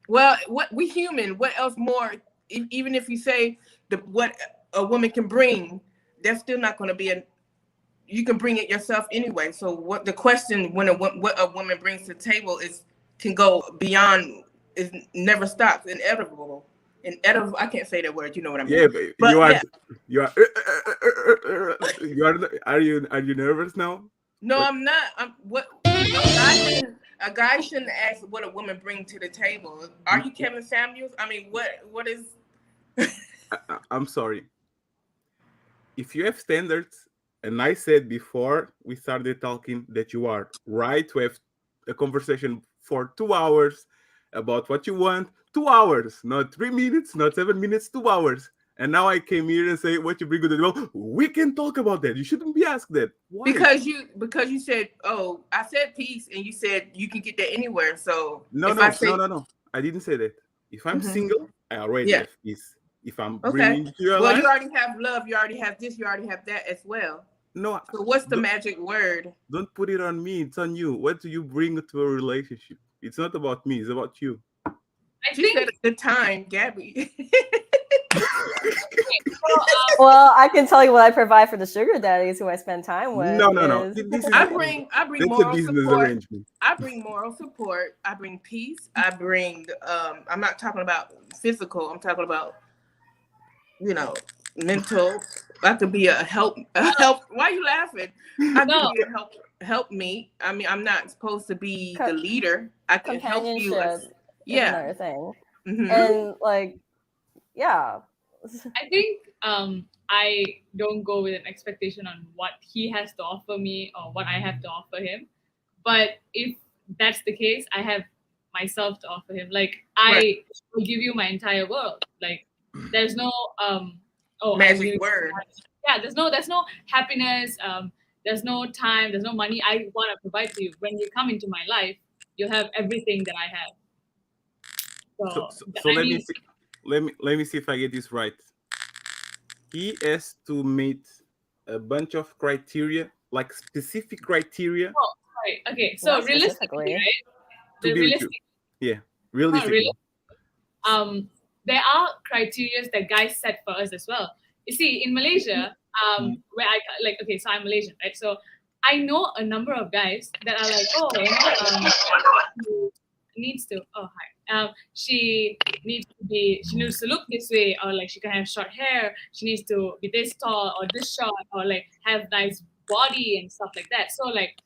Well, what we human, what else more? Even if you say what a woman can bring, that's still not going to be you can bring it yourself anyway. So what the question what a woman brings to the table can go beyond, is never stops, inevitable. I can't say that word. You know what I mean? Yeah, but you are. Are you nervous now? No, I'm not. A guy shouldn't ask what a woman brings to the table. Are you Kevin Samuels? I mean, what is? I'm sorry. If you have standards, and I said before we started talking that you are right to have a conversation for 2 hours about what you want. 2 hours, not 3 minutes, not 7 minutes, 2 hours. And now I came here and say what you bring to the table. We can talk about that. You shouldn't be asked that. Why? Because you said, oh, I said peace, and you said you can get that anywhere. So no. I didn't say that. If I'm single, I already have peace. If I'm bringing to your life, you already have love. You already have this. You already have that as well. No. So what's the magic word? Don't put it on me. It's on you. What do you bring to a relationship? It's not about me. It's about you. She said at the time, Gabi. Well, I can tell you what I provide for the sugar daddies who I spend time with. No. is- This is I bring that's a moral business support. arrangement. I bring moral support. I bring peace. I bring I'm not talking about physical. I'm talking about, you know, mental. I could be a help. Why are you laughing? I could be a help me. I mean, I'm not supposed to be the leader. I can help you. Companionship is another thing. Mhm. And like, yeah. I think I don't go with an expectation on what he has to offer me or what I have to offer him. But if that's the case, I have myself to offer him. Like I will give you my entire world. Like there's no magic word. Yeah, there's no happiness. There's no time. There's no money. I want to provide to you. When you come into my life, you'll have everything that I have. So let me see. Let me see if I get this right. He has to meet a bunch of criteria, like specific criteria. Oh, sorry. Okay, so realistically, right? To be with you. Yeah, realistically. There are criteria that guys set for us as well. You see, in Malaysia, where I like, okay, so I'm Malaysian, right? So I know a number of guys that are like, oh, needs to. Oh, hi. She needs to look this way, or like she can have short hair. She needs to be this tall or this short, or like have nice body and stuff like that. So like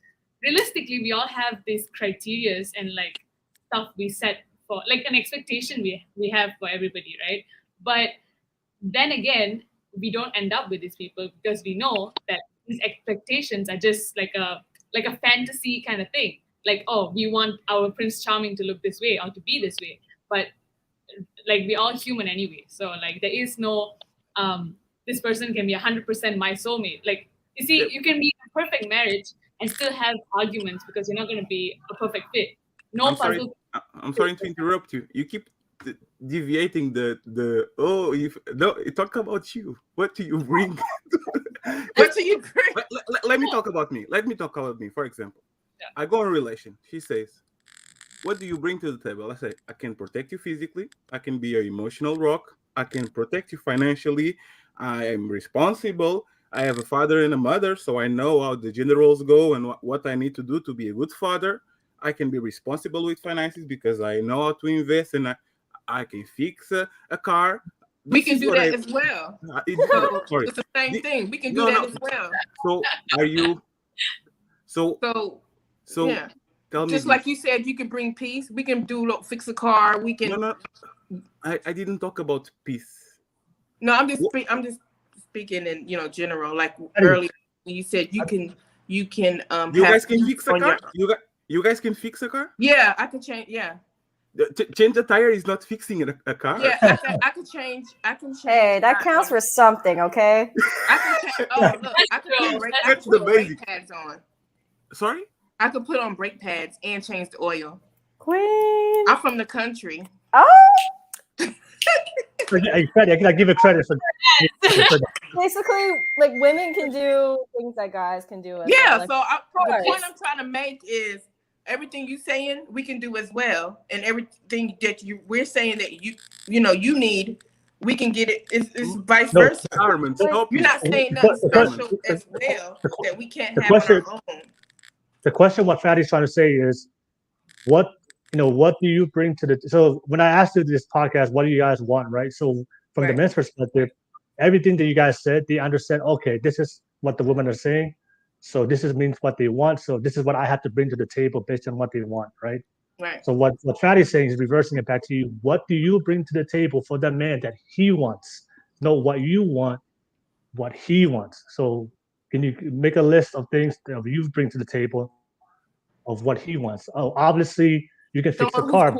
realistically, we all have these criterias and like stuff we set for, like an expectation we have for everybody, right? But then again, we don't end up with these people because we know that these expectations are just like a fantasy kind of thing. Like, oh, we want our Prince Charming to look this way or to be this way. But like we're all human anyway. So like there is no this person can be 100% my soulmate. Like you see, you can be in a perfect marriage and still have arguments because you're not going to be a perfect fit. I'm sorry to interrupt you. You keep deviating talk about you. What do you bring? What do you bring? Let me talk about me. For example, I go on a relation. She says, what do you bring to the table? I say, I can protect you physically. I can be your emotional rock. I can protect you financially. I am responsible. I have a father and a mother, so I know how the gender roles go and what I need to do to be a good father. I can be responsible with finances because I know how to invest, and I can fix a car. We can do that as well. It's the same thing. We can do that as well. So are you? So yeah. Tell me. Just like you said, you can bring peace. We can fix a car. We can. No. I didn't talk about peace. No, I'm just speaking in general. Like earlier, you said you can. You guys can fix a car. You guys can fix a car. Yeah, I can change. Yeah. Change a tire is not fixing a car. Yeah, I can change. Hey, that counts for something, okay? I can change. Oh, look, I can put brake pads on. Sorry? I could put on brake pads and change the oil. Queen. I'm from the country. Oh. I give it credit for. Basically, like women can do things that guys can do. Yeah. Well. So the point I'm trying to make is everything you're saying we can do as well, and everything that we're saying that you need, we can get it. It's vice versa. Carmen, you're not saying nothing special as well that we can't have on our own. The question what Fatty's trying to say is, what do you bring to the? So when I asked you this podcast, what do you guys want, right? So from the men's perspective, everything that you guys said, they understand. Okay, this is what the women are saying. So this means what they want. So this is what I have to bring to the table based on what they want, right? Right. So what Fatty's saying is reversing it back to you. What do you bring to the table for that man that he wants? Know what you want, what he wants. So can you make a list of things that you bring to the table of what he wants? Oh, obviously you can fix the car.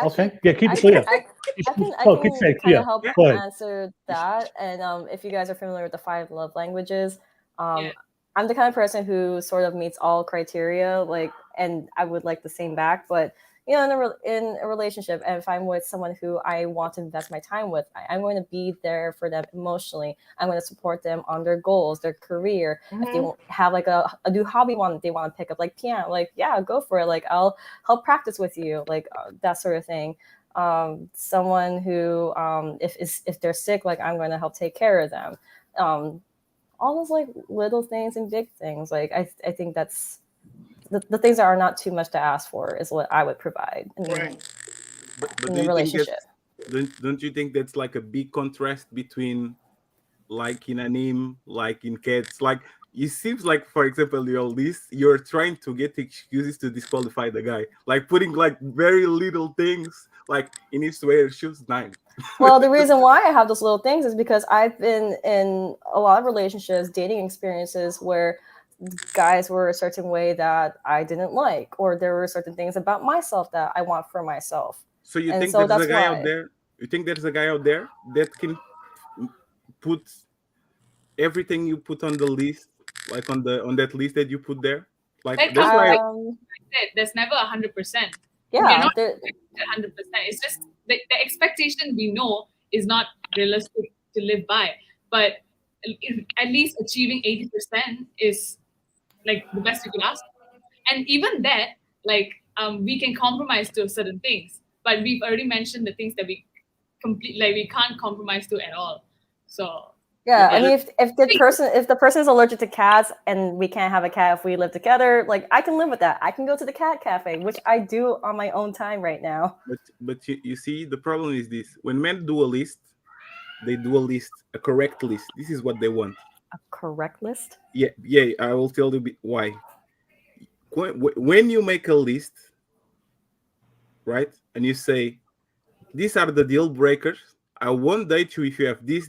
Okay. Yeah, keep it clear. I can kind of help answer that. And if you guys are familiar with the 5 love languages, I'm the kind of person who sort of meets all criteria, like, and I would like the same back. But in a relationship, and if I'm with someone who I want to invest my time with, I'm going to be there for them emotionally. I'm going to support them on their goals, their career. If they have like a new hobby they want to pick up, like piano, like, yeah, go for it. Like, I'll help practice with you, like that sort of thing. someone who, if they're sick, like I'm going to help take care of them. All those like little things and big things. Like I think that's the things that are not too much to ask for is what I would provide in, But in do the you relationship. think don't you think that's like a big contrast between like in anime, like in cats? Like it seems like, for example, your list, you're trying to get excuses to disqualify the guy, like putting like very little things, like he needs to wear shoes 9. Well, the reason why I have those little things is because I've been in a lot of relationships, dating experiences where guys were a certain way that I didn't like, or there were certain things about myself that I want for myself. So you And think so there's a that's guy why. out there? You think there's a guy out there that can put everything you put on the list, like on that list that you put there? Like that's why. There's never 100%. Yeah, we're not 100%. It's just the expectation we know is not realistic to live by, but at least achieving 80% is like the best you could ask for. And even that, like we can compromise to certain things, but we've already mentioned the things that we we can't compromise to at all. So yeah, I mean, if the person is allergic to cats and we can't have a cat if we live together, like I can live with that. I can go to the cat cafe, which I do on my own time right now. But you see, the problem is this: when men do a list, they do a correct list. This is what they want. A correct list? Yeah. I will tell you why. When you make a list, right, and you say, these are the deal breakers. I won't date you if you have this.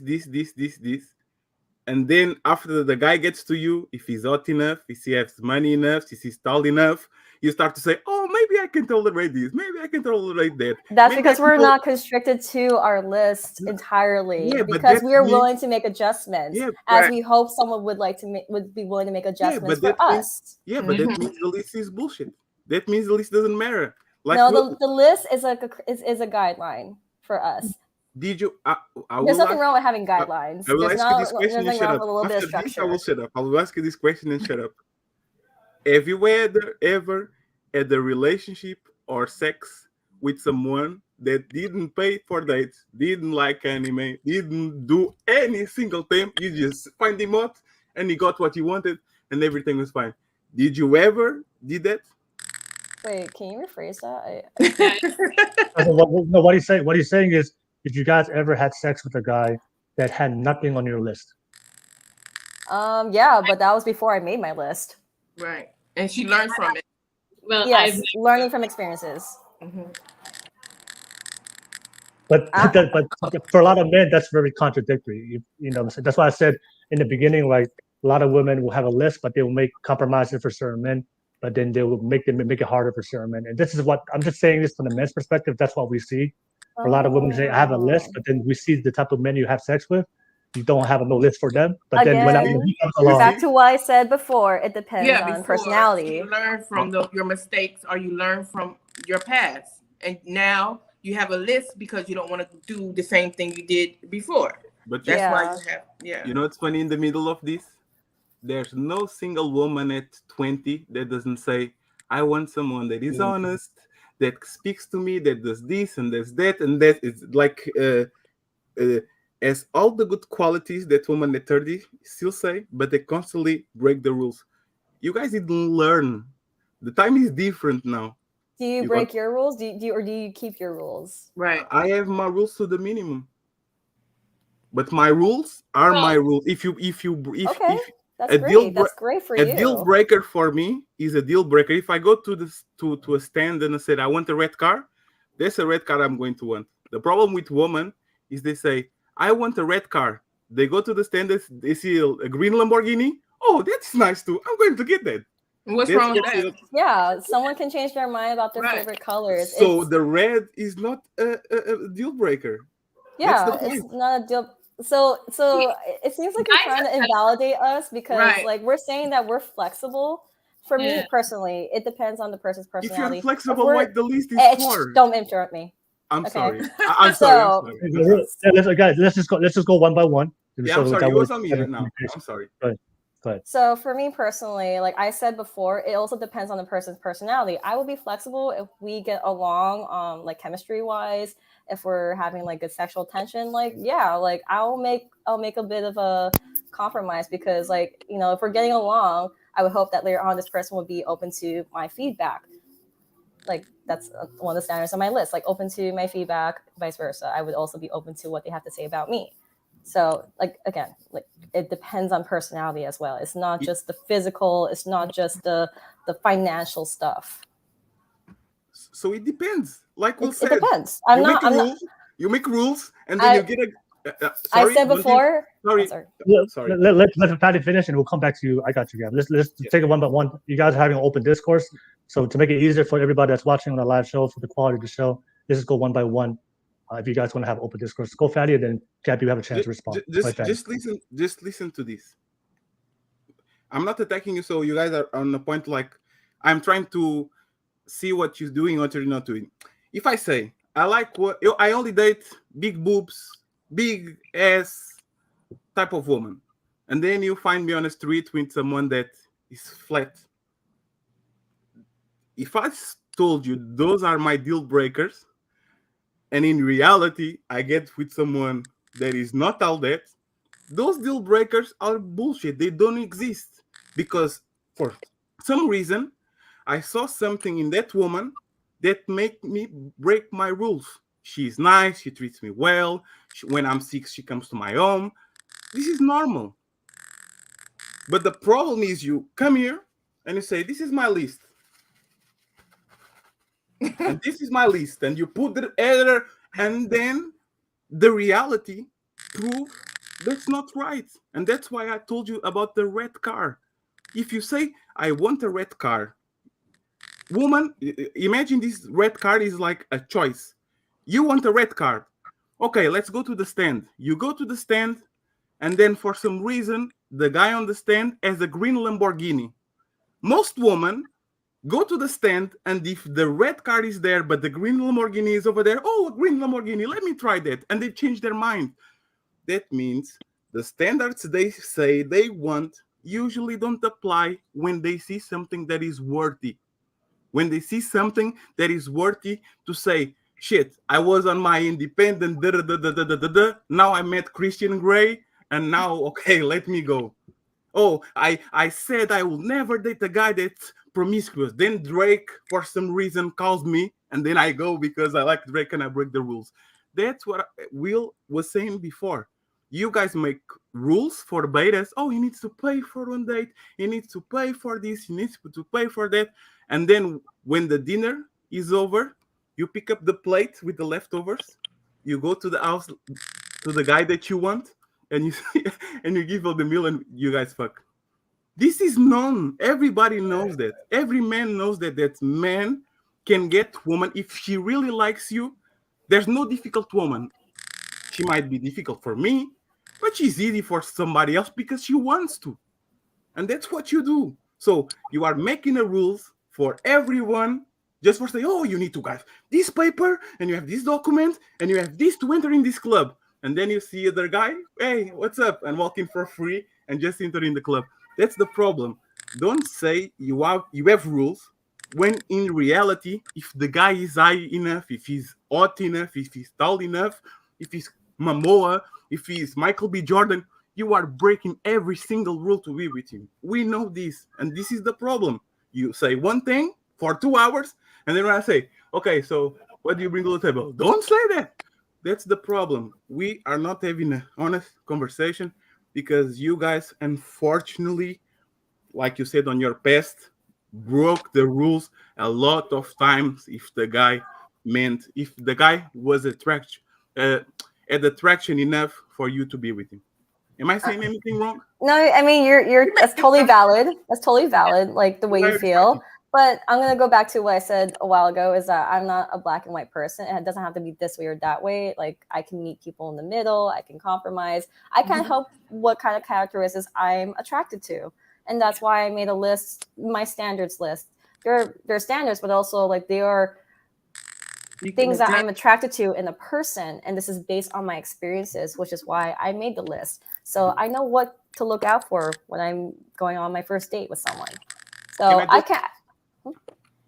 And then after the guy gets to you, if he's hot enough, if he has money enough, if he's tall enough, you start to say, oh, maybe I can tolerate this. Maybe I can tolerate that. That's maybe because we're not constricted to our list entirely. Yeah, because we are willing to make adjustments, as we hope someone would be willing to make adjustments for us. But that means the list is bullshit. That means the list doesn't matter. Like, no, the list is a guideline for us. Did you? There's nothing wrong with having guidelines. I will ask you this question and shut up. A little bit of After this, structure. I will shut up. I will ask you this question and shut up. Have you ever had a relationship or sex with someone that didn't pay for dates, didn't like anime, didn't do any single thing? You just find him out and he got what you wanted and everything was fine. Did you ever did that? Wait, can you rephrase that? What he's saying? What he's saying is, did you guys ever had sex with a guy that had nothing on your list? Yeah, but that was before I made my list. Right, and she learned from it. Well, yes, learning from experiences. Mm-hmm. But for a lot of men, that's very contradictory. You know, that's why I said in the beginning, like a lot of women will have a list, but they will make compromises for certain men, but then they will make it harder for certain men. And this is what I'm just saying this from the men's perspective. That's what we see. A lot of women say, I have a list, but then we see the type of men you have sex with. You don't have no list for them. But again, then when comes along, back to what I said before, it depends on personality. You learn from your mistakes, or you learn from your past. And now you have a list because you don't want to do the same thing you did before. But that's why you have, You know what's funny in the middle of this? There's no single woman at 20 that doesn't say, I want someone that is honest, that speaks to me, that does this and does that, and that is like has all the good qualities that women at 30 still say, but they constantly break the rules. You guys didn't learn. The time is different now. Do you break your rules? Do you keep your rules? Right. I have my rules to the minimum. But my rules are my rules. If that's great. That's great for you. A deal breaker for me is a deal breaker. If I go to a stand and I said I want a red car, that's a red car I'm going to want. The problem with women is they say I want a red car. They go to the stand, they see a green Lamborghini. Oh, that's nice too. I'm going to get that. What's wrong with that? Yeah, someone can change their mind about their favorite colors. So the red is not a deal breaker. Yeah, it's not a deal. So it seems like you're trying to invalidate us because like we're saying that we're flexible. For me personally, it depends on the person's personality. If you're flexible, like the least is for. Don't interrupt me. I'm sorry. I'm sorry. Let's just go one by one. Yeah, I'm sorry. You was on me now. I'm sorry. Go ahead. So for me personally, like I said before, it also depends on the person's personality. I will be flexible if we get along, like chemistry wise. If we're having like good sexual tension, like yeah, like I'll make a bit of a compromise because like if we're getting along, I would hope that later on this person would be open to my feedback. Like that's one of the standards on my list. Like open to my feedback, vice versa. I would also be open to what they have to say about me. So like again, like it depends on personality as well. It's not just the physical. It's not just the financial stuff. So it depends. Like we said, it depends. You make rules, and then you get a. Sorry, I said before. Sorry. Let Patty finish, and we'll come back to you. I got you, Gabi. Let's take it one by one. You guys are having an open discourse, so to make it easier for everybody that's watching on the live show, for the quality of the show, let's just go one by one. If you guys want to have open discourse, go Fatty, and then Gabi, you have a chance to respond. Just listen to this. I'm not attacking you, so you guys are on the point. Like I'm trying to see what you're doing, what you're not doing. If I say I like I only date big boobs, big ass type of woman, and then you find me on the street with someone that is flat. If I told you those are my deal breakers, and in reality I get with someone that is not all that, those deal breakers are bullshit. They don't exist because for some reason I saw something in that woman that make me break my rules. She's nice. She treats me well. When I'm sick, she comes to my home. This is normal. But the problem is you come here and you say, this is my list. And this is my list. And you put the error, and then the reality proves that's not right. And that's why I told you about the red car. If you say, I want a red car, woman, imagine this red card is like a choice. You want a red card. Okay, let's go to the stand. You go to the stand, and then for some reason, the guy on the stand has a green Lamborghini. Most women go to the stand, and if the red card is there, but the green Lamborghini is over there, oh, a green Lamborghini, let me try that. And they change their mind. That means the standards they say they want usually don't apply when they see something that is worthy. When they see something that is worthy to say, shit, I was on my independent, now I met Christian Grey, and now, okay, let me go. Oh, I said I will never date a guy that's promiscuous. Then Drake, for some reason, calls me, and then I go because I like Drake and I break the rules. That's what Will was saying before. You guys make rules for betas. Oh, he needs to pay for one date. He needs to pay for this. He needs to pay for that. And then when the dinner is over, you pick up the plate with the leftovers. You go to the house to the guy that you want, and you give him the meal, and you guys fuck. This is known. Everybody knows that. Every man knows that man can get woman if she really likes you. There's no difficult woman. She might be difficult for me, but she's easy for somebody else because she wants to. And that's what you do. So you are making the rules for everyone just for say, oh, you need to have this paper, and you have this document, and you have this to enter in this club. And then you see other guy, hey, what's up? And walk in for free and just enter in the club. That's the problem. Don't say you have rules when in reality, if the guy is high enough, if he's hot enough, if he's tall enough, if he's Momoa, if he's Michael B. Jordan, you are breaking every single rule to be with him. We know this, and this is the problem. You say one thing for 2 hours, and then when I say, okay, so what do you bring to the table? Don't say that. That's the problem. We are not having an honest conversation because you guys, unfortunately, like you said on your past, broke the rules a lot of times. If the guy was had attraction enough for you to be with him. Am I saying anything wrong? No, I mean you're that's totally valid. That's totally valid, like the way you feel. But I'm gonna go back to what I said a while ago, is that I'm not a black and white person, and it doesn't have to be this way or that way. Like I can meet people in the middle, I can compromise, I can help what kind of characteristics I'm attracted to. And that's why I made a list, my standards list. They're standards, but also like they are things that I'm attracted to in a person, and this is based on my experiences, which is why I made the list. So I know what to look out for when I'm going on my first date with someone. Can So I I just- can't.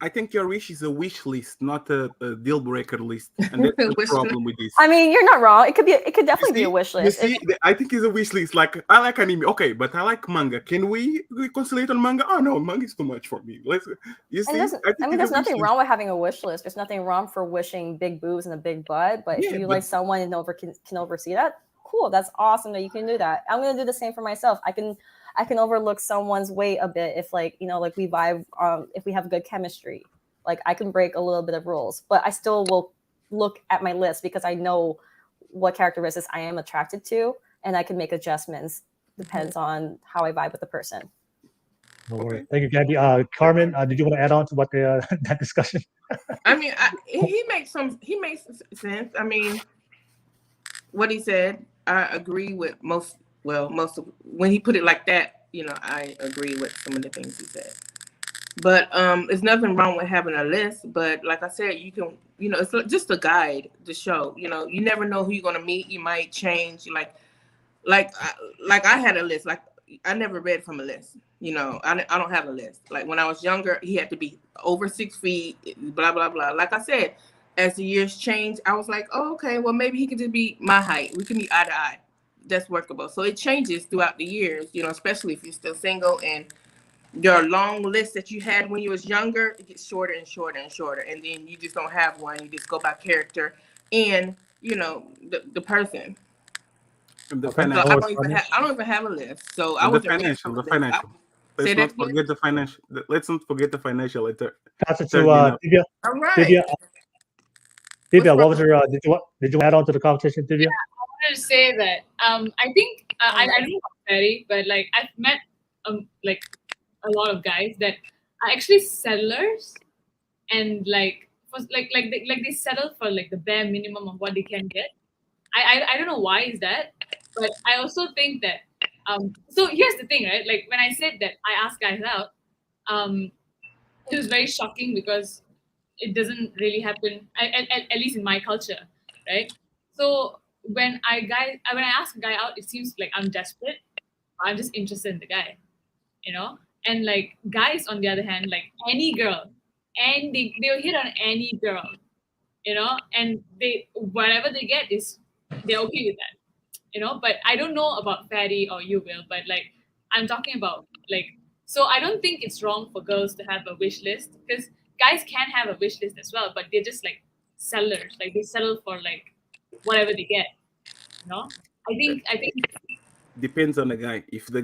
I think your wish is a wish list, not a deal breaker list, and that's the Wish problem with this. I mean, you're not wrong. It could definitely be a wish list. You see, I think it's a wish list. Like, I like anime, okay, but I like manga. Can we reconcile on manga? Oh no, manga is too much for me. You see, And I think there's it's a wish nothing list. wrong with having a wish list. There's nothing wrong for wishing big boobs and a big butt. But if Yeah, you but- like someone and can oversee that, cool. That's awesome that you can do that. I'm gonna do the same for myself. I can overlook someone's weight a bit if like we vibe. If we have good chemistry, like I can break a little bit of rules, but I still will look at my list because I know what characteristics I am attracted to, and I can make adjustments. Depends on how I vibe with the person. No worries. Thank you, Gabi. Carmen, did you want to add on to what the that discussion? I mean, he makes sense. I mean, what he said, I agree with most of when he put it like that. I agree with some of the things he said. But there's nothing wrong with having a list. But like I said, you can, it's just a guide to show. You never know who you're gonna meet. You might change. Like I had a list. Like I never read from a list. I don't have a list. Like when I was younger, he had to be over 6 feet. Blah blah blah. Like I said, as the years changed, I was like, oh, okay, well maybe he could just be my height. We can be eye to eye. That's workable. So it changes throughout the years. Especially if you're still single and your long list that you had when you was younger, it gets shorter and shorter and shorter, and then you just don't have one. You just go by character and the person. And the So financial. I don't even have a list. So I And was the financial. Let's not forget the financial. Let's not forget the financial. Pass it to Thivyah. All right. Thivyah, what was your? Did you add on to the conversation, Thivyah? Yeah, I wanted to say that I think I don't know about Ferry, but like I've met like a lot of guys that are actually settlers, and like they settle for like the bare minimum of what they can get. I don't know why is that, but I also think that so here's the thing, right? Like when I said that I ask guys out, it was very shocking because it doesn't really happen at least in my culture, right? So when I ask a guy out, it seems like I'm desperate. I'm just interested in the guy, And like guys, on the other hand, like any girl, and they'll hit on any girl, and whatever they get is they're okay with that, But I don't know about Fatty or you, Will, but like I'm talking about like, so I don't think it's wrong for girls to have a wish list because guys can have a wish list as well, but they're just like sellers, like they settle for like whatever they get, I think depends on the guy. If the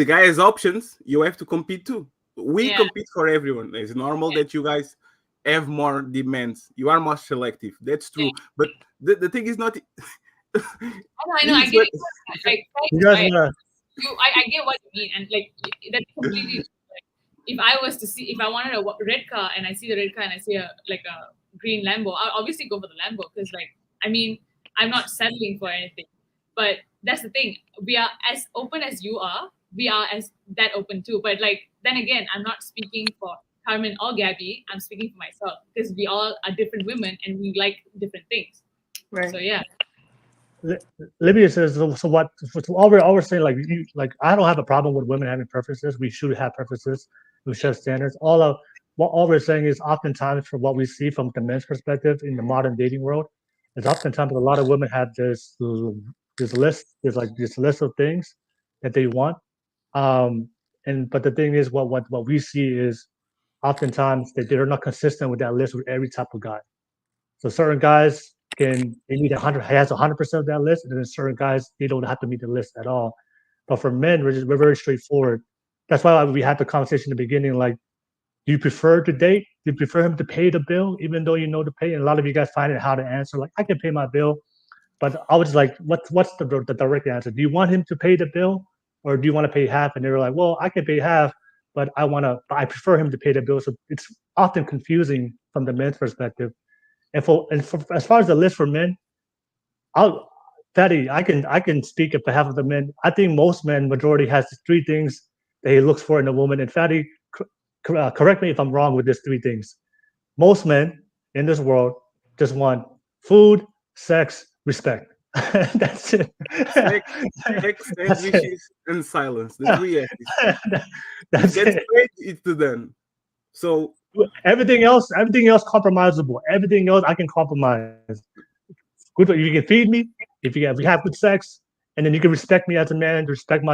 guy has options, you have to compete too. We compete for everyone. It's normal that you guys have more demands. You are more selective. That's true. Yeah. But the thing is not. I know. I get it. Like, I get what you mean, and like that's completely. Like, if I wanted a red car and I see the red car and I see a green Lambo, I'll obviously go for the Lambo because like I mean I'm not settling for anything. But that's the thing. We are as open as you are. We are as that open too. But like then again, I'm not speaking for Carmen or Gabi. I'm speaking for myself because we all are different women and we like different things. Right. So yeah. Libya says so. What? So all we're saying, like I don't have a problem with women having preferences. We should have preferences. We should have standards. All we're saying is oftentimes from what we see from the men's perspective in the modern dating world, is oftentimes a lot of women have this list. There's like this list of things that they want. But the thing is, what we see is oftentimes that they're not consistent with that list with every type of guy. So certain guys they need 100% of that list, and then certain guys they don't have to meet the list at all. But for men, we're very straightforward. That's why we had the conversation in the beginning. Like, do you prefer to date? Do you prefer him to pay the bill, even though you know to pay? And a lot of you guys find it how to answer. Like, I can pay my bill, but I was just like, what's the direct answer? Do you want him to pay the bill, or do you want to pay half? And they were like, well, I can pay half, but I prefer him to pay the bill. So it's often confusing from the men's perspective. And as far as the list for men, Fatty, I can speak on behalf of the men. I think most men, majority, has 3 things that he looks for in a woman. And Fatty, correct me if I'm wrong with these 3 things. Most men in this world just want food, sex, respect. That's it. Sex, sandwiches, and silence. The three S's. That's That's it. great. It's to them. So everything else compromisable. Everything else I can compromise. Good, if you can feed me, if we have good sex, and then you can respect me as a man, respect me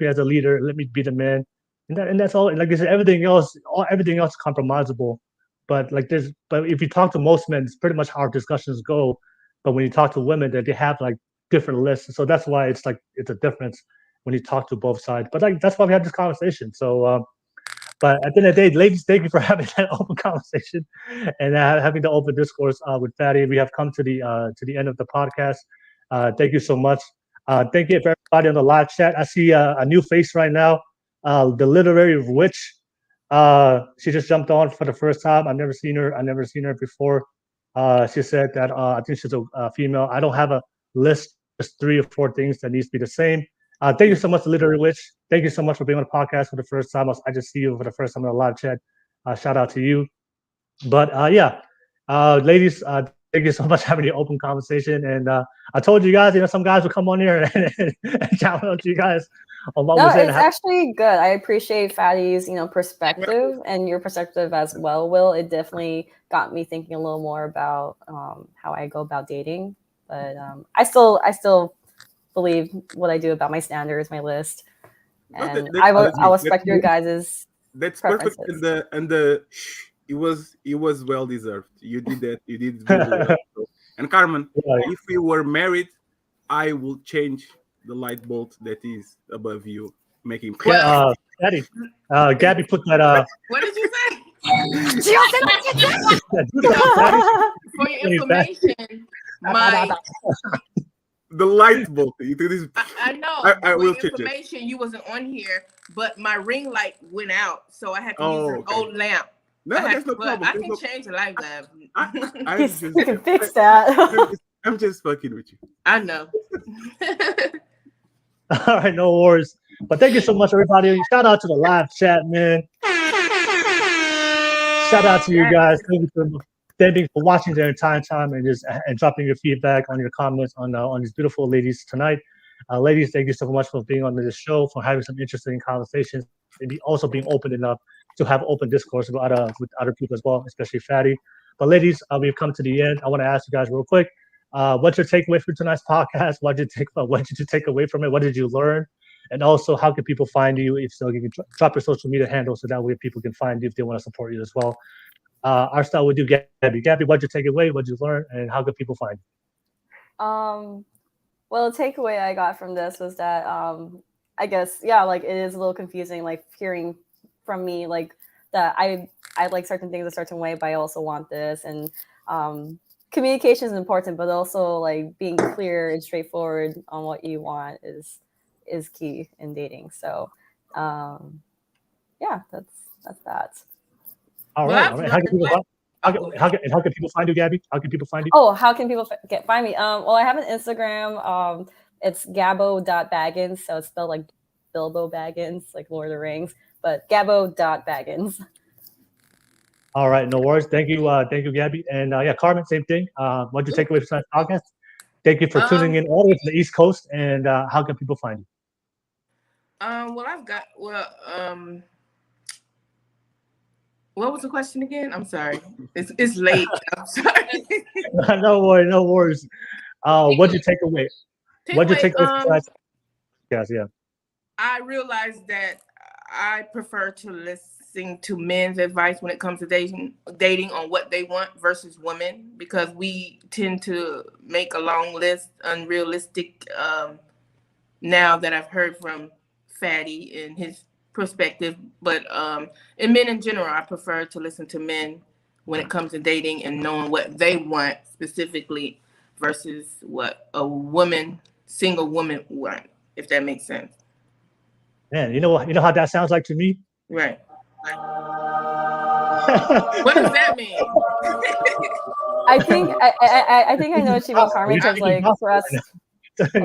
as a leader, let me be the man, and that's all. Like I said, everything else is compromisable. But if you talk to most men, it's pretty much how our discussions go. But when you talk to women, that they have like different lists, so that's why it's a difference when you talk to both sides. But that's why we have this conversation. So. But at the end of the day, ladies, thank you for having that open conversation and having the open discourse with Fatty. We have come to the end of the podcast. Thank you so much. Thank you for everybody on the live chat. I see a new face right now, the literary witch. She just jumped on for the first time. I've never seen her before. She said that I think she's a female. I don't have a list. Just 3 or 4 things that needs to be the same. Thank you so much, Literary Witch. Thank you so much for being on the podcast for the first time. I just see you for the first time in the live chat. Shout out to you. But ladies, thank you so much for having the open conversation. And I told you guys, some guys will come on here and challenge out you guys on what was it's actually good. I appreciate Fatty's, perspective and your perspective as well, Will. It definitely got me thinking a little more about how I go about dating. But I still believe what I do about my standards, my list, and I'll respect your guys'. That's preferences. perfect, and it was well deserved. You did that. You did really well. And Carmen, if we were married, I will change the light bulb that is above you, making. Gabi, Gabi put that. What did you say? For your information, the light bulb. I know. I will change information. You wasn't on here, but my ring light went out, so I had to use an old lamp. No, that's no problem. I can change the light bulb. You can fix that. I'm just fucking with you. I know. All right, no worries. But thank you so much, everybody. Shout out to the live chat, man. Shout out to you guys. Thank you for watching the entire time and dropping your feedback on your comments on these beautiful ladies tonight. Ladies, thank you so much for being on this show, for having some interesting conversations, and also being open enough to have open discourse with other people as well, especially Fatty. But ladies, we've come to the end. I want to ask you guys real quick, what's your takeaway from tonight's podcast? What did you take away from it? What did you learn? And also, how can people find you? If so, you can drop your social media handle so that way people can find you if they want to support you as well. Our style would do Gabi. Gabi, what'd you take away? What'd you learn? And how can people find you? Well, the takeaway I got from this was that I guess, it is a little confusing, hearing from me, that I like certain things a certain way, but I also want this. And communication is important, but also being clear and straightforward on what you want is key in dating. So that's that. All right. How can people find you, Gabi? How can people find you? Oh, how can people find me? Well, I have an Instagram. It's gabo.baggins. So it's spelled like Bilbo Baggins, like Lord of the Rings, but gabo.baggins. All right. No worries. Thank you, Gabi. And Carmen, same thing. What'd you take away from tonight's podcast? Thank you for tuning in all the way from the East Coast. And how can people find you? What was the question again? I'm sorry. It's late. I'm sorry. No worries. What'd you take away? What'd you take away from tonight's podcast? Yeah. I realized that I prefer to listen to men's advice when it comes to dating on what they want versus women, because we tend to make a long list, unrealistic. Now that I've heard from Fatty and his perspective, but in men in general, I prefer to listen to men when it comes to dating and knowing what they want specifically versus what a single woman want, if that makes sense. Man, you know how that sounds like to me? Right. What does that mean? I think I know what you mean, Carmen, because for us,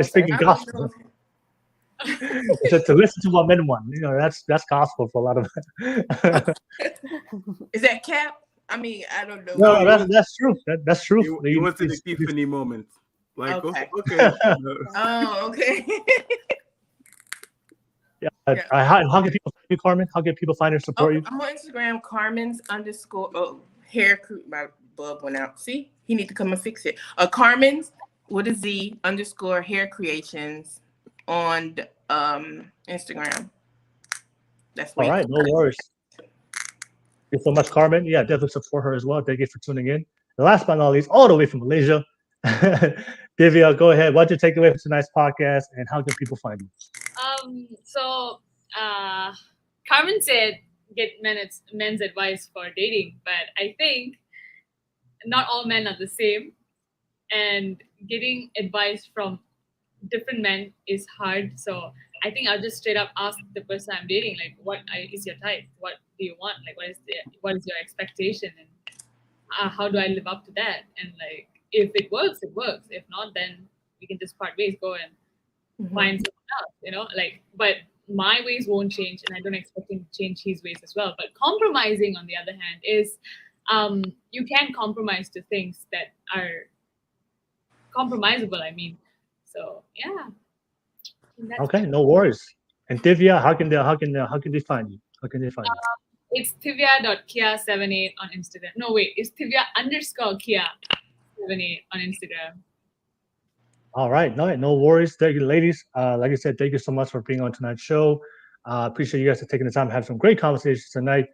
speaking gospel. to listen to what men want, that's gospel for a lot of. Is that cap? I mean, I don't know. No, that's true. That's true. You went to the epiphany moment. Like, Okay. okay. Oh, okay. Yeah. Yeah. How can people find you, Carmen? How can people find and support you? I'm on Instagram, Carmen's _, hair crew. My bulb went out. See, he need to come and fix it. Carmen's with a Z _ hair creations on Instagram. That's All right, no worries. Thank you so much, Carmen. Yeah, definitely support her as well. Thank you for tuning in. And last but not least, all the way from Malaysia, Thivyah, go ahead. What'd you take away from tonight's podcast, and how can people find you? So Carmen said get men's advice for dating, but I think not all men are the same, and getting advice from different men is hard. So I think I'll just straight up ask the person I'm dating, like, what is your type? What do you want? Like, what is your expectation? And how do I live up to that? And like, if it works, it works. If not, then we can just part ways, go and find someone else, you know? Like, but my ways won't change, and I don't expect him to change his ways as well. But compromising, on the other hand, is you can compromise to things that are compromisable, I mean. So yeah. Okay, no worries. And Thivyah, how can they find you? How can they find you? It's Thivyah.kia78 on Instagram. No, wait, it's Thivyah_kia78 on Instagram. All right, no worries. Thank you, ladies. Like I said, thank you so much for being on tonight's show. Appreciate you guys for taking the time to have some great conversations tonight.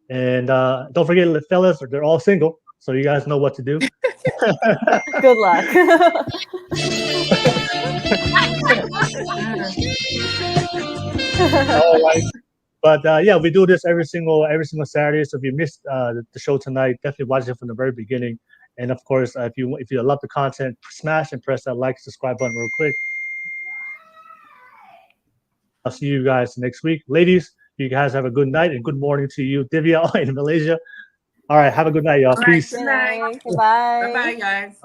And don't forget, fellas, they're all single, so you guys know what to do. Good luck. All right. But yeah, we do this every single Saturday. So if you missed the show tonight, definitely watch it from the very beginning. And of course, if you love the content, smash and press that like, subscribe button real quick. I'll see you guys next week. Ladies, you guys have a good night and good morning to you, Thivyah in Malaysia. All right, have a good night, y'all. Peace. Good night. Bye. Bye-bye, guys.